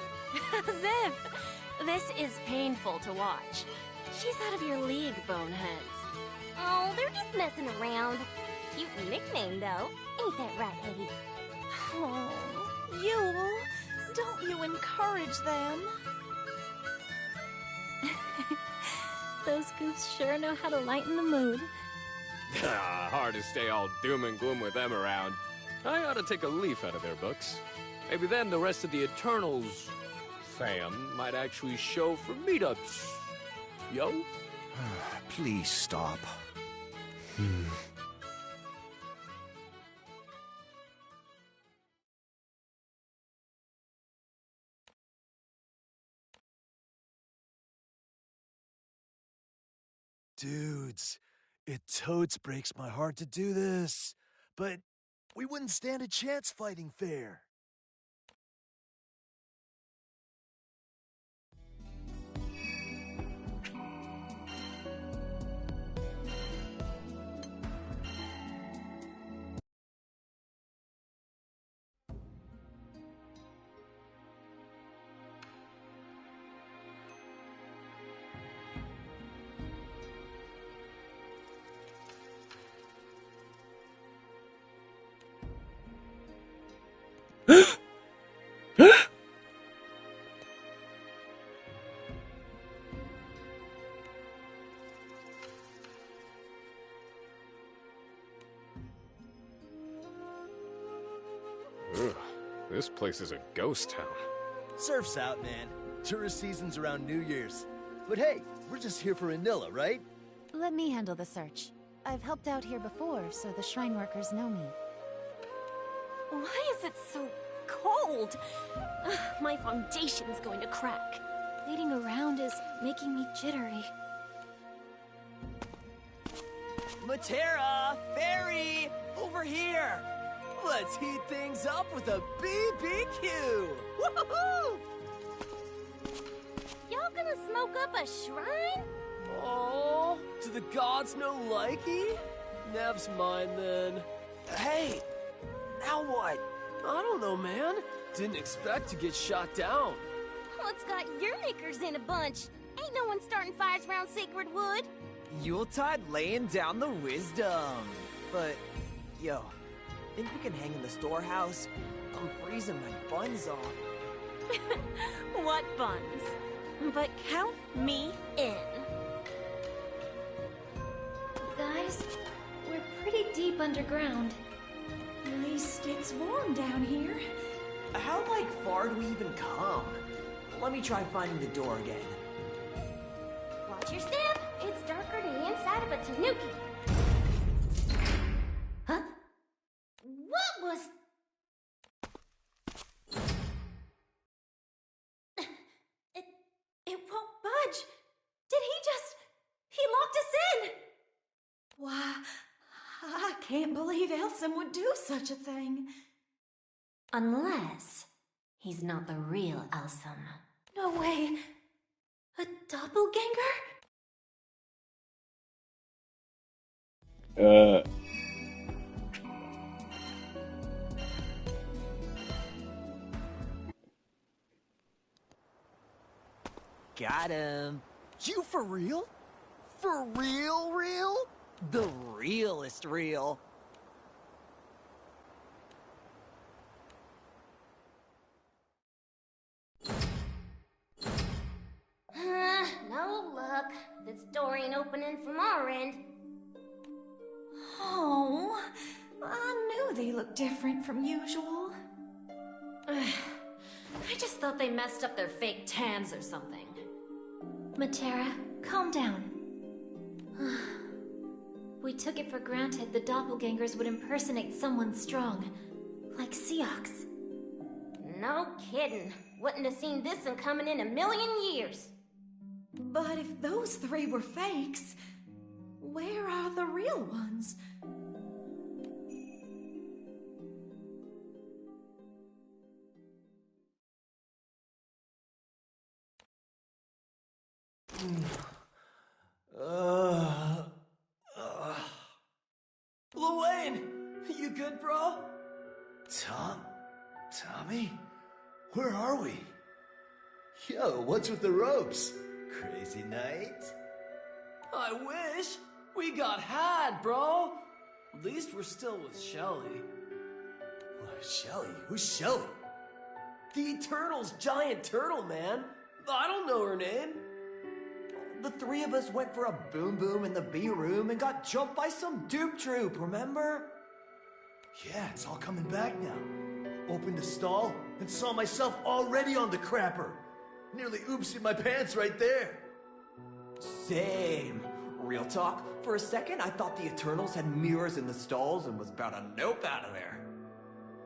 As if. This is painful to watch. She's out of your league, boneheads. Oh, they're just messing around. Cute nickname, though. Ain't that right, Eddie? Oh, Yule, don't you encourage them. Those goofs sure know how to lighten the mood. Hard to stay all doom and gloom with them around. I ought to take a leaf out of their books. Maybe then the rest of the Eternals fam might actually show for meetups. Yo? Please stop. Dudes, it totes breaks my heart to do this, but we wouldn't stand a chance fighting fair. Ugh, this place is a ghost town. Surf's out, man. Tourist season's around New Year's. But hey, we're just here for Anilla, right? Let me handle the search. I've helped out here before, so the shrine workers know me. Why is it so cold? Ugh, my foundation's going to crack. Waiting around is making me jittery. Matera! Fairy! Over here! Let's heat things up with a BBQ! Woohoo! Y'all gonna smoke up a shrine? Oh, do the gods know likey? Nev's mine then. Hey, now what? I don't know, man. Didn't expect to get shot down. Well, it's got your knickers in a bunch. Ain't no one starting fires around sacred wood. Yuletide laying down the wisdom. But, yo, think we can hang in the storehouse? I'm freezing my buns off. What buns? But count me in. Guys, we're pretty deep underground. At least it's warm down here. How, far do we even come? Let me try finding the door again. Watch your step. It's darker than the inside of a tanuki. Huh? What was... It won't budge. Did he locked us in? Why, I can't believe Elson would do such a thing. Unless he's not the real Elson. No way. A doppelganger? Got him. You for real? For real, real? The realest real. No luck. This door ain't opening from our end. Oh, I knew they looked different from usual. I just thought they messed up their fake tans or something. Matera, calm down. We took it for granted the doppelgangers would impersonate someone strong, like Seox. No kidding. Wouldn't have seen this one coming in a million years. But if those three were fakes, where are the real ones? Luane! You good, bro? Tommy? Where are we? Yo, what's with the ropes? Crazy night? I wish. We got had, bro. At least we're still with Shelly. Shelly? Who's Shelly? The Eternal's giant turtle, man. I don't know her name. The three of us went for a boom boom in the B room and got jumped by some dupe troop, remember? Yeah, it's all coming back now. Opened a stall and saw myself already on the crapper. Nearly oopsied my pants right there. Same. Real talk, for a second I thought the Eternals had mirrors in the stalls and was about to nope out of there.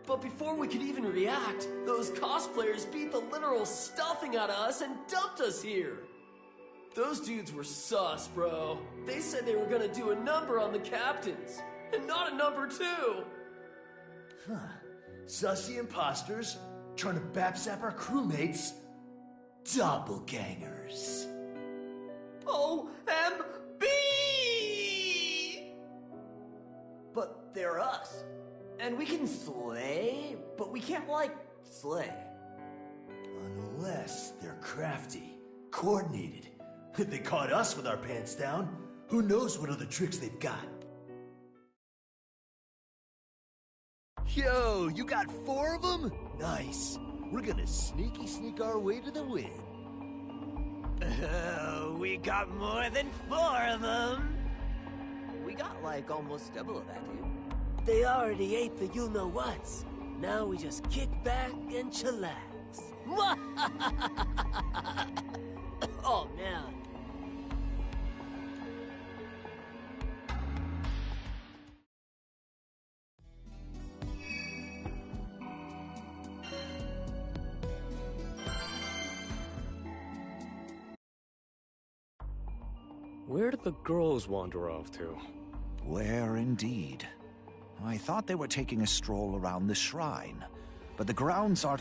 But before we could even react, those cosplayers beat the literal stuffing out of us and dumped us here. Those dudes were sus, bro. They said they were gonna do a number on the captains, and not a number two. Huh. Sussy imposters, trying to bapsap our crewmates. Doppelgangers. OMB! But they're us. And we can slay, but we can't, slay. Unless they're crafty, coordinated. If they caught us with our pants down, who knows what other tricks they've got. Yo, you got 4 of them? Nice. We're gonna sneak our way to the win. We got more than 4 of them. We got almost double of that, dude. They already ate the you-know-whats. Now we just kick back and chillax. Oh, man. Where did the girls wander off to? Where indeed? I thought they were taking a stroll around the shrine, but the grounds are...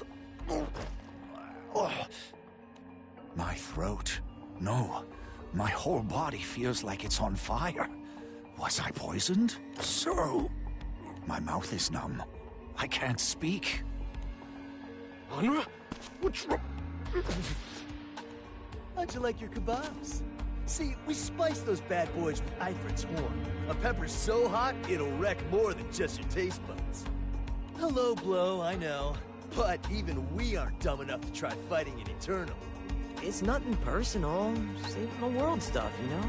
Oh. My throat. No, my whole body feels like it's on fire. Was I poisoned? So... My mouth is numb. I can't speak. Anra? What's wrong? How'd you like your kebabs? See, we spiced those bad boys with Ifrit's horn. A pepper's so hot, it'll wreck more than just your taste buds. Hello, Blow, I know. But even we aren't dumb enough to try fighting an Eternal. It's nothing personal. Saving the world stuff, you know?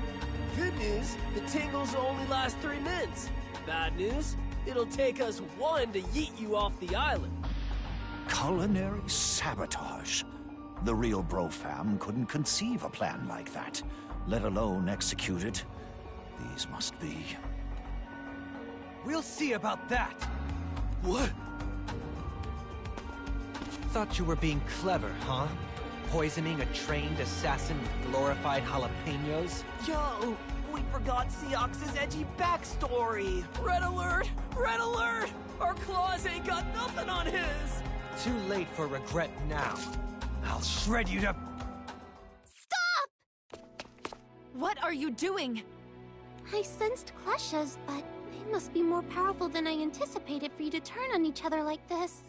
Good news, the tingles only last 3 minutes. Bad news, it'll take us 1 to yeet you off the island. Culinary sabotage. The real Bro Fam couldn't conceive a plan like that, let alone execute it. These must be... We'll see about that! What? Thought you were being clever, huh? Poisoning a trained assassin with glorified jalapenos? Yo, we forgot Seox's edgy backstory. Red alert! Red alert! Our claws ain't got nothing on his! Too late for regret now. I'll shred you to... Stop! What are you doing? I sensed Kleshas, but they must be more powerful than I anticipated for you to turn on each other like this.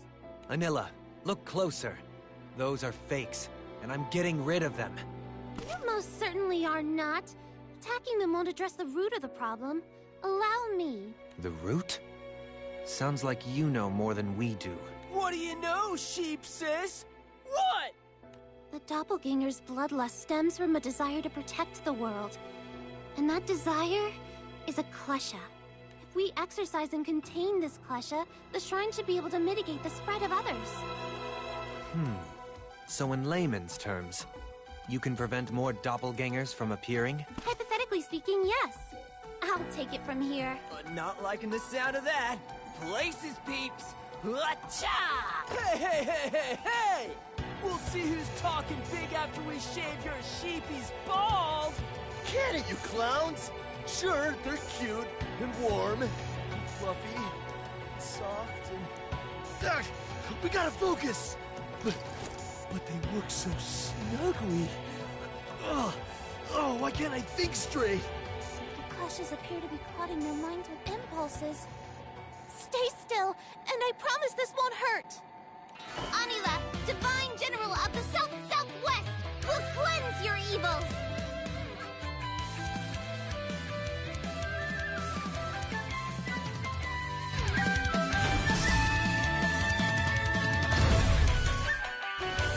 Anila, look closer. Those are fakes, and I'm getting rid of them. You most certainly are not. Attacking them won't address the root of the problem. Allow me. The root? Sounds like you know more than we do. What do you know, sheep sis? What? The doppelganger's bloodlust stems from a desire to protect the world. And that desire is a klesha. If we exercise and contain this klesha, the shrine should be able to mitigate the spread of others. So in layman's terms, you can prevent more doppelgangers from appearing? Hypothetically speaking, yes. I'll take it from here. Not liking the sound of that. Places, peeps. Acha! Hey, hey, hey, hey, hey! We'll see who's talking big after we shave your sheepy's balls! Get it, you clowns! Sure, they're cute, and warm, and fluffy, and soft, and... Ugh, we gotta focus! But they look so snuggly. Ugh. Oh, why can't I think straight? The kleshas appear to be clouding their minds with impulses. Stay still, and I promise this won't hurt! Anila, Divine General of the South-Southwest, will cleanse your evils!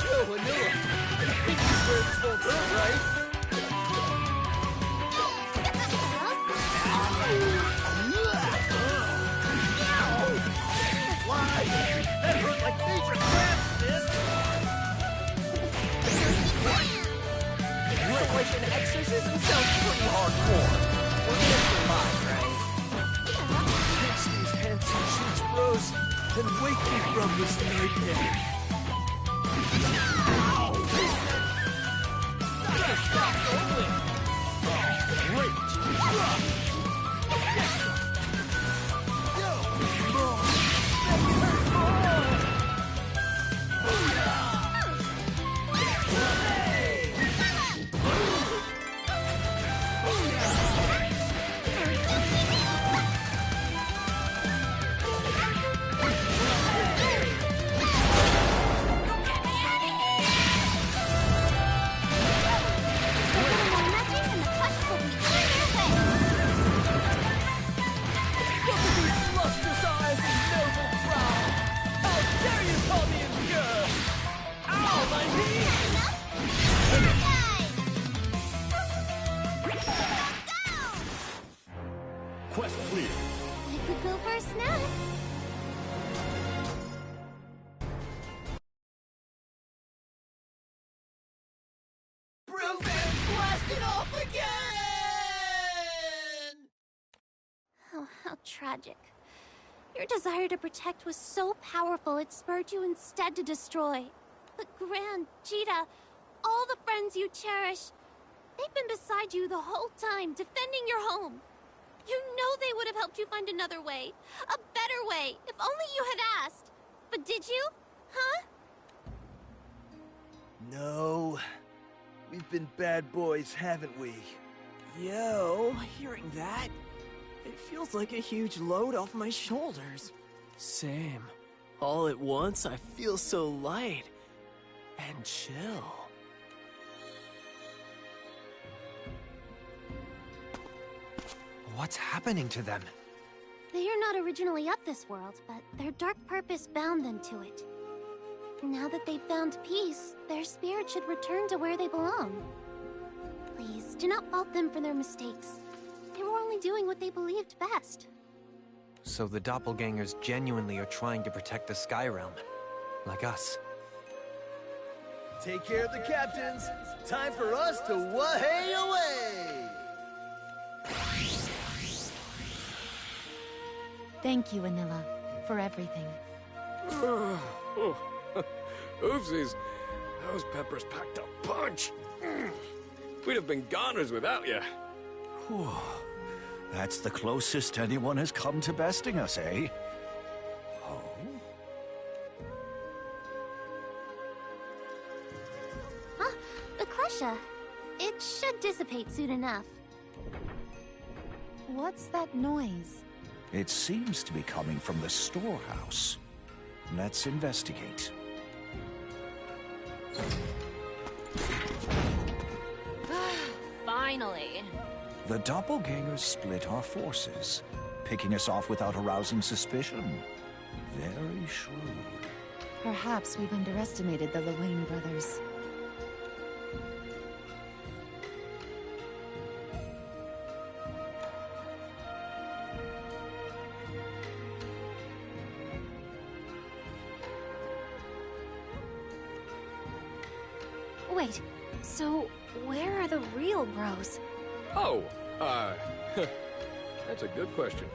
Yo, Anila, I think you swear this won't hurt, right? That hurt like major crabs, sis! Isolation exorcism sounds pretty hardcore. We're gonna survive, right? Pinch these handsome cheeks, bros, and wake me from this nightmare. Stop going! Great! tragic. Your desire to protect was so powerful it spurred you instead to destroy. But Gran, Cheetah, all the friends you cherish, they've been beside you the whole time, defending your home. You know they would have helped you find another way, a better way, if only you had asked. But did you? Huh? No. We've been bad boys, haven't we? Yo, hearing that, it feels like a huge load off my shoulders. Same. All at once, I feel so light and chill. What's happening to them? They are not originally of this world, but their dark purpose bound them to it. Now that they've found peace, their spirit should return to where they belong. Please, do not fault them for their mistakes. They were only doing what they believed best. So the doppelgangers genuinely are trying to protect the Sky Realm. Like us. Take care of the captains. Time for us to way away! Thank you, Anila, for everything. Oopsies. Those peppers packed a punch. We'd have been goners without you. Whew. That's the closest anyone has come to besting us, eh? Oh? Ah, the Klesha. It should dissipate soon enough. What's that noise? It seems to be coming from the storehouse. Let's investigate. Finally. The doppelgangers split our forces, picking us off without arousing suspicion. Very shrewd. Perhaps we've underestimated the Luane brothers. Wait, so where are the real bros? Oh, that's a good question.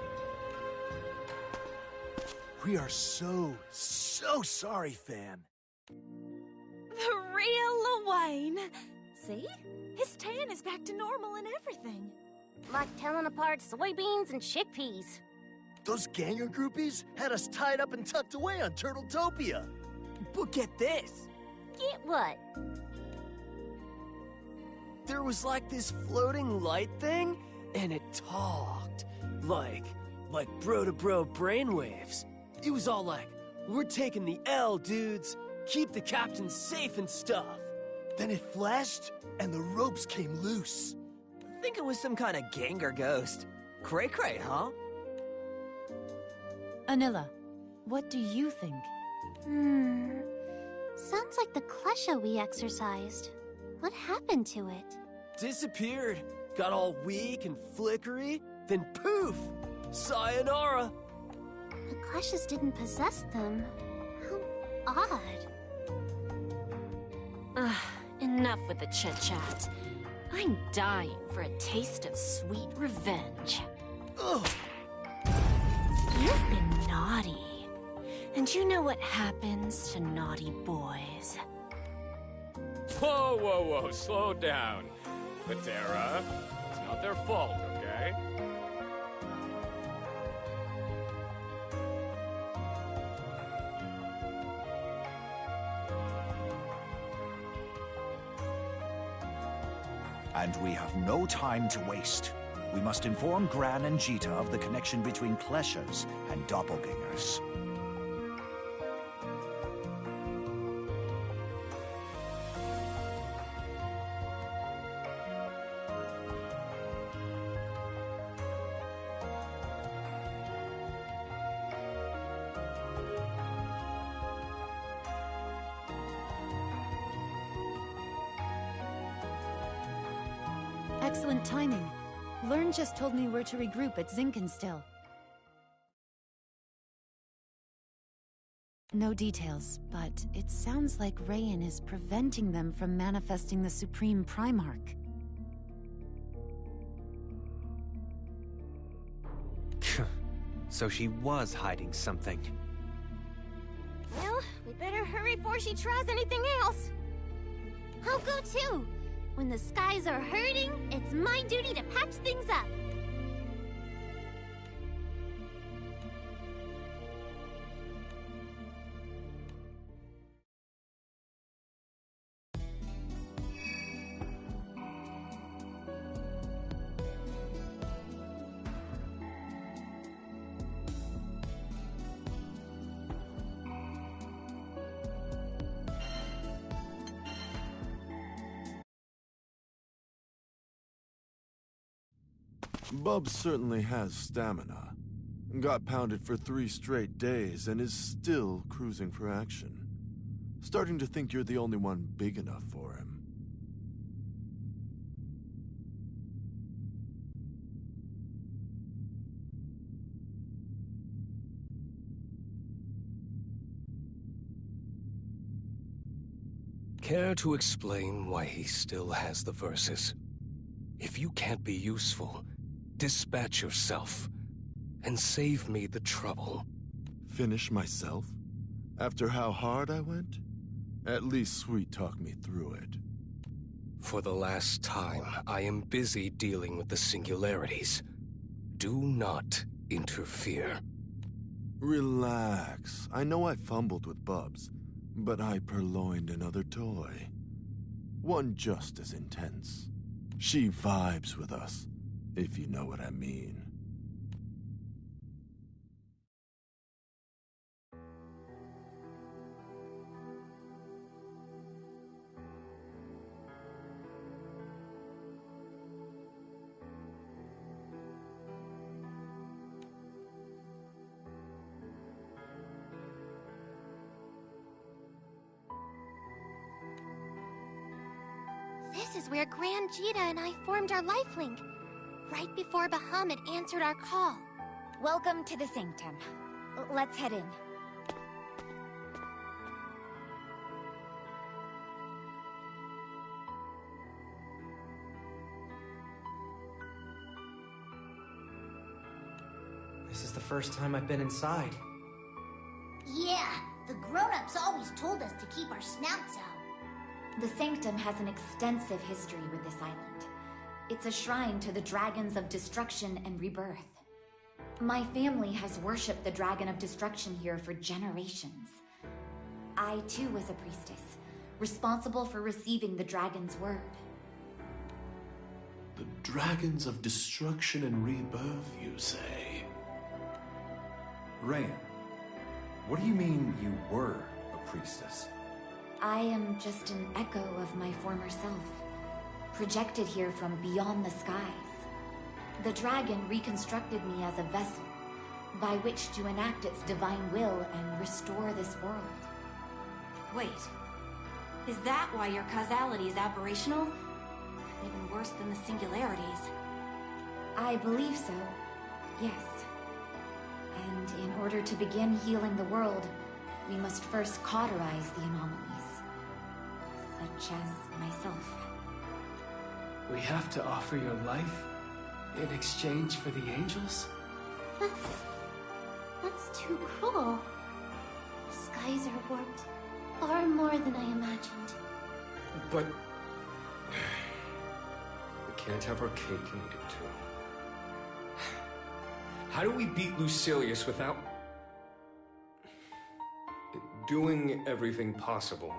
We are so sorry, fam. The real Luane. See? His tan is back to normal and everything. Like telling apart soybeans and chickpeas. Those ganger groupies had us tied up and tucked away on Turtletopia. But get this. Get what? There was like this floating light thing, and it talked. Like bro-to-bro brainwaves. It was all like, we're taking the L, dudes. Keep the captain safe and stuff. Then it flashed, and the ropes came loose. I think it was some kind of ganger ghost. Cray-cray, huh? Anila, what do you think? Sounds like the Klesha we exorcised. What happened to it? Disappeared. Got all weak and flickery. Then poof! Sayonara! The Kleshas didn't possess them. How odd. Enough with the chit-chat. I'm dying for a taste of sweet revenge. Ugh. You've been naughty. And you know what happens to naughty boys. Whoa, whoa, whoa, slow down. Patera, it's not their fault, okay? And we have no time to waste. We must inform Gran and Jita of the connection between Kleshas and doppelgangers. Excellent timing. Learn just told me where to regroup at Zinkenstill. No details, but it sounds like Rayan is preventing them from manifesting the Supreme Primarch. So she was hiding something. Well, we better hurry before she tries anything else. I'll go too. When the skies are hurting, it's my duty to patch things up. Bubs certainly has stamina. Got pounded for 3 straight days and is still cruising for action. Starting to think you're the only one big enough for him. Care to explain why he still has the verses? If you can't be useful, dispatch yourself, and save me the trouble. Finish myself? After how hard I went? At least sweet-talk me through it. For the last time, I am busy dealing with the singularities. Do not interfere. Relax. I know I fumbled with Bubs, but I purloined another toy. One just as intense. She vibes with us, if you know what I mean. This is where Grand Jita and I formed our lifelink, right before Bahamut answered our call. Welcome to the Sanctum. Let's head in. This is the first time I've been inside. Yeah, the grown-ups always told us to keep our snouts out. The Sanctum has an extensive history with this island. It's a shrine to the Dragons of Destruction and Rebirth. My family has worshipped the Dragon of Destruction here for generations. I too was a priestess, responsible for receiving the dragon's word. The Dragons of Destruction and Rebirth, you say? Rayan, what do you mean you were a priestess? I am just an echo of my former self, projected here from beyond the skies. The dragon reconstructed me as a vessel, by which to enact its divine will and restore this world. Wait, is that why your causality is aberrational? Even worse than the singularities. I believe so, yes. And in order to begin healing the world, we must first cauterize the anomalies. Such as myself. We have to offer your life in exchange for the angels? That's too cruel. The skies are warped far more than I imagined. But we can't have our cake and eat it too. How do we beat Lucilius without doing everything possible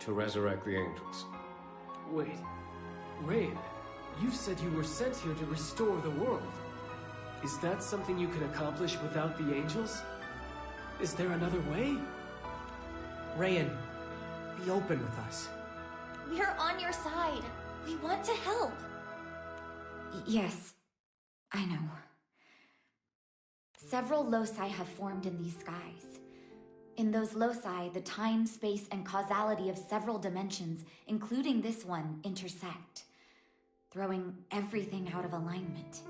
to resurrect the angels? Wait, Rayan, you said you were sent here to restore the world. Is that something you can accomplish without the angels? Is there another way? Rayan, be open with us. We're on your side. We want to help. Yes, I know. Several loci have formed in these skies. In those loci, the time, space, and causality of several dimensions, including this one, intersect, throwing everything out of alignment.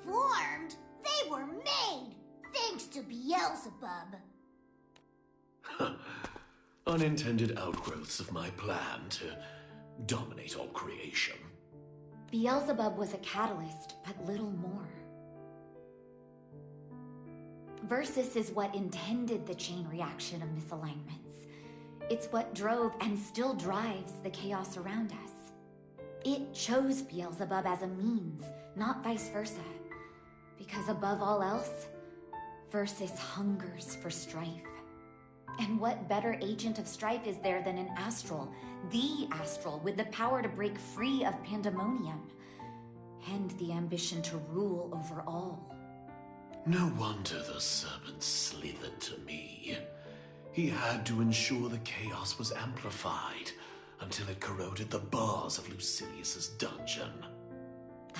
Formed? They were made! Thanks to Beelzebub. Unintended outgrowths of my plan to dominate all creation. Beelzebub was a catalyst, but little more. Versus is what intended the chain reaction of misalignments. It's what drove and still drives the chaos around us. It chose Beelzebub as a means, not vice versa. Because above all else, Versus hungers for strife. And what better agent of strife is there than an astral, the astral, with the power to break free of pandemonium, and the ambition to rule over all? No wonder the serpent slithered to me. He had to ensure the chaos was amplified until it corroded the bars of Lucilius's dungeon.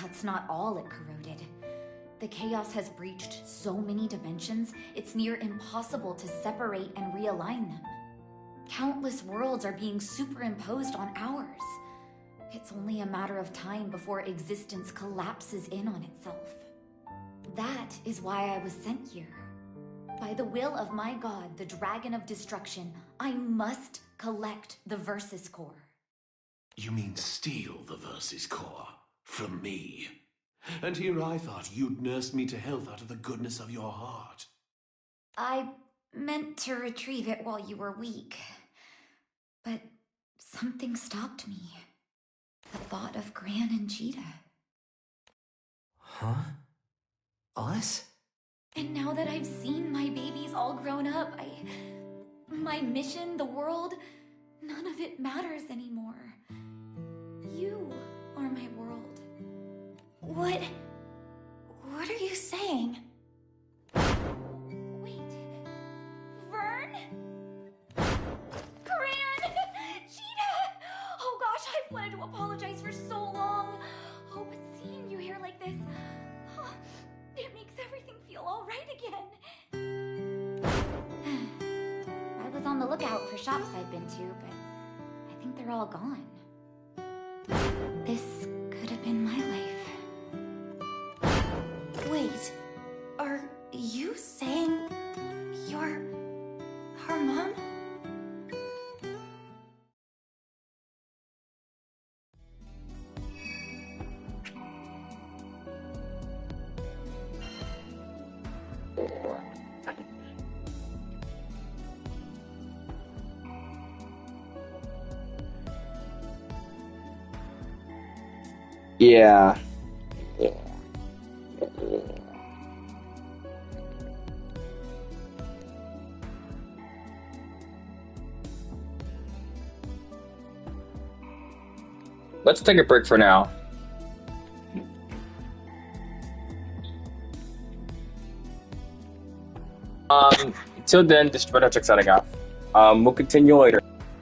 That's not all it corroded. The chaos has breached so many dimensions, it's near impossible to separate and realign them. Countless worlds are being superimposed on ours. It's only a matter of time before existence collapses in on itself. That is why I was sent here. By the will of my god, the Dragon of Destruction, I must collect the Versus Core. You mean steal the Versus Core from me? And here I thought you'd nursed me to health out of the goodness of your heart. I meant to retrieve it while you were weak. But something stopped me. The thought of Gran and Jita. Huh? Us? And now that I've seen my babies all grown up, my mission, the world, none of it matters anymore. You are my world. What are you saying? Wait. Vern? Gran! Jita! Oh gosh, I've wanted to apologize for so long. Oh, but seeing you here like this, it makes everything feel all right again. I was on the lookout for shops I've been to, but I think they're all gone. This could have been my life. Wait, are you saying you're her mom? Yeah. Let's take a break for now. Till then, this is Brother Check signing off. We'll continue later.